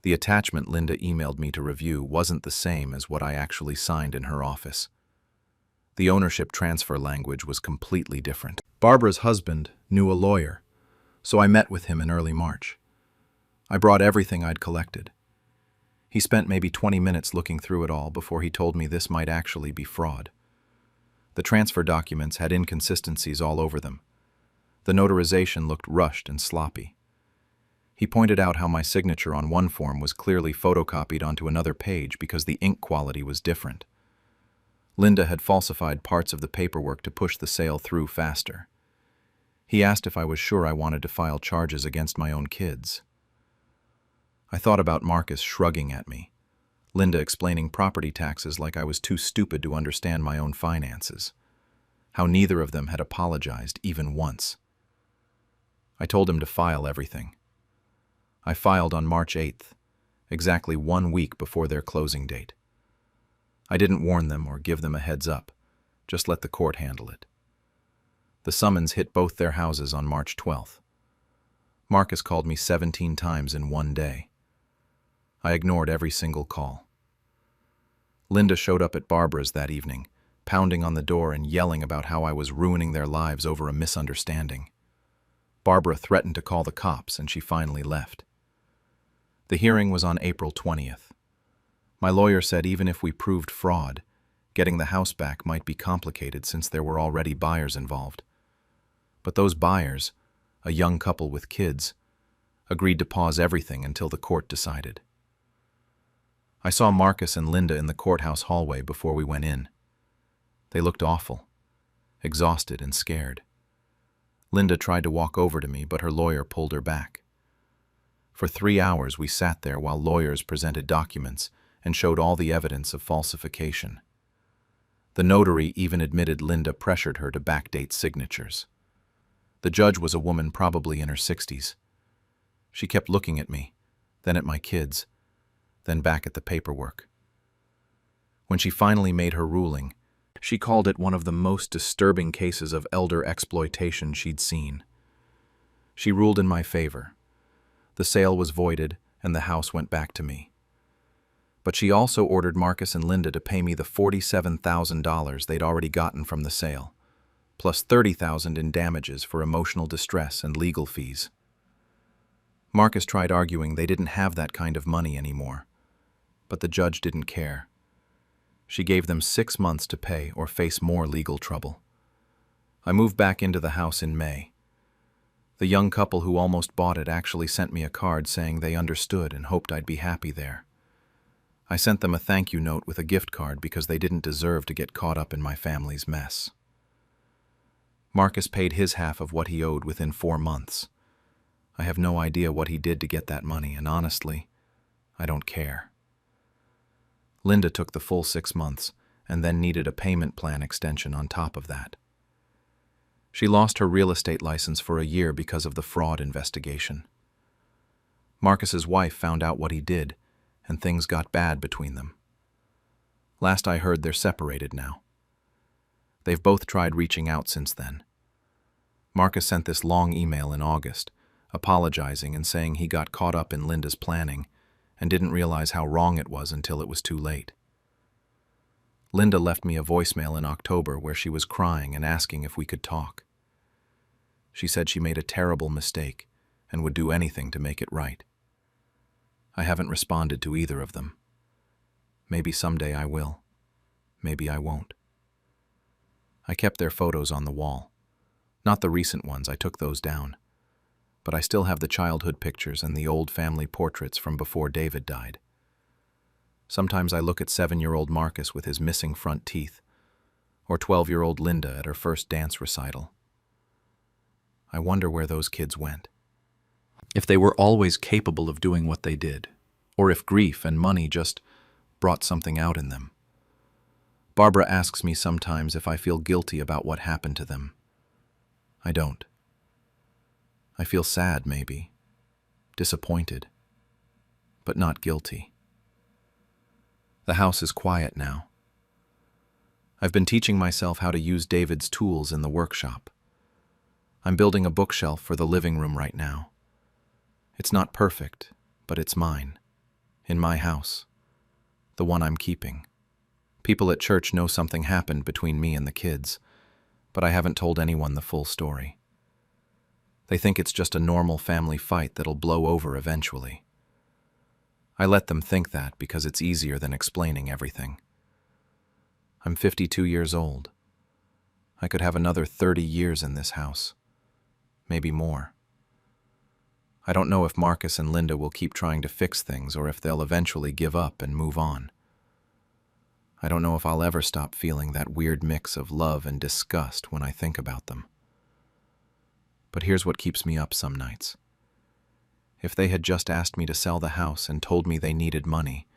A: The attachment Linda emailed me to review wasn't the same as what I actually signed in her office. The ownership transfer language was completely different. Barbara's husband knew a lawyer, so I met with him in early March. I brought everything I'd collected. He spent maybe 20 minutes looking through it all before he told me this might actually be fraud. The transfer documents had inconsistencies all over them. The notarization looked rushed and sloppy. He pointed out how my signature on one form was clearly photocopied onto another page because the ink quality was different. Linda had falsified parts of the paperwork to push the sale through faster. He asked if I was sure I wanted to file charges against my own kids. I thought about Marcus shrugging at me, Linda explaining property taxes like I was too stupid to understand my own finances, how neither of them had apologized even once. I told him to file everything. I filed on March 8th, exactly 1 week before their closing date. I didn't warn them or give them a heads up, just let the court handle it. The summons hit both their houses on March 12th. Marcus called me 17 times in 1 day. I ignored every single call. Linda showed up at Barbara's that evening, pounding on the door and yelling about how I was ruining their lives over a misunderstanding. Barbara threatened to call the cops, and she finally left. The hearing was on April 20th. My lawyer said even if we proved fraud, getting the house back might be complicated since there were already buyers involved. But those buyers, a young couple with kids, agreed to pause everything until the court decided. I saw Marcus and Linda in the courthouse hallway before we went in. They looked awful, exhausted and scared. Linda tried to walk over to me, but her lawyer pulled her back. For 3 hours we sat there while lawyers presented documents and showed all the evidence of falsification. The notary even admitted Linda pressured her to backdate signatures. The judge was a woman probably in her 60s. She kept looking at me, then at my kids, then back at the paperwork. When she finally made her ruling, she called it one of the most disturbing cases of elder exploitation she'd seen. She ruled in my favor. The sale was voided, and the house went back to me. But she also ordered Marcus and Linda to pay me the $47,000 they'd already gotten from the sale, plus $30,000 in damages for emotional distress and legal fees. Marcus tried arguing they didn't have that kind of money anymore, but the judge didn't care. She gave them 6 months to pay or face more legal trouble. I moved back into the house in May. The young couple who almost bought it actually sent me a card saying they understood and hoped I'd be happy there. I sent them a thank you note with a gift card because they didn't deserve to get caught up in my family's mess. Marcus paid his half of what he owed within 4 months. I have no idea what he did to get that money, and honestly, I don't care. Linda took the full 6 months, and then needed a payment plan extension on top of that. She lost her real estate license for a year because of the fraud investigation. Marcus's wife found out what he did, and things got bad between them. Last I heard, they're separated now. They've both tried reaching out since then. Marcus sent this long email in August, apologizing and saying he got caught up in Linda's planning and didn't realize how wrong it was until it was too late. Linda left me a voicemail in October where she was crying and asking if we could talk. She said she made a terrible mistake and would do anything to make it right. I haven't responded to either of them. Maybe someday I will. Maybe I won't. I kept their photos on the wall. Not the recent ones, I took those down. But I still have the childhood pictures and the old family portraits from before David died. Sometimes I look at 7-year-old Marcus with his missing front teeth, or 12-year-old Linda at her first dance recital. I wonder where those kids went. If they were always capable of doing what they did, or if grief and money just brought something out in them. Barbara asks me sometimes if I feel guilty about what happened to them. I don't. I feel sad, maybe, disappointed, but not guilty. The house is quiet now. I've been teaching myself how to use David's tools in the workshop. I'm building a bookshelf for the living room right now. It's not perfect, but it's mine, in my house, the one I'm keeping. People at church know something happened between me and the kids, but I haven't told anyone the full story. They think it's just a normal family fight that'll blow over eventually. I let them think that because it's easier than explaining everything. I'm 52 years old. I could have another 30 years in this house, maybe more. I don't know if Marcus and Linda will keep trying to fix things or if they'll eventually give up and move on. I don't know if I'll ever stop feeling that weird mix of love and disgust when I think about them. But here's what keeps me up some nights. If they had just asked me to sell the house and told me they needed money,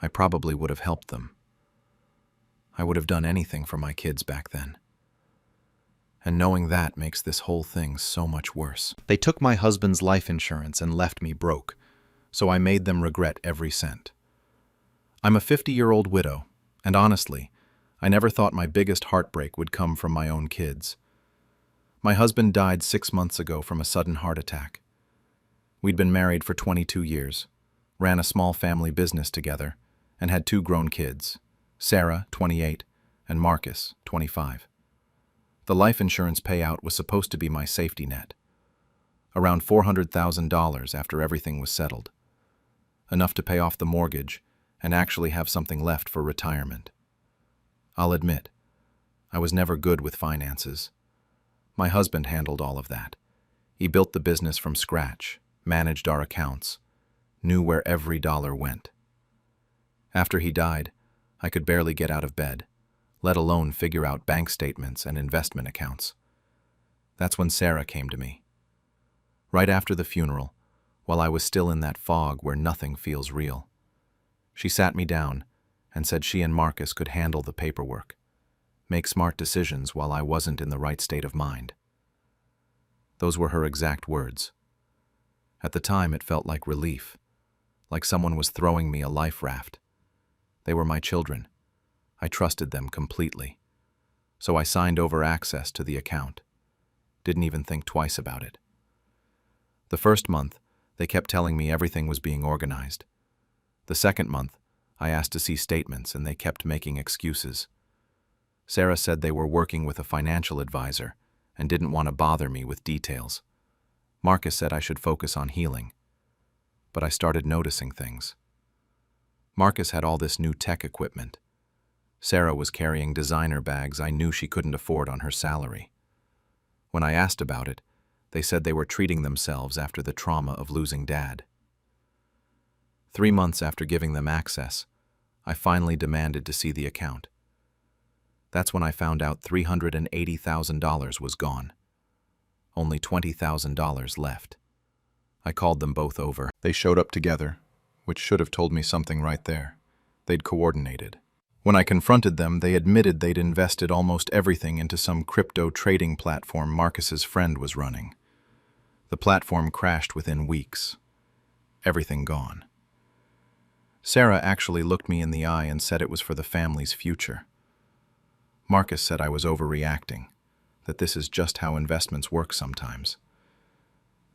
A: I probably would have helped them. I would have done anything for my kids back then. And knowing that makes this whole thing so much worse. They took my husband's life insurance and left me broke, so I made them regret every cent. I'm a 50-year-old widow, and honestly, I never thought my biggest heartbreak would come from my own kids. My husband died 6 months ago from a sudden heart attack. We'd been married for 22 years, ran a small family business together, and had 2 grown kids, Sarah, 28, and Marcus, 25. The life insurance payout was supposed to be my safety net. Around $400,000 after everything was settled. Enough to pay off the mortgage and actually have something left for retirement. I'll admit, I was never good with finances. My husband handled all of that. He built the business from scratch, managed our accounts, knew where every dollar went. After he died, I could barely get out of bed, let alone figure out bank statements and investment accounts. That's when Sarah came to me. Right after the funeral, while I was still in that fog where nothing feels real. She sat me down and said she and Marcus could handle the paperwork, make smart decisions while I wasn't in the right state of mind. Those were her exact words. At the time, it felt like relief, like someone was throwing me a life raft. They were my children. I trusted them completely. So I signed over access to the account. Didn't even think twice about it. The first month, they kept telling me everything was being organized. The second month, I asked to see statements and they kept making excuses. Sarah said they were working with a financial advisor and didn't want to bother me with details. Marcus said I should focus on healing. But I started noticing things. Marcus had all this new tech equipment. Sarah was carrying designer bags I knew she couldn't afford on her salary. When I asked about it, they said they were treating themselves after the trauma of losing Dad. 3 months after giving them access, I finally demanded to see the account. That's when I found out $380,000 was gone. Only $20,000 left. I called them both over. They showed up together, which should have told me something right there. They'd coordinated. When I confronted them, they admitted they'd invested almost everything into some crypto trading platform Marcus's friend was running. The platform crashed within weeks. Everything gone. Sarah actually looked me in the eye and said it was for the family's future. Marcus said I was overreacting, that this is just how investments work sometimes.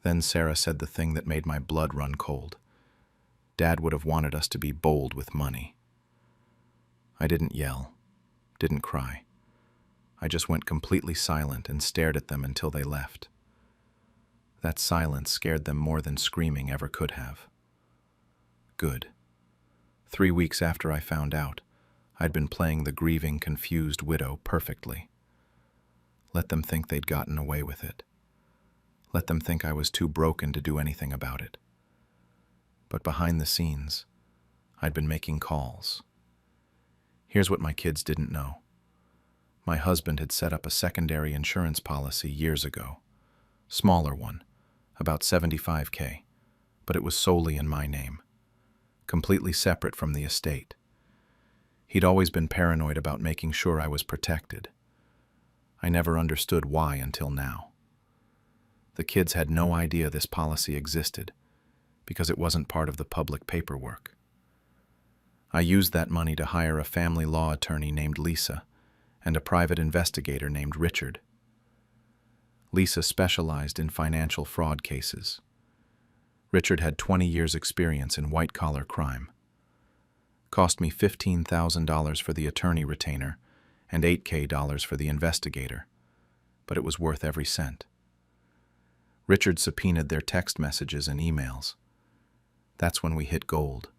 A: Then Sarah said the thing that made my blood run cold. Dad would have wanted us to be bold with money. I didn't yell, didn't cry. I just went completely silent and stared at them until they left. That silence scared them more than screaming ever could have. Good. 3 weeks after I found out, I'd been playing the grieving, confused widow perfectly. Let them think they'd gotten away with it. Let them think I was too broken to do anything about it. But behind the scenes, I'd been making calls. Here's what my kids didn't know. My husband had set up a secondary insurance policy years ago. Smaller one, about $75,000, but it was solely in my name, completely separate from the estate. He'd always been paranoid about making sure I was protected. I never understood why until now. The kids had no idea this policy existed because it wasn't part of the public paperwork. I used that money to hire a family law attorney named Lisa and a private investigator named Richard. Lisa specialized in financial fraud cases. Richard had 20 years' experience in white-collar crime. Cost me $15,000 for the attorney retainer and $8,000 for the investigator, but it was worth every cent. Richard subpoenaed their text messages and emails. That's when we hit gold.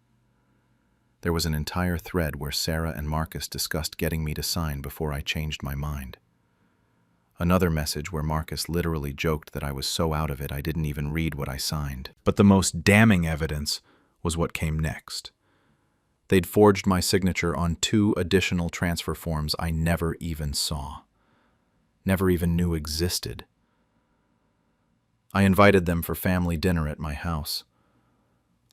A: There was an entire thread where Sarah and Marcus discussed getting me to sign before I changed my mind. Another message where Marcus literally joked that I was so out of it I didn't even read what I signed. But the most damning evidence was what came next. They'd forged my signature on 2 additional transfer forms I never even saw, never even knew existed. I invited them for family dinner at my house.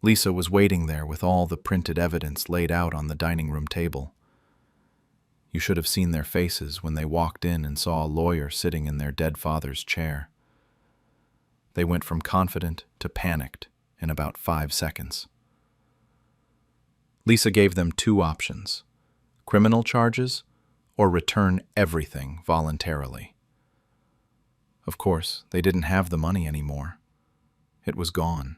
A: Lisa was waiting there with all the printed evidence laid out on the dining room table. You should have seen their faces when they walked in and saw a lawyer sitting in their dead father's chair. They went from confident to panicked in about 5 seconds. Lisa gave them 2 options: criminal charges or return everything voluntarily. Of course, they didn't have the money anymore. It was gone.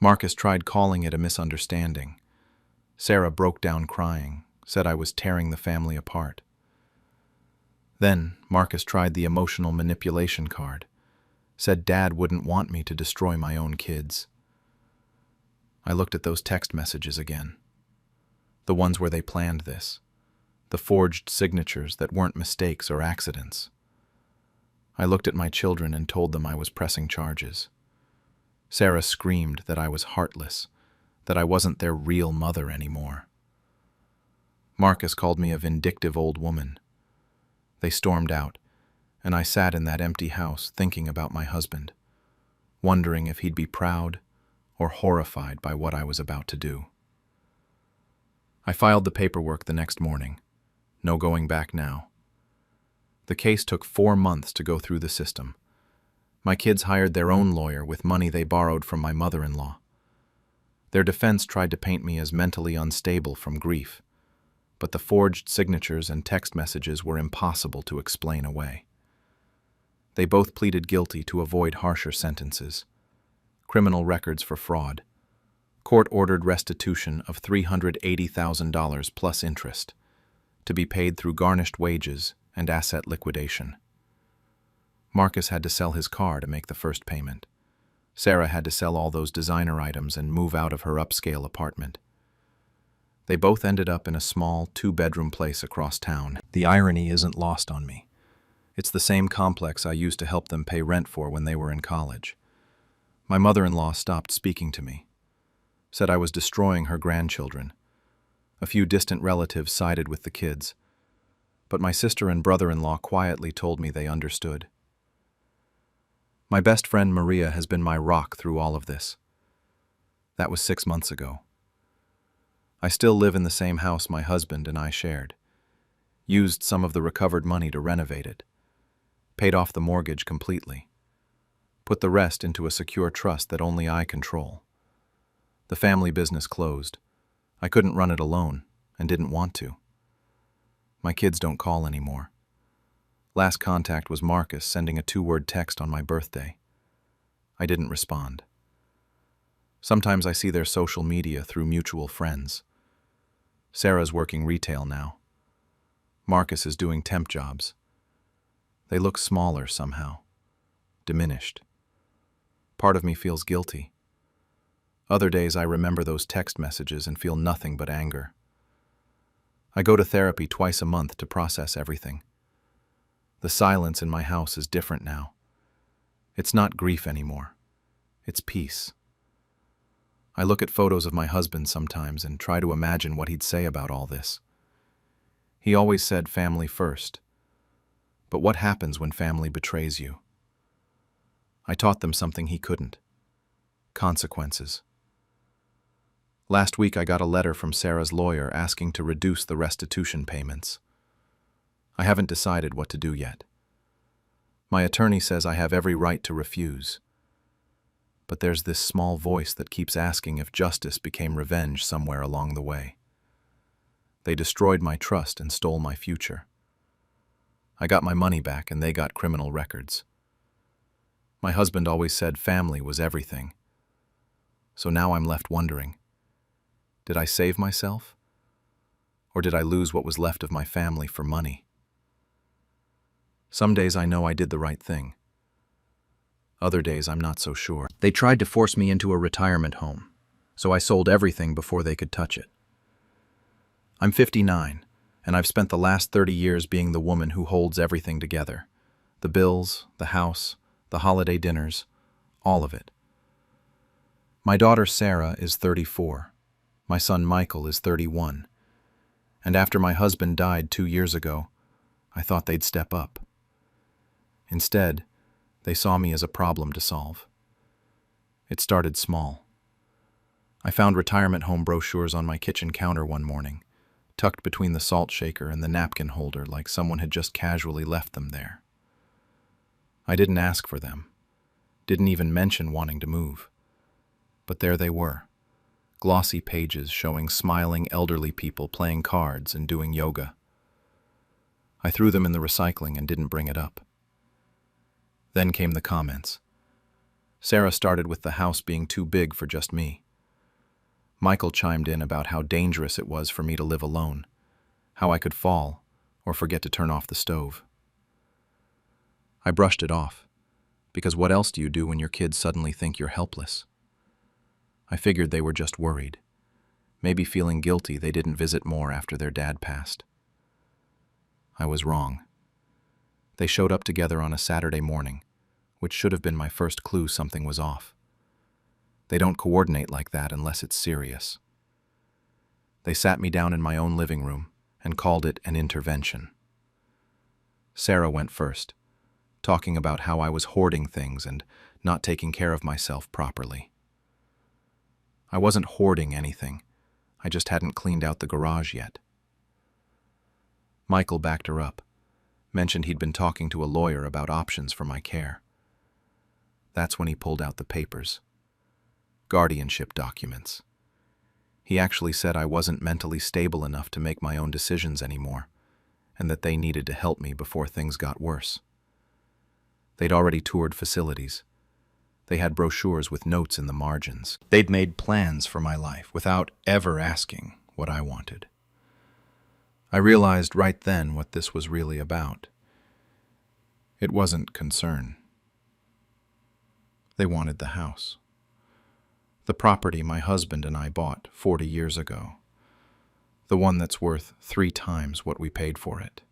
A: Marcus tried calling it a misunderstanding. Sarah broke down crying, said I was tearing the family apart. Then Marcus tried the emotional manipulation card, said Dad wouldn't want me to destroy my own kids. I looked at those text messages again, the ones where they planned this, the forged signatures that weren't mistakes or accidents. I looked at my children and told them I was pressing charges. Sarah screamed that I was heartless, that I wasn't their real mother anymore. Marcus called me a vindictive old woman. They stormed out, and I sat in that empty house thinking about my husband, wondering if he'd be proud or horrified by what I was about to do. I filed the paperwork the next morning. No going back now. The case took 4 months to go through the system. My kids hired their own lawyer with money they borrowed from my mother-in-law. Their defense tried to paint me as mentally unstable from grief, but the forged signatures and text messages were impossible to explain away. They both pleaded guilty to avoid harsher sentences. Criminal records for fraud. Court-ordered restitution of $380,000 plus interest, to be paid through garnished wages and asset liquidation. Marcus had to sell his car to make the first payment. Sarah had to sell all those designer items and move out of her upscale apartment. They both ended up in a small 2-bedroom place across town. The irony isn't lost on me. It's the same complex I used to help them pay rent for when they were in college. My mother-in-law stopped speaking to me, said I was destroying her grandchildren. A few distant relatives sided with the kids, but my sister and brother-in-law quietly told me they understood. My best friend Maria has been my rock through all of this. That was 6 months ago. I still live in the same house my husband and I shared. Used some of the recovered money to renovate it. Paid off the mortgage completely. Put the rest into a secure trust that only I control. The family business closed. I couldn't run it alone and didn't want to. My kids don't call anymore. Last contact was Marcus sending a 2-word text on my birthday. I didn't respond. Sometimes I see their social media through mutual friends. Sarah's working retail now. Marcus is doing temp jobs. They look smaller somehow, diminished. Part of me feels guilty. Other days I remember those text messages and feel nothing but anger. I go to therapy twice a month to process everything. The silence in my house is different now. It's not grief anymore. It's peace. I look at photos of my husband sometimes and try to imagine what he'd say about all this. He always said family first. But what happens when family betrays you? I taught them something he couldn't. Consequences. Last week I got a letter from Sarah's lawyer asking to reduce the restitution payments. I haven't decided what to do yet. My attorney says I have every right to refuse. But there's this small voice that keeps asking if justice became revenge somewhere along the way. They destroyed my trust and stole my future. I got my money back and they got criminal records. My husband always said family was everything. So now I'm left wondering, did I save myself? Or did I lose what was left of my family for money? Some days I know I did the right thing. Other days I'm not so sure. They tried to force me into a retirement home, so I sold everything before they could touch it. I'm 59, and I've spent the last 30 years being the woman who holds everything together. The bills, the house, the holiday dinners, all of it. My daughter Sarah is 34. My son Michael is 31. And after my husband died 2 years ago, I thought they'd step up. Instead, they saw me as a problem to solve. It started small. I found retirement home brochures on my kitchen counter one morning, tucked between the salt shaker and the napkin holder like someone had just casually left them there. I didn't ask for them, didn't even mention wanting to move. But there they were, glossy pages showing smiling elderly people playing cards and doing yoga. I threw them in the recycling and didn't bring it up. Then came the comments. Sarah started with the house being too big for just me. Michael chimed in about how dangerous it was for me to live alone, how I could fall or forget to turn off the stove. I brushed it off, because what else do you do when your kids suddenly think you're helpless? I figured they were just worried, maybe feeling guilty they didn't visit more after their dad passed. I was wrong. They showed up together on a Saturday morning, which should have been my first clue something was off. They don't coordinate like that unless it's serious. They sat me down in my own living room and called it an intervention. Sarah went first, talking about how I was hoarding things and not taking care of myself properly. I wasn't hoarding anything. I just hadn't cleaned out the garage yet. Michael backed her up, mentioned he'd been talking to a lawyer about options for my care. That's when he pulled out the papers. Guardianship documents. He actually said I wasn't mentally stable enough to make my own decisions anymore, and that they needed to help me before things got worse. They'd already toured facilities. They had brochures with notes in the margins. They'd made plans for my life without ever asking what I wanted. I realized right then what this was really about. It wasn't concern. They wanted the house. The property my husband and I bought 40 years ago. The one that's worth 3 times what we paid for it.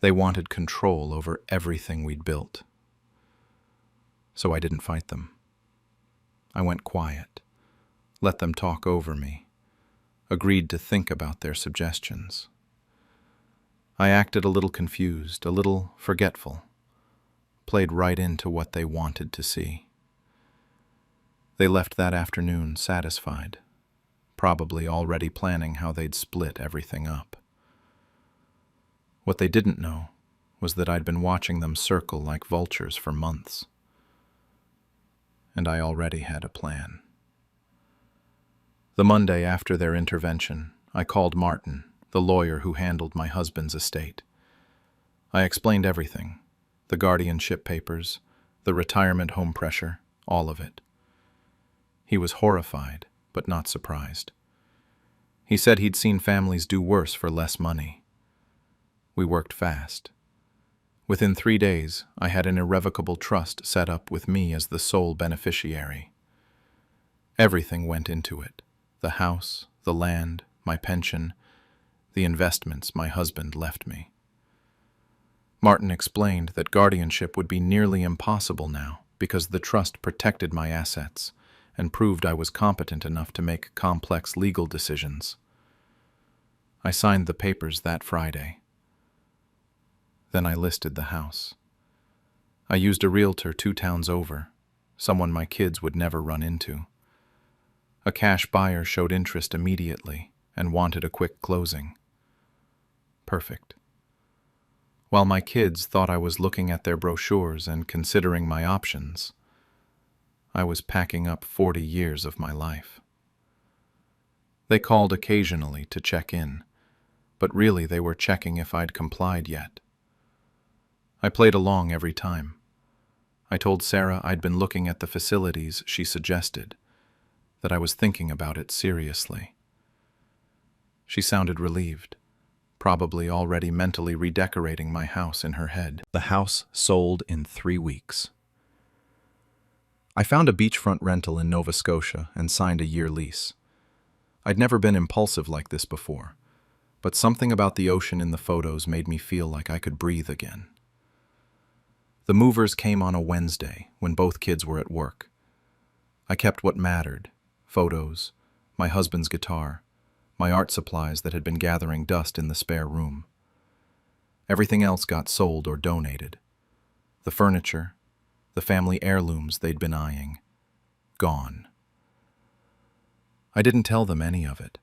A: They wanted control over everything we'd built. So I didn't fight them. I went quiet, let them talk over me, agreed to think about their suggestions. I acted a little confused, a little forgetful, played right into what they wanted to see. They left that afternoon satisfied, probably already planning how they'd split everything up. What they didn't know was that I'd been watching them circle like vultures for months. And I already had a plan. The Monday after their intervention, I called Martin, the lawyer who handled my husband's estate. I explained everything, the guardianship papers, the retirement home pressure, all of it. He was horrified, but not surprised. He said he'd seen families do worse for less money. We worked fast. Within 3 days, I had an irrevocable trust set up with me as the sole beneficiary. Everything went into it: the house, the land, my pension, the investments my husband left me. Martin explained that guardianship would be nearly impossible now because the trust protected my assets and proved I was competent enough to make complex legal decisions. I signed the papers that Friday. Then I listed the house. I used a realtor 2 towns over, someone my kids would never run into. A cash buyer showed interest immediately and wanted a quick closing. Perfect. While my kids thought I was looking at their brochures and considering my options, I was packing up 40 years of my life. They called occasionally to check in, but really they were checking if I'd complied yet. I played along every time. I told Sarah I'd been looking at the facilities she suggested, that I was thinking about it seriously. She sounded relieved, probably already mentally redecorating my house in her head. The house sold in 3 weeks. I found a beachfront rental in Nova Scotia and signed a year lease. I'd never been impulsive like this before, but something about the ocean in the photos made me feel like I could breathe again. The movers came on a Wednesday when both kids were at work. I kept what mattered: photos, my husband's guitar, my art supplies that had been gathering dust in the spare room. Everything else got sold or donated. The furniture, the family heirlooms they'd been eyeing, gone. I didn't tell them any of it.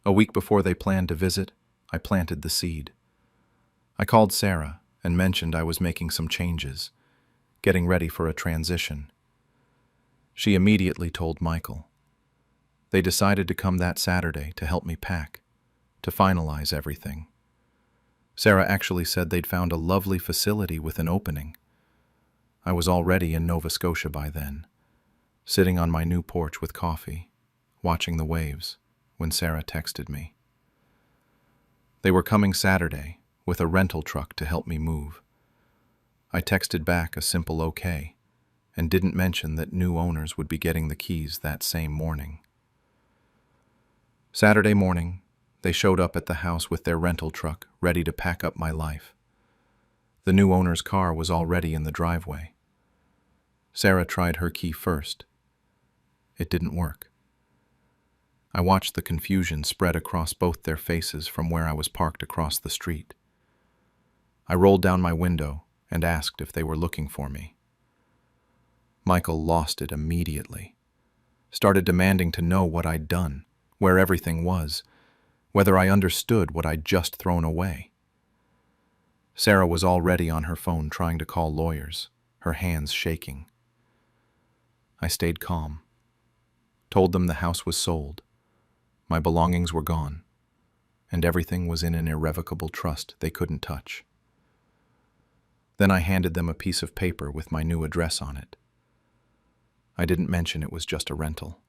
A: A week before they planned to visit, I planted the seed. I called Sarah and mentioned I was making some changes, getting ready for a transition. She immediately told Michael. They decided to come that Saturday to help me pack, to finalize everything. Sarah actually said they'd found a lovely facility with an opening. I was already in Nova Scotia by then, sitting on my new porch with coffee, watching the waves, when Sarah texted me. They were coming Saturday with a rental truck to help me move. I texted back a simple okay, and didn't mention that new owners would be getting the keys that same morning. Saturday morning, they showed up at the house with their rental truck, ready to pack up my life. The new owner's car was already in the driveway. Sarah tried her key first. It didn't work. I watched the confusion spread across both their faces from where I was parked across the street. I rolled down my window and asked if they were looking for me. Michael lost it immediately, started demanding to know what I'd done, where everything was, whether I understood what I'd just thrown away. Sarah was already on her phone trying to call lawyers, her hands shaking. I stayed calm, told them the house was sold, my belongings were gone, and everything was in an irrevocable trust they couldn't touch. Then I handed them a piece of paper with my new address on it. I didn't mention it was just a rental.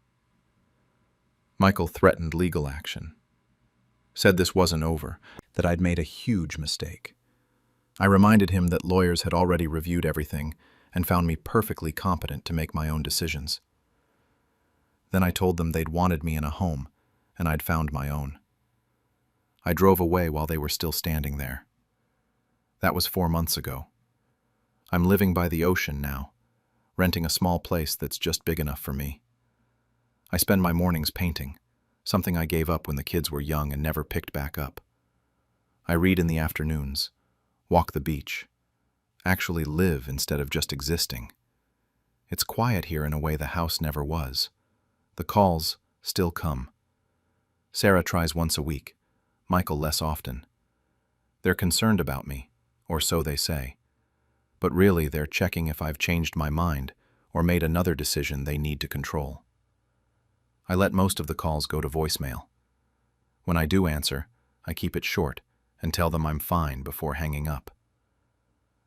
A: Michael threatened legal action, said this wasn't over, that I'd made a huge mistake. I reminded him that lawyers had already reviewed everything and found me perfectly competent to make my own decisions. Then I told them they'd wanted me in a home, and I'd found my own. I drove away while they were still standing there. That was 4 months ago. I'm living by the ocean now, renting a small place that's just big enough for me. I spend my mornings painting, something I gave up when the kids were young and never picked back up. I read in the afternoons, walk the beach, actually live instead of just existing. It's quiet here in a way the house never was. The calls still come, Sarah tries once a week, Michael less often. They're concerned about me, or so they say. But really, they're checking if I've changed my mind or made another decision they need to control. I let most of the calls go to voicemail. When I do answer, I keep it short and tell them I'm fine before hanging up.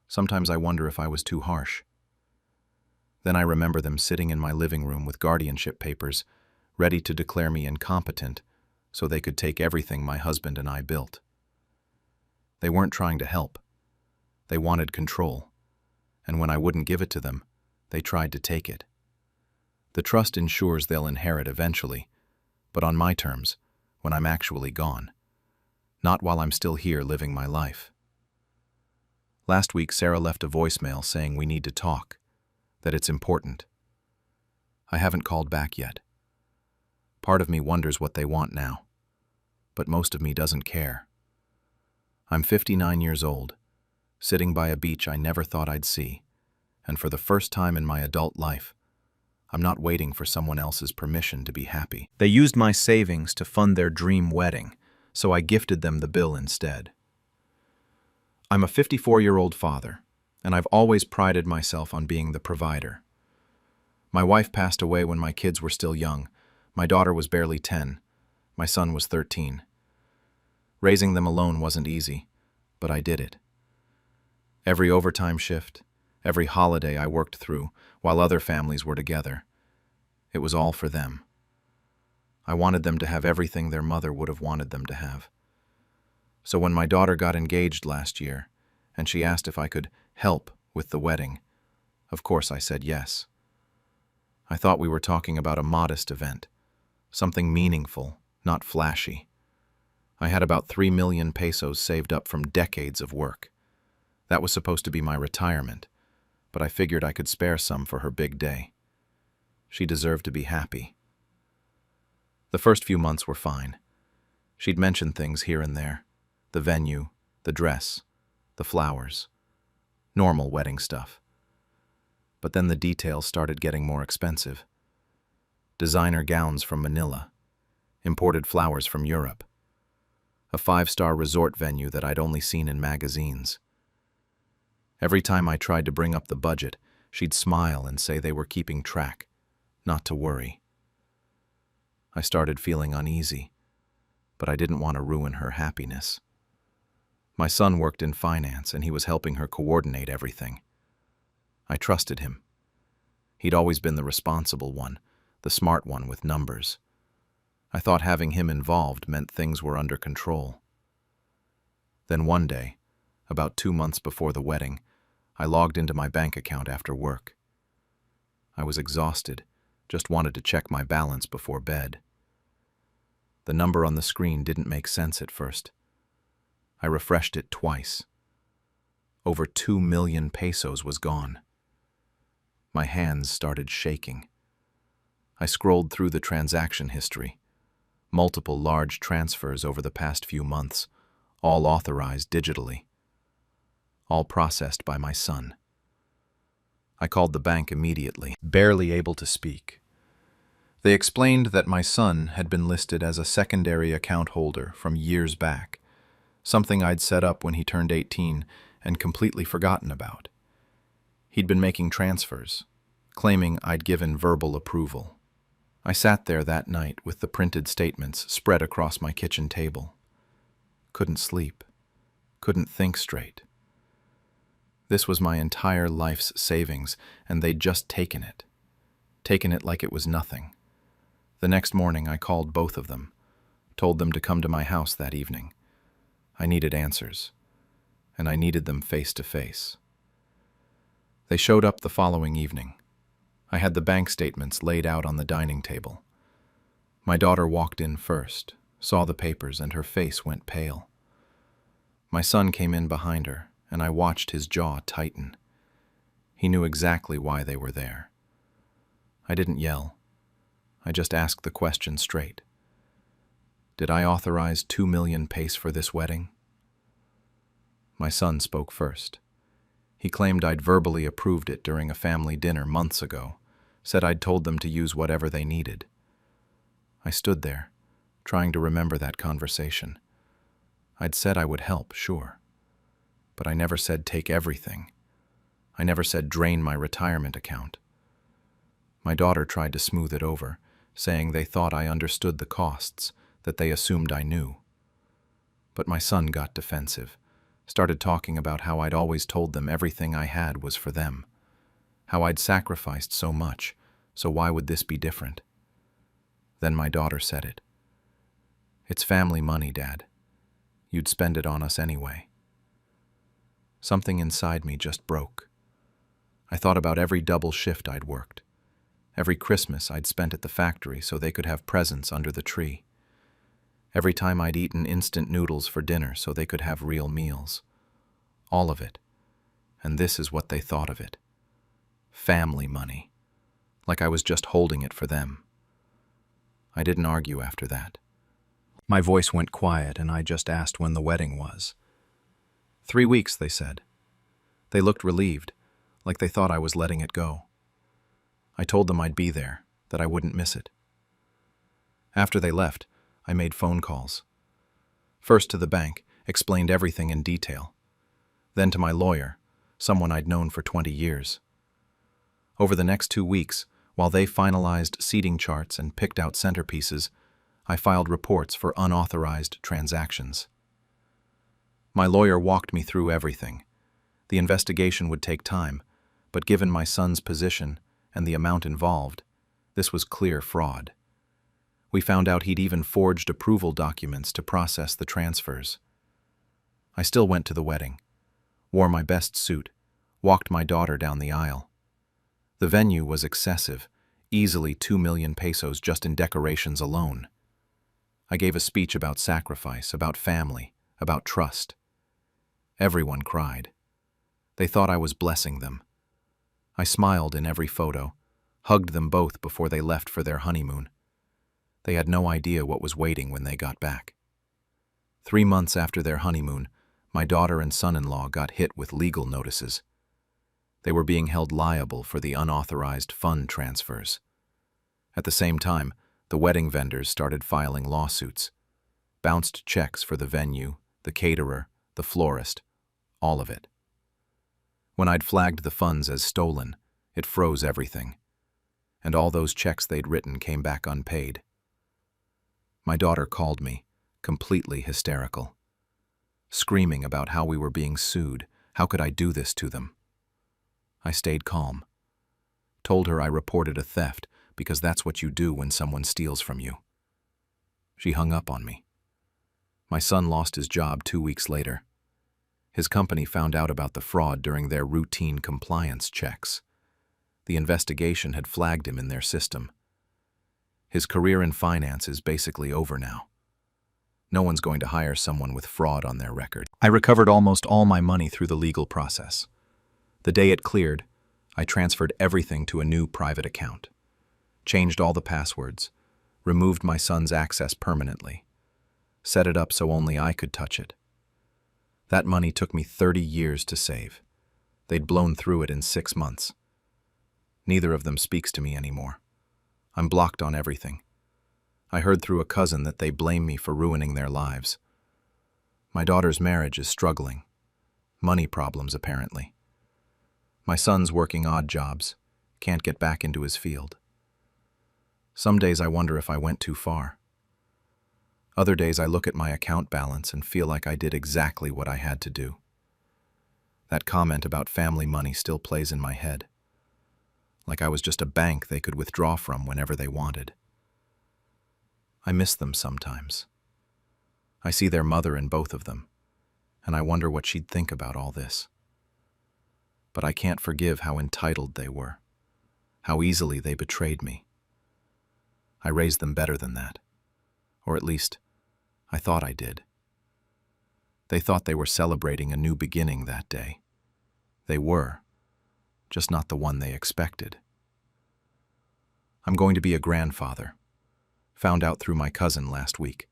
A: Sometimes I wonder if I was too harsh. Then I remember them sitting in my living room with guardianship papers, ready to declare me incompetent so they could take everything my husband and I built. They weren't trying to help. They wanted control, and when I wouldn't give it to them, they tried to take it. The trust ensures they'll inherit eventually, but on my terms, when I'm actually gone. Not while I'm still here living my life. Last week, Sarah left a voicemail saying we need to talk, that it's important. I haven't called back yet. Part of me wonders what they want now, but most of me doesn't care. I'm 59 years old, sitting by a beach I never thought I'd see, and for the first time in my adult life, I'm not waiting for someone else's permission to be happy. They used my savings to fund their dream wedding, so I gifted them the bill instead. I'm a 54-year-old father, and I've always prided myself on being the provider. My wife passed away when my kids were still young. My daughter was barely 10. My son was 13. Raising them alone wasn't easy, but I did it. Every overtime shift, every holiday I worked through while other families were together, it was all for them. I wanted them to have everything their mother would have wanted them to have. So when my daughter got engaged last year, and she asked if I could help with the wedding, of course I said yes. I thought we were talking about a modest event, something meaningful, not flashy. I had about 3 million pesos saved up from decades of work. That was supposed to be my retirement, but I figured I could spare some for her big day. She deserved to be happy. The first few months were fine. She'd mention things here and there. The venue, the dress, the flowers. Normal wedding stuff. But then the details started getting more expensive. Designer gowns from Manila. Imported flowers from Europe. A 5-star resort venue that I'd only seen in magazines. Every time I tried to bring up the budget, she'd smile and say they were keeping track, not to worry. I started feeling uneasy, but I didn't want to ruin her happiness. My son worked in finance and he was helping her coordinate everything. I trusted him. He'd always been the responsible one, the smart one with numbers. I thought having him involved meant things were under control. Then one day, about 2 months before the wedding, I logged into my bank account after work. I was exhausted, just wanted to check my balance before bed. The number on the screen didn't make sense at first. I refreshed it twice. Over 2 million pesos was gone. My hands started shaking. I scrolled through the transaction history. Multiple large transfers over the past few months, all authorized digitally. All processed by my son. I called the bank immediately, barely able to speak. They explained that my son had been listed as a secondary account holder from years back, something I'd set up when he turned 18 and completely forgotten about. He'd been making transfers, claiming I'd given verbal approval. I sat there that night with the printed statements spread across my kitchen table. Couldn't sleep. Couldn't think straight. This was my entire life's savings, and they'd just taken it. Taken it like it was nothing. The next morning I called both of them, told them to come to my house that evening. I needed answers, and I needed them face to face. They showed up the following evening. I had the bank statements laid out on the dining table. My daughter walked in first, saw the papers, and her face went pale. My son came in behind her, and I watched his jaw tighten. He knew exactly why they were there. I didn't yell. I just asked the question straight. Did I authorize 2 million pesos for this wedding? My son spoke first. He claimed I'd verbally approved it during a family dinner months ago, said I'd told them to use whatever they needed. I stood there, trying to remember that conversation. I'd said I would help, sure. But I never said take everything. I never said drain my retirement account. My daughter tried to smooth it over, saying they thought I understood the costs, that they assumed I knew. But my son got defensive, started talking about how I'd always told them everything I had was for them, how I'd sacrificed so much, so why would this be different? Then my daughter said it. It's family money, Dad. You'd spend it on us anyway. Something inside me just broke. I thought about every double shift I'd worked, every Christmas I'd spent at the factory so they could have presents under the tree, every time I'd eaten instant noodles for dinner so they could have real meals. All of it. And this is what they thought of it. Family money. Like I was just holding it for them. I didn't argue after that. My voice went quiet and I just asked when the wedding was. 3 weeks, they said. They looked relieved, like they thought I was letting it go. I told them I'd be there, that I wouldn't miss it. After they left, I made phone calls. First to the bank, explained everything in detail. Then to my lawyer, someone I'd known for 20 years. Over the next 2 weeks, while they finalized seating charts and picked out centerpieces, I filed reports for unauthorized transactions. My lawyer walked me through everything. The investigation would take time, but given my son's position and the amount involved, this was clear fraud. We found out he'd even forged approval documents to process the transfers. I still went to the wedding, wore my best suit, walked my daughter down the aisle. The venue was excessive, easily 2 million pesos just in decorations alone. I gave a speech about sacrifice, about family, about trust. Everyone cried. They thought I was blessing them. I smiled in every photo, hugged them both before they left for their honeymoon. They had no idea what was waiting when they got back. 3 months after their honeymoon, my daughter and son-in-law got hit with legal notices. They were being held liable for the unauthorized fund transfers. At the same time, the wedding vendors started filing lawsuits, bounced checks for the venue, the caterer, the florist, all of it. When I'd flagged the funds as stolen, it froze everything, and all those checks they'd written came back unpaid. My daughter called me, completely hysterical, screaming about how we were being sued. How could I do this to them? I stayed calm, told her I reported a theft because that's what you do when someone steals from you. She hung up on me. My son lost his job 2 weeks later. His company found out about the fraud during their routine compliance checks. The investigation had flagged him in their system. His career in finance is basically over now. No one's going to hire someone with fraud on their record. I recovered almost all my money through the legal process. The day it cleared, I transferred everything to a new private account, changed all the passwords, removed my son's access permanently, set it up so only I could touch it. That money took me 30 years to save. They'd blown through it in 6 months. Neither of them speaks to me anymore. I'm blocked on everything. I heard through a cousin that they blame me for ruining their lives. My daughter's marriage is struggling. Money problems, apparently. My son's working odd jobs, can't get back into his field. Some days I wonder if I went too far. Other days I look at my account balance and feel like I did exactly what I had to do. That comment about family money still plays in my head. Like I was just a bank they could withdraw from whenever they wanted. I miss them sometimes. I see their mother in both of them, and I wonder what she'd think about all this. But I can't forgive how entitled they were, how easily they betrayed me. I raised them better than that, or at least, I thought I did. They thought they were celebrating a new beginning that day. They were, just not the one they expected. I'm going to be a grandfather. Found out through my cousin last week.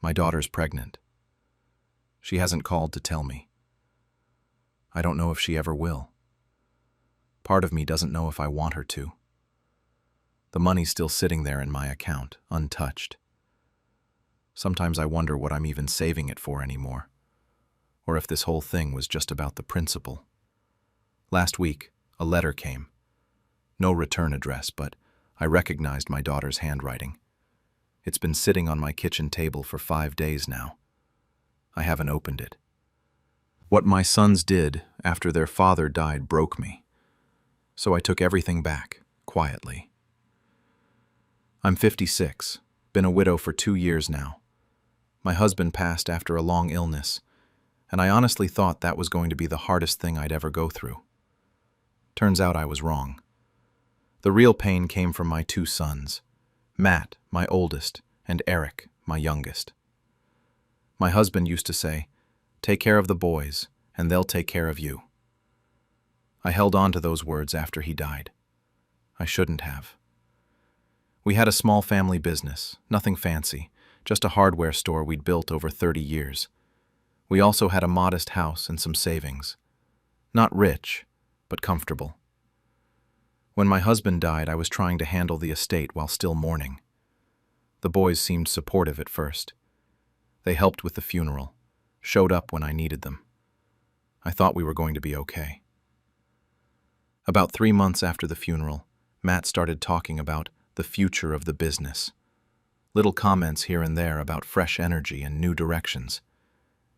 A: My daughter's pregnant. She hasn't called to tell me. I don't know if she ever will. Part of me doesn't know if I want her to. The money's still sitting there in my account, untouched. Sometimes I wonder what I'm even saving it for anymore, or if this whole thing was just about the principle. Last week, a letter came. No return address, but I recognized my daughter's handwriting. It's been sitting on my kitchen table for 5 days now. I haven't opened it. What my sons did after their father died broke me, so I took everything back, quietly. I'm 56, been a widow for 2 years now. My husband passed after a long illness, and I honestly thought that was going to be the hardest thing I'd ever go through. Turns out I was wrong. The real pain came from my 2 sons, Matt, my oldest, and Eric, my youngest. My husband used to say, "Take care of the boys, and they'll take care of you." I held on to those words after he died. I shouldn't have. We had a small family business, nothing fancy, just a hardware store we'd built over 30 years. We also had a modest house and some savings. Not rich, but comfortable. When my husband died, I was trying to handle the estate while still mourning. The boys seemed supportive at first. They helped with the funeral, showed up when I needed them. I thought we were going to be okay. About 3 months after the funeral, Matt started talking about the future of the business. Little comments here and there about fresh energy and new directions.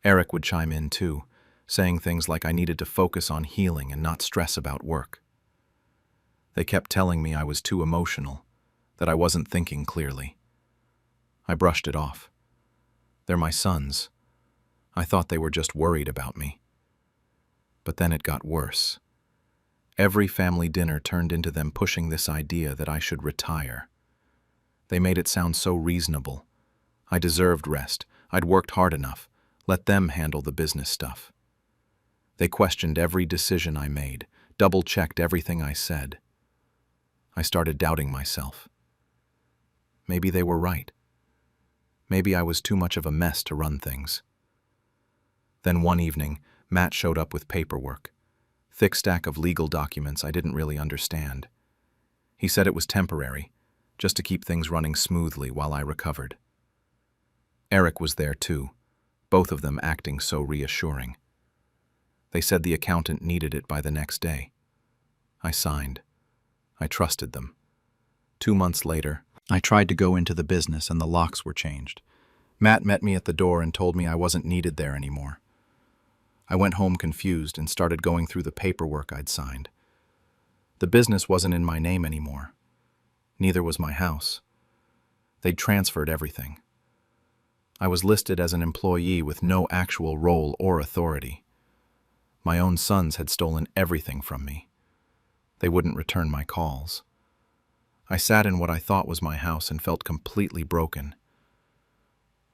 A: Eric would chime in too, saying things like I needed to focus on healing and not stress about work. They kept telling me I was too emotional, that I wasn't thinking clearly. I brushed it off. They're my sons. I thought they were just worried about me. But then it got worse. Every family dinner turned into them pushing this idea that I should retire. They made it sound so reasonable. I deserved rest. I'd worked hard enough. Let them handle the business stuff. They questioned every decision I made, double-checked everything I said. I started doubting myself. Maybe they were right. Maybe I was too much of a mess to run things. Then one evening, Matt showed up with paperwork. Thick stack of legal documents I didn't really understand. He said it was temporary, just to keep things running smoothly while I recovered. Eric was there too, both of them acting so reassuring. They said the accountant needed it by the next day. I signed. I trusted them. 2 months later, I tried to go into the business and the locks were changed. Matt met me at the door and told me I wasn't needed there anymore. I went home confused and started going through the paperwork I'd signed. The business wasn't in my name anymore. Neither was my house. They'd transferred everything. I was listed as an employee with no actual role or authority. My own sons had stolen everything from me. They wouldn't return my calls. I sat in what I thought was my house and felt completely broken.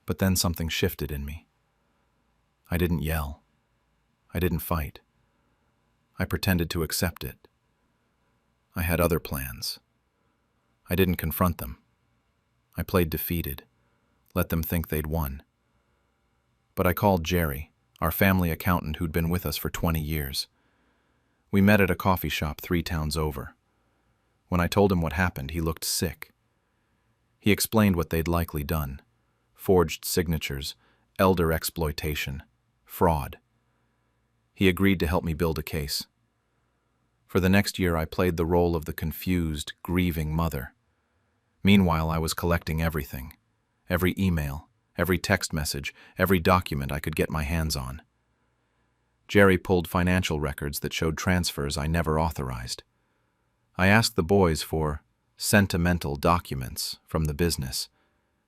A: But then something shifted in me. I didn't yell. I didn't fight. I pretended to accept it. I had other plans. I didn't confront them. I played defeated, let them think they'd won. But I called Jerry, our family accountant who'd been with us for 20 years. We met at a coffee shop 3 towns over. When I told him what happened, he looked sick. He explained what they'd likely done: forged signatures, elder exploitation, fraud. He agreed to help me build a case. For the next year, I played the role of the confused, grieving mother. Meanwhile, I was collecting everything: every email, every text message, every document I could get my hands on. Jerry pulled financial records that showed transfers I never authorized. I asked the boys for sentimental documents from the business,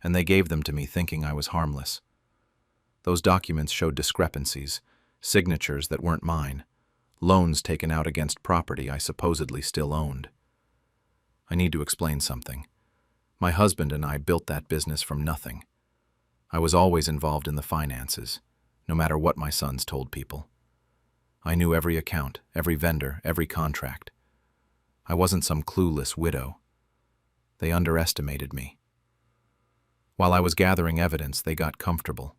A: and they gave them to me thinking I was harmless. Those documents showed discrepancies, signatures that weren't mine, loans taken out against property I supposedly still owned. I need to explain something. My husband and I built that business from nothing. I was always involved in the finances, no matter what my sons told people. I knew every account, every vendor, every contract. I wasn't some clueless widow. They underestimated me. While I was gathering evidence, they got comfortable.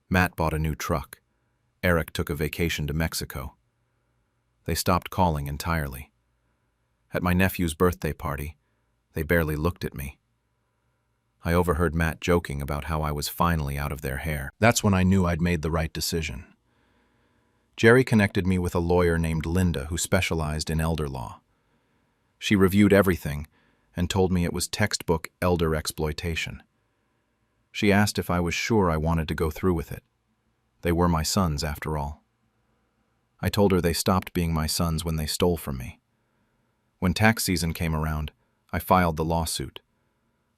A: Matt bought a new truck. Eric took a vacation to Mexico. They stopped calling entirely. At my nephew's birthday party, they barely looked at me. I overheard Matt joking about how I was finally out of their hair. That's when I knew I'd made the right decision. Jerry connected me with a lawyer named Linda who specialized in elder law. She reviewed everything and told me it was textbook elder exploitation. She asked if I was sure I wanted to go through with it. They were my sons, after all. I told her they stopped being my sons when they stole from me. When tax season came around, I filed the lawsuit.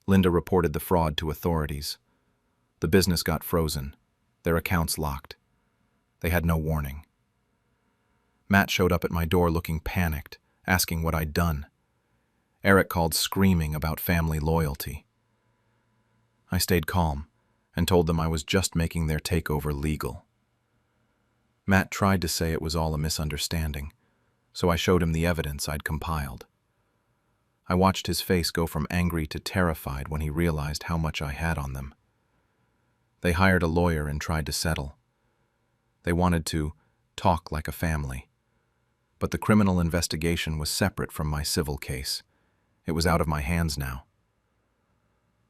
A: Linda reported the fraud to authorities. The business got frozen, their accounts locked. They had no warning. Matt showed up at my door looking panicked, asking what I'd done. Eric called screaming about family loyalty. I stayed calm and told them I was just making their takeover legal. Matt tried to say it was all a misunderstanding, so I showed him the evidence I'd compiled. I watched his face go from angry to terrified when he realized how much I had on them. They hired a lawyer and tried to settle. They wanted to talk like a family. But the criminal investigation was separate from my civil case. It was out of my hands now.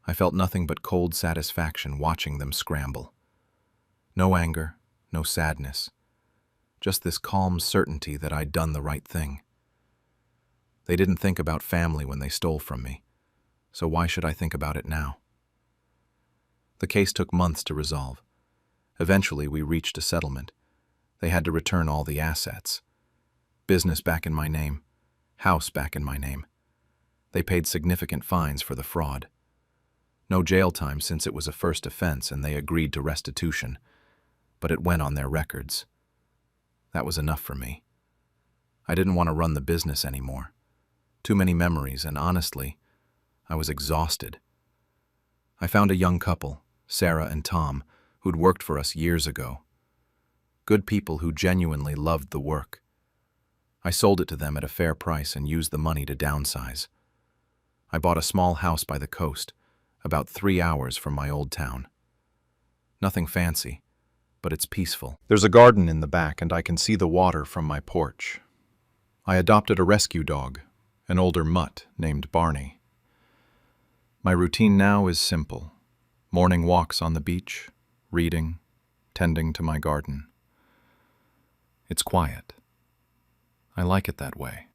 A: I felt nothing but cold satisfaction watching them scramble. No anger, no sadness. Just this calm certainty that I'd done the right thing. They didn't think about family when they stole from me, so why should I think about it now? The case took months to resolve. Eventually, we reached a settlement. They had to return all the assets. Business back in my name, house back in my name. They paid significant fines for the fraud. No jail time since it was a first offense and they agreed to restitution, but it went on their records. That was enough for me. I didn't want to run the business anymore. Too many memories, and honestly, I was exhausted. I found a young couple, Sarah and Tom, who'd worked for us years ago. Good people who genuinely loved the work. I sold it to them at a fair price and used the money to downsize. I bought a small house by the coast, about 3 hours from my old town. Nothing fancy, but it's peaceful. There's a garden in the back and I can see the water from my porch. I adopted a rescue dog, an older mutt named Barney. My routine now is simple. Morning walks on the beach, reading, tending to my garden. It's quiet. I like it that way.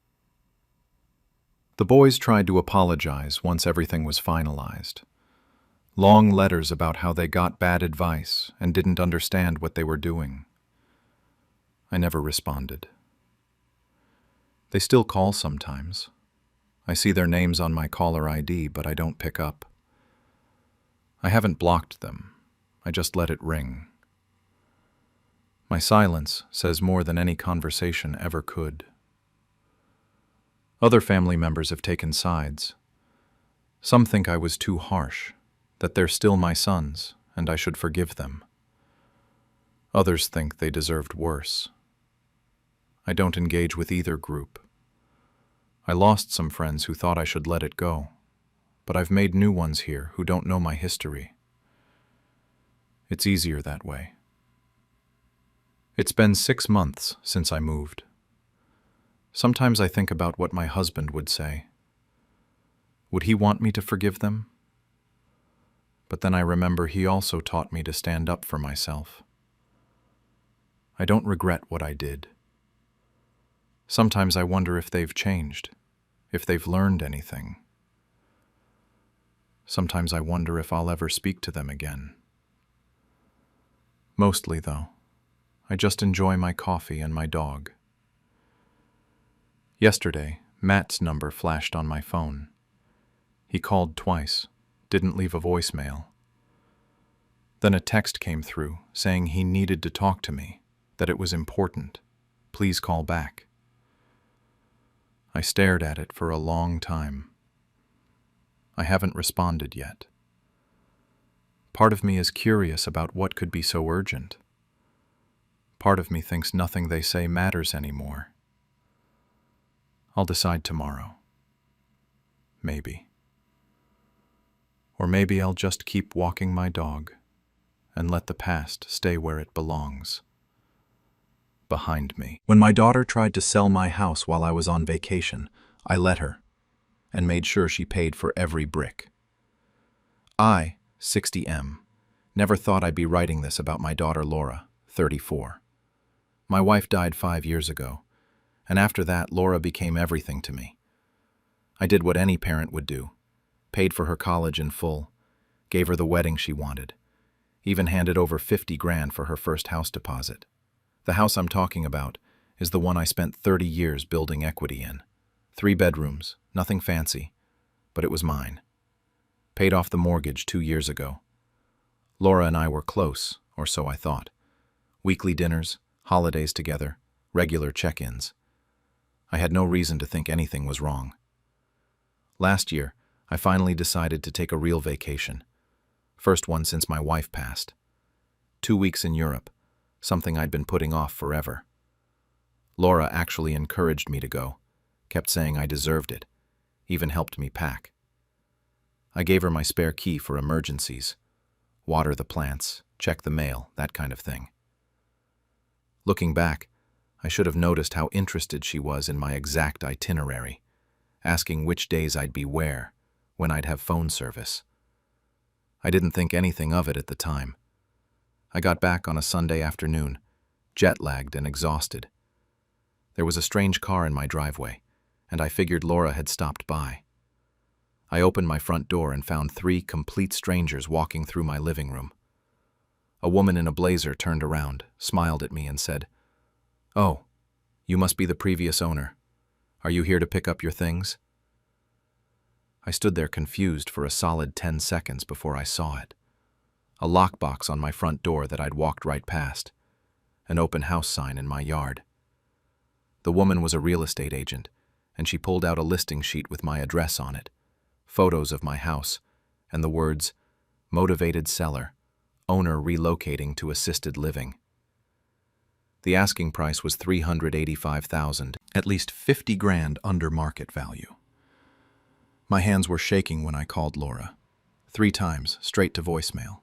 A: The boys tried to apologize once everything was finalized. Long letters about how they got bad advice and didn't understand what they were doing. I never responded. They still call sometimes. I see their names on my caller ID, but I don't pick up. I haven't blocked them. I just let it ring. My silence says more than any conversation ever could. Other family members have taken sides. Some think I was too harsh, that they're still my sons, and I should forgive them. Others think they deserved worse. I don't engage with either group. I lost some friends who thought I should let it go, but I've made new ones here who don't know my history. It's easier that way. It's been 6 months since I moved. Sometimes I think about what my husband would say. Would he want me to forgive them? But then I remember he also taught me to stand up for myself. I don't regret what I did. Sometimes I wonder if they've changed, if they've learned anything. Sometimes I wonder if I'll ever speak to them again. Mostly, though, I just enjoy my coffee and my dog. Yesterday, Matt's number flashed on my phone. He called twice, didn't leave a voicemail. Then a text came through saying he needed to talk to me, that it was important. Please call back. I stared at it for a long time. I haven't responded yet. Part of me is curious about what could be so urgent. Part of me thinks nothing they say matters anymore. I'll decide tomorrow. Maybe. Or maybe I'll just keep walking my dog and let the past stay where it belongs. Behind me. When my daughter tried to sell my house while I was on vacation, I let her and made sure she paid for every brick. I, 60M, never thought I'd be writing this about my daughter Laura, 34. My wife died 5 years ago, and after that, Laura became everything to me. I did what any parent would do, paid for her college in full, gave her the wedding she wanted, even handed over 50 grand for her first house deposit. The house I'm talking about is the one I spent 30 years building equity in. 3 bedrooms, nothing fancy, but it was mine. Paid off the mortgage 2 years ago. Laura and I were close, or so I thought. Weekly dinners, holidays together, regular check-ins. I had no reason to think anything was wrong. Last year, I finally decided to take a real vacation. First one since my wife passed. 2 weeks in Europe, something I'd been putting off forever. Laura actually encouraged me to go, kept saying I deserved it, even helped me pack. I gave her my spare key for emergencies. Water the plants, check the mail, that kind of thing. Looking back, I should have noticed how interested she was in my exact itinerary, asking which days I'd be where, when I'd have phone service. I didn't think anything of it at the time. I got back on a Sunday afternoon, jet-lagged and exhausted. There was a strange car in my driveway, and I figured Laura had stopped by. I opened my front door and found 3 complete strangers walking through my living room. A woman in a blazer turned around, smiled at me, and said, "Oh, you must be the previous owner. Are you here to pick up your things?" I stood there confused for a solid 10 seconds before I saw it. A lockbox on my front door that I'd walked right past. An open house sign in my yard. The woman was a real estate agent, and she pulled out a listing sheet with my address on it, photos of my house, and the words, "Motivated seller, owner relocating to assisted living." The asking price was $385,000, at least 50 grand under market value. My hands were shaking when I called Laura. 3 times, straight to voicemail.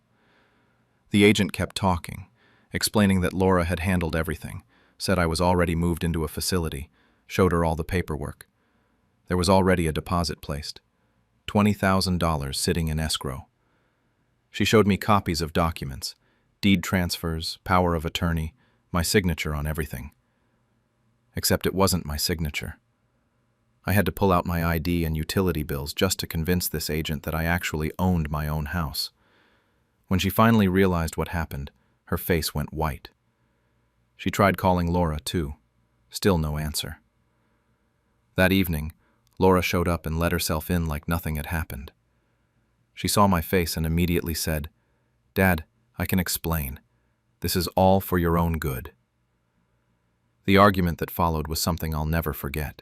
A: The agent kept talking, explaining that Laura had handled everything, said I was already moved into a facility, showed her all the paperwork. There was already a deposit placed, $20,000 sitting in escrow. She showed me copies of documents, deed transfers, power of attorney, my signature on everything. Except it wasn't my signature. I had to pull out my ID and utility bills just to convince this agent that I actually owned my own house. When she finally realized what happened, her face went white. She tried calling Laura, too. Still no answer. That evening, Laura showed up and let herself in like nothing had happened. She saw my face and immediately said, "Dad, I can explain. This is all for your own good." The argument that followed was something I'll never forget.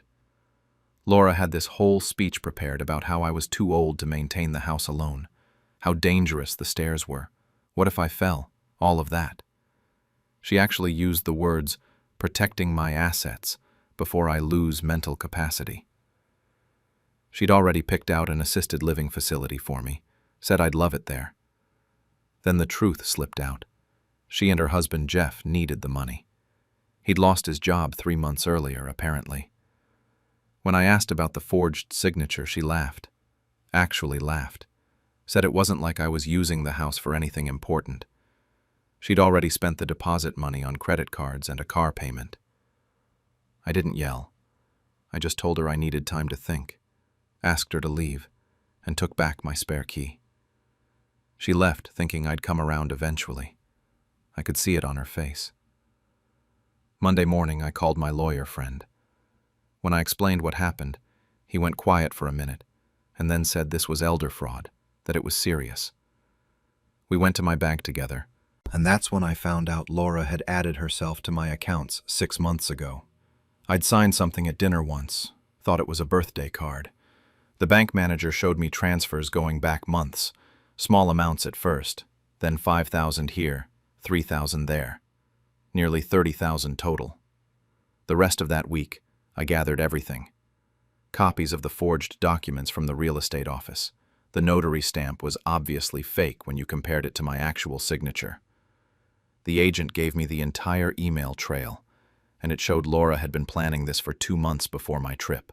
A: Laura had this whole speech prepared about how I was too old to maintain the house alone, how dangerous the stairs were, what if I fell, all of that. She actually used the words, "protecting my assets," before I lose mental capacity. She'd already picked out an assisted living facility for me, said I'd love it there. Then the truth slipped out. She and her husband Jeff needed the money. He'd lost his job 3 months earlier, apparently. When I asked about the forged signature, she laughed. Actually laughed. Said it wasn't like I was using the house for anything important. She'd already spent the deposit money on credit cards and a car payment. I didn't yell. I just told her I needed time to think, asked her to leave, and took back my spare key. She left, thinking I'd come around eventually. I could see it on her face. Monday morning, I called my lawyer friend. When I explained what happened, he went quiet for a minute, and then said this was elder fraud, that it was serious. We went to my bank together, and that's when I found out Laura had added herself to my accounts 6 months ago. I'd signed something at dinner once, thought it was a birthday card. The bank manager showed me transfers going back months, small amounts at first, then 5,000 here, 3,000 there. Nearly 30,000 total. The rest of that week, I gathered everything. Copies of the forged documents from the real estate office. The notary stamp was obviously fake when you compared it to my actual signature. The agent gave me the entire email trail, and it showed Laura had been planning this for 2 months before my trip.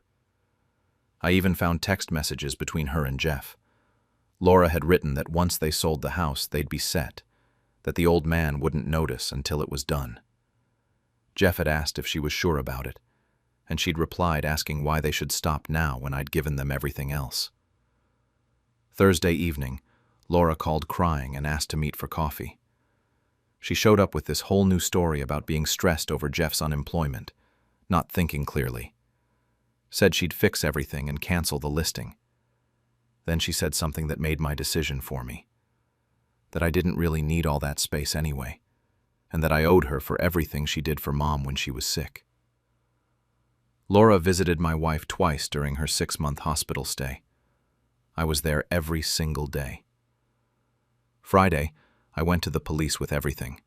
A: I even found text messages between her and Jeff. Laura had written that once they sold the house, they'd be set, that the old man wouldn't notice until it was done. Jeff had asked if she was sure about it, and she'd replied asking why they should stop now when I'd given them everything else. Thursday evening, Laura called crying and asked to meet for coffee. She showed up with this whole new story about being stressed over Jeff's unemployment, not thinking clearly. Said she'd fix everything and cancel the listing. Then she said something that made my decision for me. That I didn't really need all that space anyway, and that I owed her for everything she did for Mom when she was sick. Laura visited my wife twice during her 6-month hospital stay. I was there every single day. Friday, I went to the police with everything.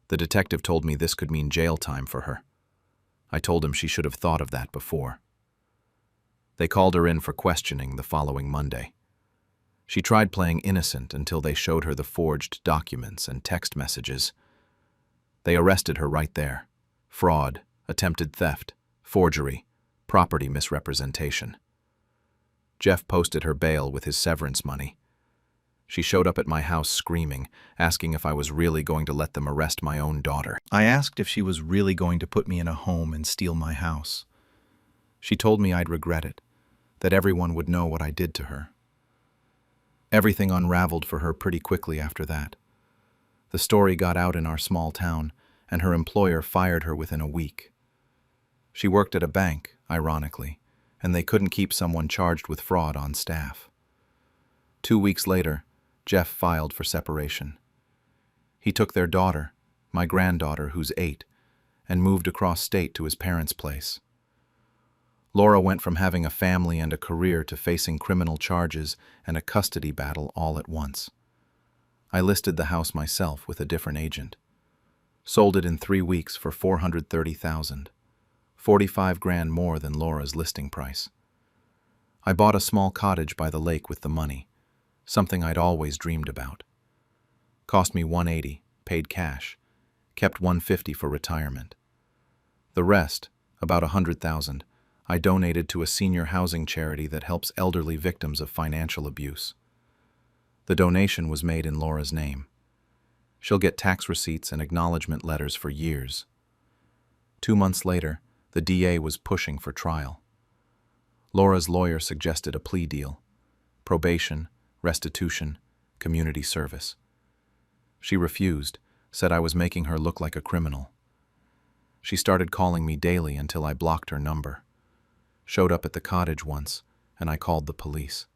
A: The detective told me this could mean jail time for her. I told him she should have thought of that before. They called her in for questioning the following Monday. She tried playing innocent until they showed her the forged documents and text messages. They arrested her right there. Fraud, attempted theft, forgery, property misrepresentation. Jeff posted her bail with his severance money. She showed up at my house screaming, asking if I was really going to let them arrest my own daughter. I asked if she was really going to put me in a home and steal my house. She told me I'd regret it, that everyone would know what I did to her. Everything unraveled for her pretty quickly after that. The story got out in our small town, and her employer fired her within a week. She worked at a bank, ironically, and they couldn't keep someone charged with fraud on staff. 2 weeks later, Jeff filed for separation. He took their daughter, my granddaughter who's 8, and moved across state to his parents' place. Laura went from having a family and a career to facing criminal charges and a custody battle all at once. I listed the house myself with a different agent. Sold it in 3 weeks for $430,000, $45,000 more than Laura's listing price. I bought a small cottage by the lake with the money, something I'd always dreamed about. Cost me $180, paid cash, kept $150 for retirement. The rest, about $100,000, I donated to a senior housing charity that helps elderly victims of financial abuse. The donation was made in Laura's name. She'll get tax receipts and acknowledgement letters for years. 2 months later, the DA was pushing for trial. Laura's lawyer suggested a plea deal: probation, restitution, community service. She refused, said I was making her look like a criminal. She started calling me daily until I blocked her number. Showed up at the cottage once, and I called the police.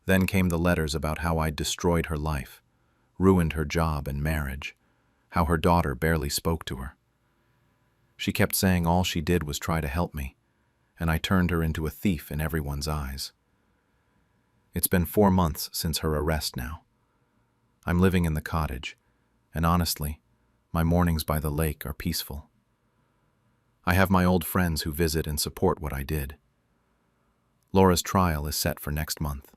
A: Then came the letters about how I'd destroyed her life, ruined her job and marriage, how her daughter barely spoke to her. She kept saying all she did was try to help me, and I turned her into a thief in everyone's eyes. It's been 4 months since her arrest now. I'm living in the cottage, and honestly, my mornings by the lake are peaceful. I have my old friends who visit and support what I did. Laura's trial is set for next month.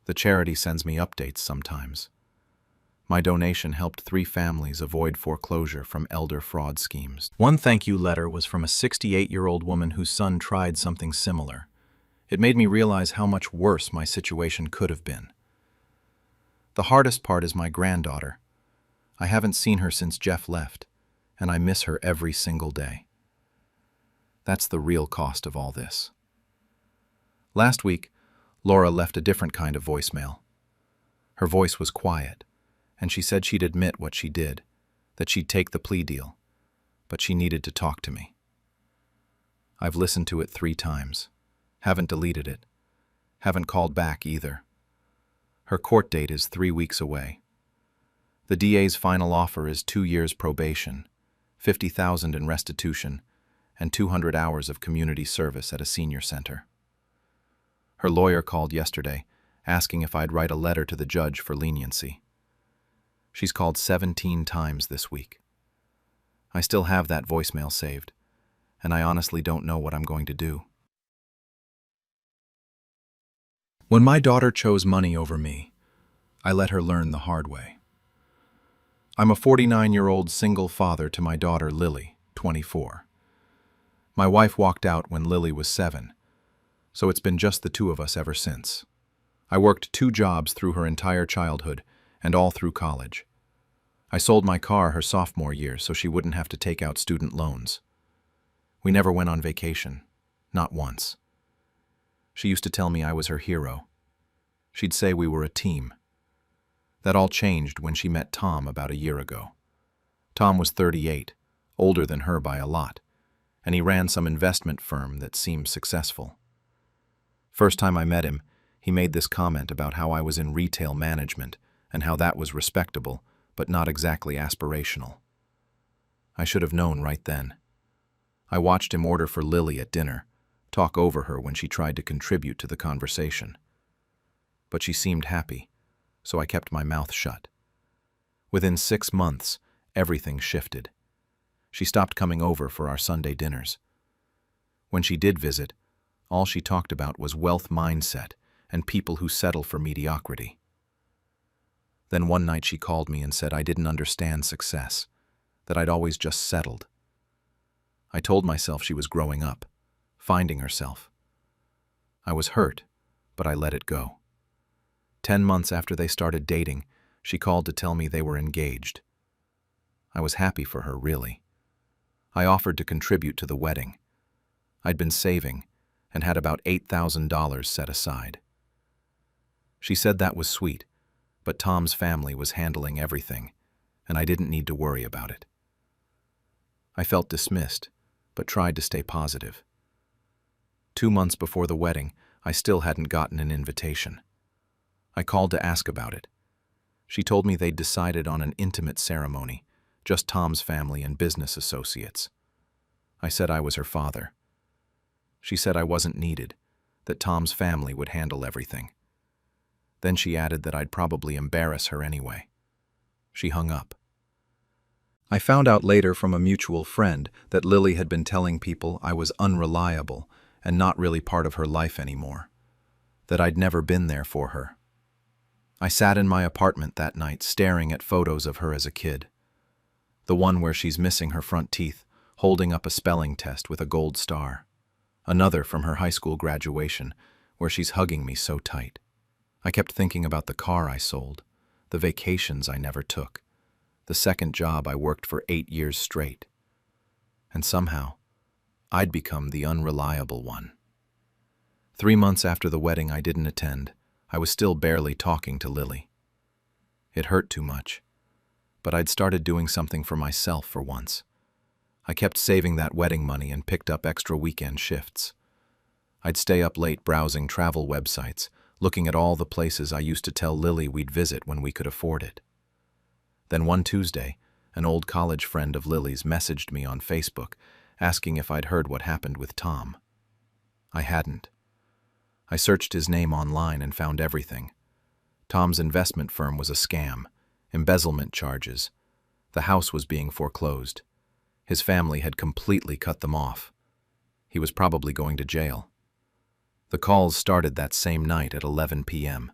A: The charity sends me updates sometimes. My donation helped 3 families avoid foreclosure from elder fraud schemes. One thank you letter was from a 68-year-old woman whose son tried something similar. It made me realize how much worse my situation could have been. The hardest part is my granddaughter. I haven't seen her since Jeff left, and I miss her every single day. That's the real cost of all this. Last week, Laura left a different kind of voicemail. Her voice was quiet, and she said she'd admit what she did, that she'd take the plea deal, but she needed to talk to me. I've listened to it 3 times. Haven't deleted it. Haven't called back either. Her court date is 3 weeks away. The DA's final offer is 2 years probation, $50,000 in restitution, and 200 hours of community service at a senior center. Her lawyer called yesterday, asking if I'd write a letter to the judge for leniency. She's called 17 times this week. I still have that voicemail saved, and I honestly don't know what I'm going to do. When my daughter chose money over me, I let her learn the hard way. I'm a 49-year-old single father to my daughter Lily, 24. My wife walked out when Lily was 7, so it's been just the 2 of us ever since. I worked 2 jobs through her entire childhood and all through college. I sold my car her sophomore year so she wouldn't have to take out student loans. We never went on vacation, not once. She used to tell me I was her hero. She'd say we were a team. That all changed when she met Tom about a year ago. Tom was 38, older than her by a lot, and he ran some investment firm that seemed successful. First time I met him, he made this comment about how I was in retail management and how that was respectable, but not exactly aspirational. I should have known right then. I watched him order for Lily at dinner, talk over her when she tried to contribute to the conversation. But she seemed happy, so I kept my mouth shut. Within 6 months, everything shifted. She stopped coming over for our Sunday dinners. When she did visit, all she talked about was wealth mindset and people who settle for mediocrity. Then one night she called me and said I didn't understand success, that I'd always just settled. I told myself she was growing up, finding herself. I was hurt, but I let it go. 10 months after they started dating, she called to tell me they were engaged. I was happy for her, really. I offered to contribute to the wedding. I'd been saving and had about $8,000 set aside. She said that was sweet, but Tom's family was handling everything, and I didn't need to worry about it. I felt dismissed, but tried to stay positive. 2 months before the wedding, I still hadn't gotten an invitation. I called to ask about it. She told me they'd decided on an intimate ceremony, just Tom's family and business associates. I said I was her father. She said I wasn't needed, that Tom's family would handle everything. Then she added that I'd probably embarrass her anyway. She hung up. I found out later from a mutual friend that Lily had been telling people I was unreliable and not really part of her life anymore, that I'd never been there for her. I sat in my apartment that night staring at photos of her as a kid. The one where she's missing her front teeth, holding up a spelling test with a gold star. Another from her high school graduation, where she's hugging me so tight. I kept thinking about the car I sold, the vacations I never took, the second job I worked for 8 years straight. And somehow, I'd become the unreliable one. 3 months after the wedding I didn't attend, I was still barely talking to Lily. It hurt too much, but I'd started doing something for myself for once. I kept saving that wedding money and picked up extra weekend shifts. I'd stay up late browsing travel websites, looking at all the places I used to tell Lily we'd visit when we could afford it. Then one Tuesday, an old college friend of Lily's messaged me on Facebook, asking if I'd heard what happened with Tom. I hadn't. I searched his name online and found everything. Tom's investment firm was a scam, embezzlement charges. The house was being foreclosed. His family had completely cut them off. He was probably going to jail. The calls started that same night at 11 p.m.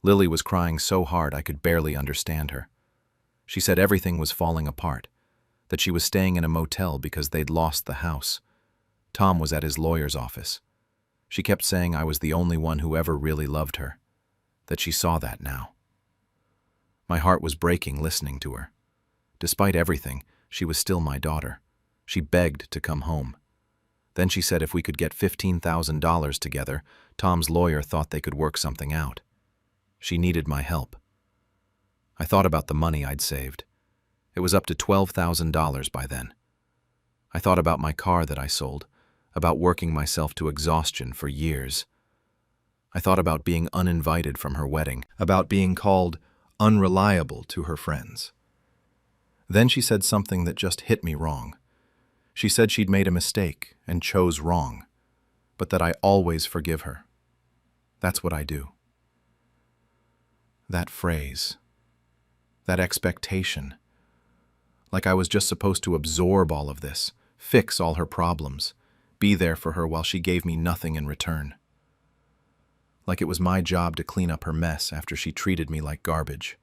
A: Lily was crying so hard I could barely understand her. She said everything was falling apart, that she was staying in a motel because they'd lost the house. Tom was at his lawyer's office. She kept saying I was the only one who ever really loved her, that she saw that now. My heart was breaking listening to her. Despite everything, she was still my daughter. She begged to come home. Then she said if we could get $15,000 together, Tom's lawyer thought they could work something out. She needed my help. I thought about the money I'd saved. It was up to $12,000 by then. I thought about my car that I sold, about working myself to exhaustion for years. I thought about being uninvited from her wedding, about being called unreliable to her friends. Then she said something that just hit me wrong. She said she'd made a mistake and chose wrong, but that I always forgive her. That's what I do. That phrase, that expectation, like I was just supposed to absorb all of this, fix all her problems, be there for her while she gave me nothing in return. Like it was my job to clean up her mess after she treated me like garbage.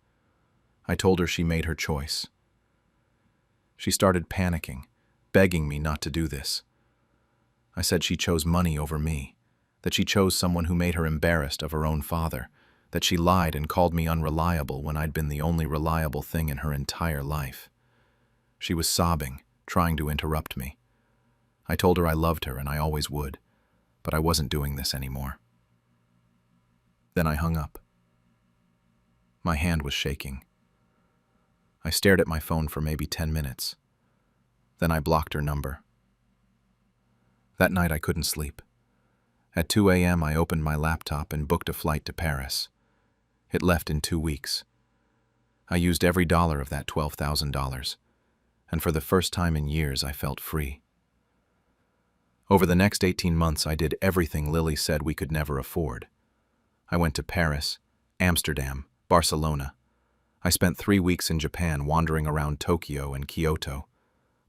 A: I told her she made her choice. She started panicking, begging me not to do this. I said she chose money over me, that she chose someone who made her embarrassed of her own father, that she lied and called me unreliable when I'd been the only reliable thing in her entire life. She was sobbing, trying to interrupt me. I told her I loved her and I always would, but I wasn't doing this anymore. Then I hung up. My hand was shaking. I stared at my phone for maybe 10 minutes. Then I blocked her number. That night I couldn't sleep. At 2 a.m. I opened my laptop and booked a flight to Paris. It left in 2 weeks. I used every dollar of that $12,000, and for the first time in years I felt free. Over the next 18 months I did everything Lily said we could never afford. I went to Paris, Amsterdam, Barcelona. I spent 3 weeks in Japan wandering around Tokyo and Kyoto.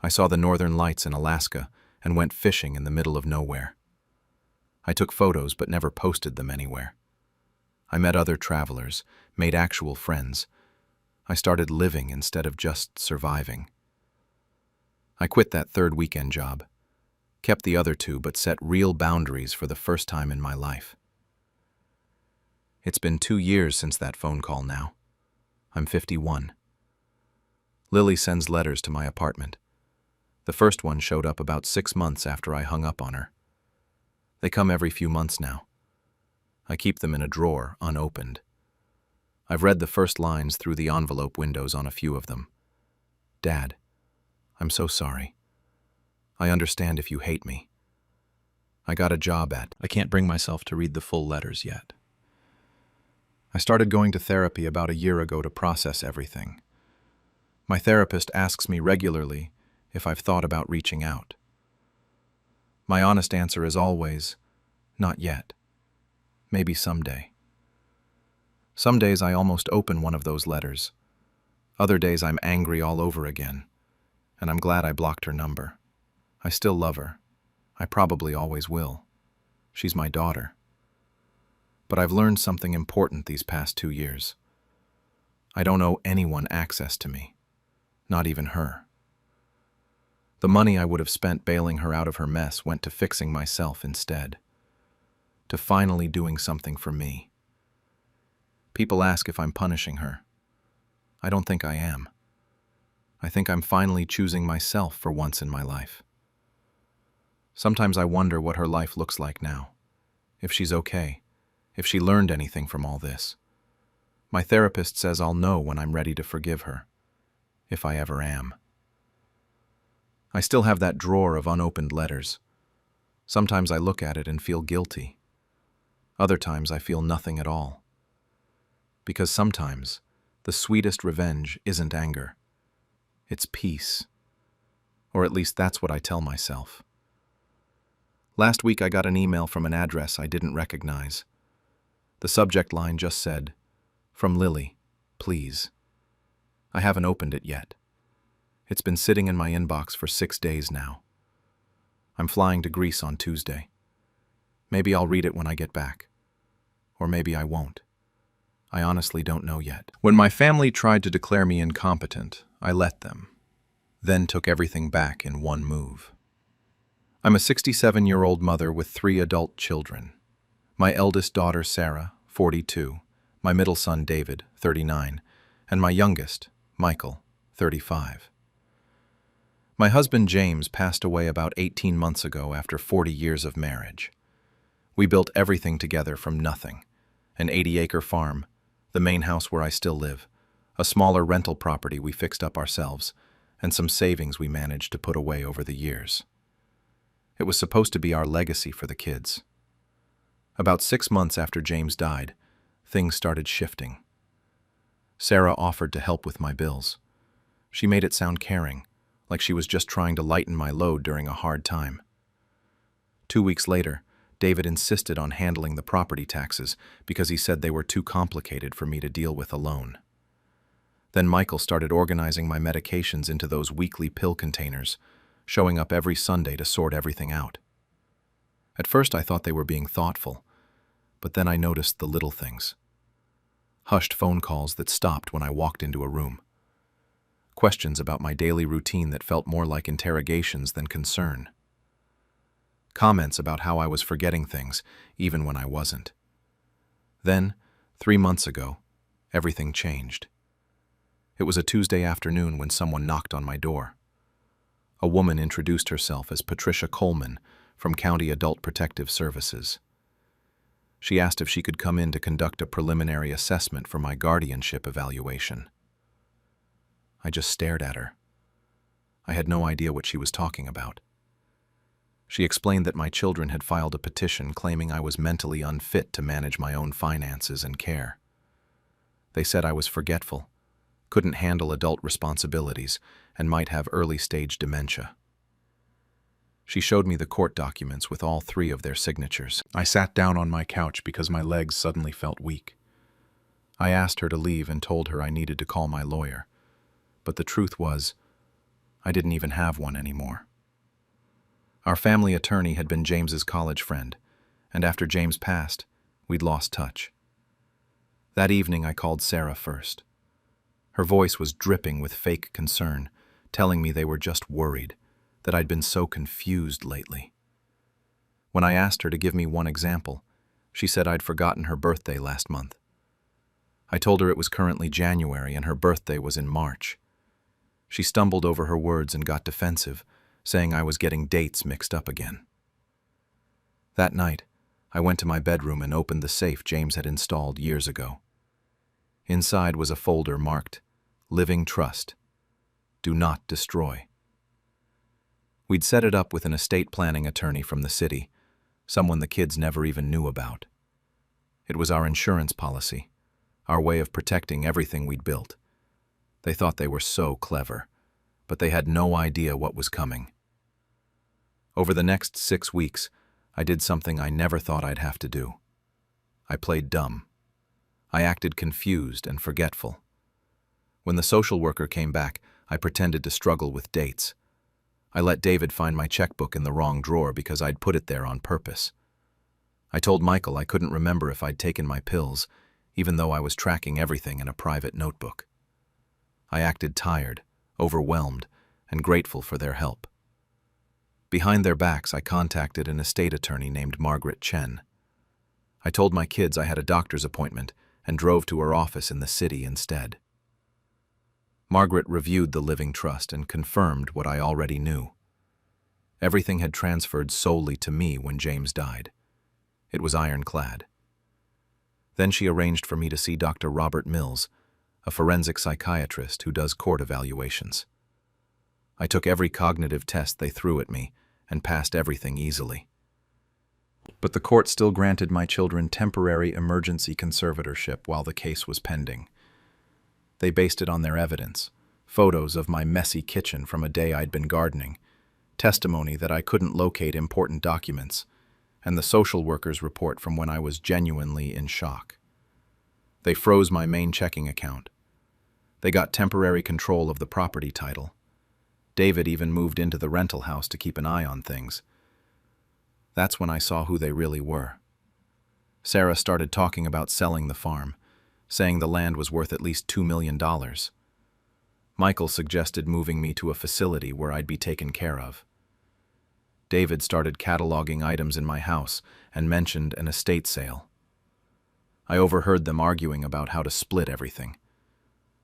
A: I saw the northern lights in Alaska and went fishing in the middle of nowhere. I took photos but never posted them anywhere. I met other travelers, made actual friends. I started living instead of just surviving. I quit that third weekend job, kept the other 2 but set real boundaries for the first time in my life. It's been 2 years since that phone call now. I'm 51. Lily sends letters to my apartment. The first one showed up about 6 months after I hung up on her. They come every few months now. I keep them in a drawer, unopened. I've read the first lines through the envelope windows on a few of them. Dad, I'm so sorry. I understand if you hate me. I got a job at... I can't bring myself to read the full letters yet. I started going to therapy about a year ago to process everything. My therapist asks me regularly if I've thought about reaching out. My honest answer is always, not yet. Maybe someday. Some days I almost open one of those letters. Other days I'm angry all over again, and I'm glad I blocked her number. I still love her. I probably always will. She's my daughter. But I've learned something important these past 2 years. I don't owe anyone access to me, not even her. The money I would have spent bailing her out of her mess went to fixing myself instead, to finally doing something for me. People ask if I'm punishing her. I don't think I am. I think I'm finally choosing myself for once in my life. Sometimes I wonder what her life looks like now, if she's okay, if she learned anything from all this. My therapist says I'll know when I'm ready to forgive her, if I ever am. I still have that drawer of unopened letters. Sometimes I look at it and feel guilty. Other times I feel nothing at all. Because sometimes the sweetest revenge isn't anger. It's peace. Or at least that's what I tell myself. Last week I got an email from an address I didn't recognize. The subject line just said, "From Lily, please." I haven't opened it yet. It's been sitting in my inbox for 6 days now. I'm flying to Greece on Tuesday. Maybe I'll read it when I get back. Or maybe I won't. I honestly don't know yet. When my family tried to declare me incompetent, I let them, then took everything back in one move. I'm a 67-year-old mother with 3 adult children. My eldest daughter, Sarah, 42, my middle son, David, 39, and my youngest, Michael, 35. My husband, James, passed away about 18 months ago after 40 years of marriage. We built everything together from nothing: an 80-acre farm, the main house where I still live, a smaller rental property we fixed up ourselves, and some savings we managed to put away over the years. It was supposed to be our legacy for the kids. About 6 months after James died, things started shifting. Sarah offered to help with my bills. She made it sound caring, like she was just trying to lighten my load during a hard time. 2 weeks later, David insisted on handling the property taxes because he said they were too complicated for me to deal with alone. Then Michael started organizing my medications into those weekly pill containers, showing up every Sunday to sort everything out. At first I thought they were being thoughtful, but then I noticed the little things. Hushed phone calls that stopped when I walked into a room. Questions about my daily routine that felt more like interrogations than concern. comments about how I was forgetting things, even when I wasn't. Then, 3 months ago, everything changed. It was a Tuesday afternoon when someone knocked on my door. A woman introduced herself as Patricia Coleman from County Adult Protective Services. She asked if she could come in to conduct a preliminary assessment for my guardianship evaluation. I just stared at her. I had no idea what she was talking about. She explained that my children had filed a petition claiming I was mentally unfit to manage my own finances and care. They said I was forgetful, couldn't handle adult responsibilities, and might have early-stage dementia. She showed me the court documents with all 3 of their signatures. I sat down on my couch because my legs suddenly felt weak. I asked her to leave and told her I needed to call my lawyer. But the truth was, I didn't even have one anymore. Our family attorney had been James's college friend, and after James passed, we'd lost touch. That evening I called Sarah first. Her voice was dripping with fake concern, telling me they were just worried, that I'd been so confused lately. When I asked her to give me one example, she said I'd forgotten her birthday last month. I told her it was currently January and her birthday was in March. She stumbled over her words and got defensive, saying I was getting dates mixed up again. That night, I went to my bedroom and opened the safe James had installed years ago. Inside was a folder marked, Living Trust. Do not destroy. We'd set it up with an estate planning attorney from the city, someone the kids never even knew about. It was our insurance policy, our way of protecting everything we'd built. They thought they were so clever, but they had no idea what was coming. Over the next 6 weeks, I did something I never thought I'd have to do. I played dumb. I acted confused and forgetful. When the social worker came back, I pretended to struggle with dates. I let David find my checkbook in the wrong drawer because I'd put it there on purpose. I told Michael I couldn't remember if I'd taken my pills, even though I was tracking everything in a private notebook. I acted tired, overwhelmed, and grateful for their help. Behind their backs, I contacted an estate attorney named Margaret Chen. I told my kids I had a doctor's appointment and drove to her office in the city instead. Margaret reviewed the living trust and confirmed what I already knew. Everything had transferred solely to me when James died. It was ironclad. Then she arranged for me to see Dr. Robert Mills, a forensic psychiatrist who does court evaluations. I took every cognitive test they threw at me and passed everything easily. But the court still granted my children temporary emergency conservatorship while the case was pending. They based it on their evidence, photos of my messy kitchen from a day I'd been gardening, testimony that I couldn't locate important documents, and the social worker's report from when I was genuinely in shock. They froze my main checking account. They got temporary control of the property title. David even moved into the rental house to keep an eye on things. That's when I saw who they really were. Sarah started talking about selling the farm, saying the land was worth at least $2 million. Michael suggested moving me to a facility where I'd be taken care of. David started cataloging items in my house and mentioned an estate sale. I overheard them arguing about how to split everything.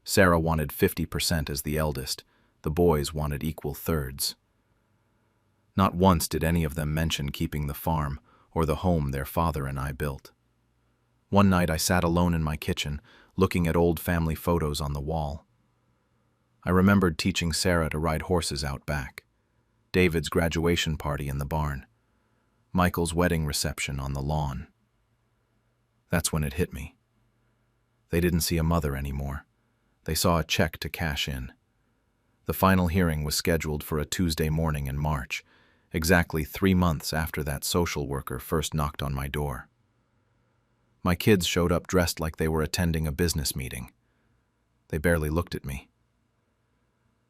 A: Sarah wanted 50% as the eldest. The boys wanted equal thirds. Not once did any of them mention keeping the farm or the home their father and I built. One night I sat alone in my kitchen, looking at old family photos on the wall. I remembered teaching Sarah to ride horses out back, David's graduation party in the barn, Michael's wedding reception on the lawn. That's when it hit me. They didn't see a mother anymore. They saw a check to cash in. The final hearing was scheduled for a Tuesday morning in March, exactly 3 months after that social worker first knocked on my door. My kids showed up dressed like they were attending a business meeting. They barely looked at me.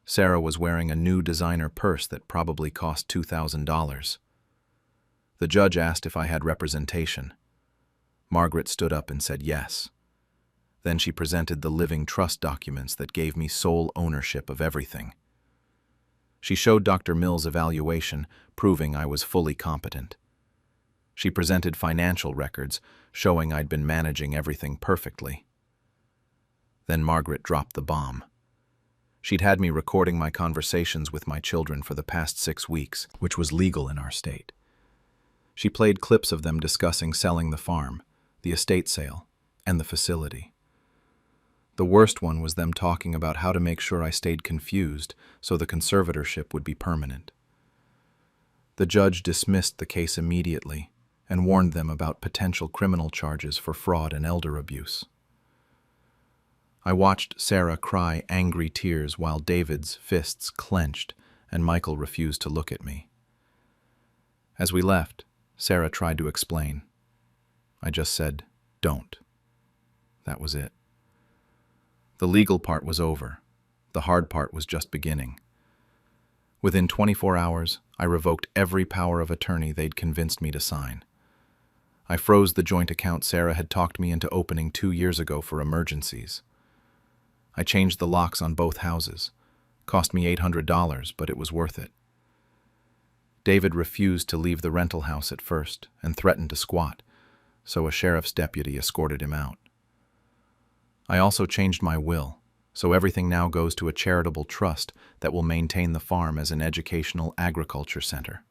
A: Sarah was wearing a new designer purse that probably cost $2,000. The judge asked if I had representation. Margaret stood up and said yes. Then she presented the living trust documents that gave me sole ownership of everything. She showed Dr. Mills' evaluation, proving I was fully competent. She presented financial records, showing I'd been managing everything perfectly. Then Margaret dropped the bomb. She'd had me recording my conversations with my children for the past 6 weeks, which was legal in our state. She played clips of them discussing selling the farm, the estate sale, and the facility. The worst one was them talking about how to make sure I stayed confused so the conservatorship would be permanent. The judge dismissed the case immediately and warned them about potential criminal charges for fraud and elder abuse. I watched Sarah cry angry tears while David's fists clenched and Michael refused to look at me. As we left, Sarah tried to explain. I just said, "Don't." That was it. The legal part was over. The hard part was just beginning. Within 24 hours, I revoked every power of attorney they'd convinced me to sign. I froze the joint account Sarah had talked me into opening 2 years ago for emergencies. I changed the locks on both houses. Cost me $800, but it was worth it. David refused to leave the rental house at first and threatened to squat, so a sheriff's deputy escorted him out. I also changed my will, so everything now goes to a charitable trust that will maintain the farm as an educational agriculture center.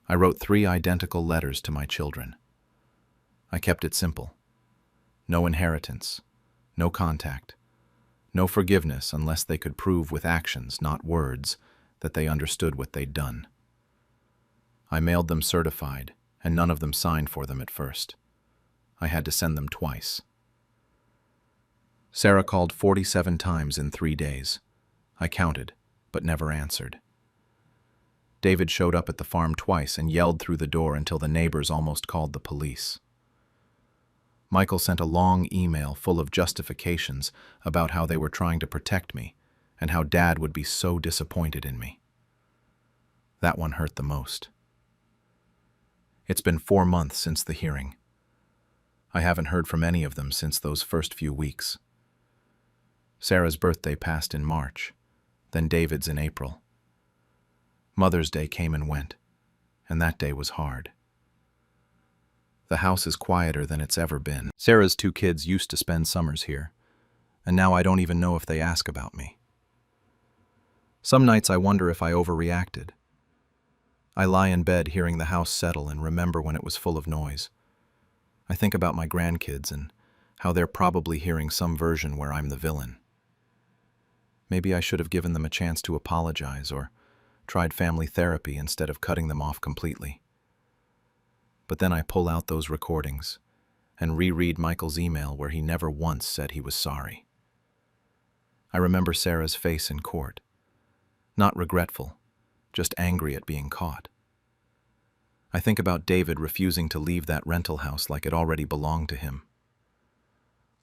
A: I wrote 3 identical letters to my children. I kept it simple. No inheritance, no contact, no forgiveness unless they could prove with actions, not words, that they understood what they'd done. I mailed them certified, and none of them signed for them at first. I had to send them twice. Sarah called 47 times in 3 days. I counted, but never answered. David showed up at the farm twice and yelled through the door until the neighbors almost called the police. Michael sent a long email full of justifications about how they were trying to protect me and how Dad would be so disappointed in me. That one hurt the most. It's been 4 months since the hearing. I haven't heard from any of them since those first few weeks. Sarah's birthday passed in March, then David's in April. Mother's Day came and went, and that day was hard. The house is quieter than it's ever been. Sarah's 2 kids used to spend summers here, and now I don't even know if they ask about me. Some nights I wonder if I overreacted. I lie in bed hearing the house settle and remember when it was full of noise. I think about my grandkids and how they're probably hearing some version where I'm the villain. Maybe I should have given them a chance to apologize or tried family therapy instead of cutting them off completely. But then I pull out those recordings and reread Michael's email where he never once said he was sorry. I remember Sarah's face in court. Not regretful, just angry at being caught. I think about David refusing to leave that rental house like it already belonged to him.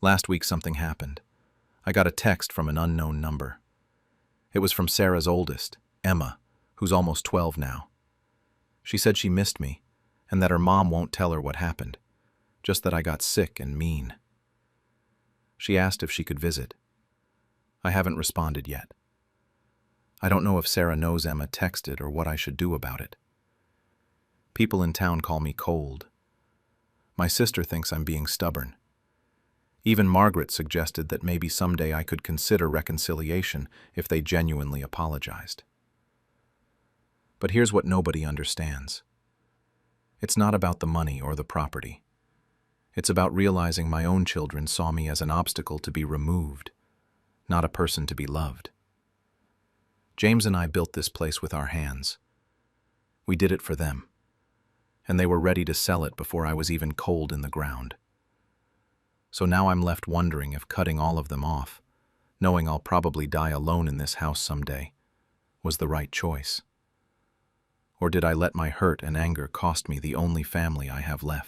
A: Last week something happened. I got a text from an unknown number. It was from Sarah's oldest, Emma, who's almost 12 now. She said she missed me, and that her mom won't tell her what happened, just that I got sick and mean. She asked if she could visit. I haven't responded yet. I don't know if Sarah knows Emma texted or what I should do about it. People in town call me cold. My sister thinks I'm being stubborn. Even Margaret suggested that maybe someday I could consider reconciliation if they genuinely apologized. But here's what nobody understands. It's not about the money or the property. It's about realizing my own children saw me as an obstacle to be removed, not a person to be loved. James and I built this place with our hands. We did it for them, and they were ready to sell it before I was even cold in the ground. So now I'm left wondering if cutting all of them off, knowing I'll probably die alone in this house someday, was the right choice. Or did I let my hurt and anger cost me the only family I have left?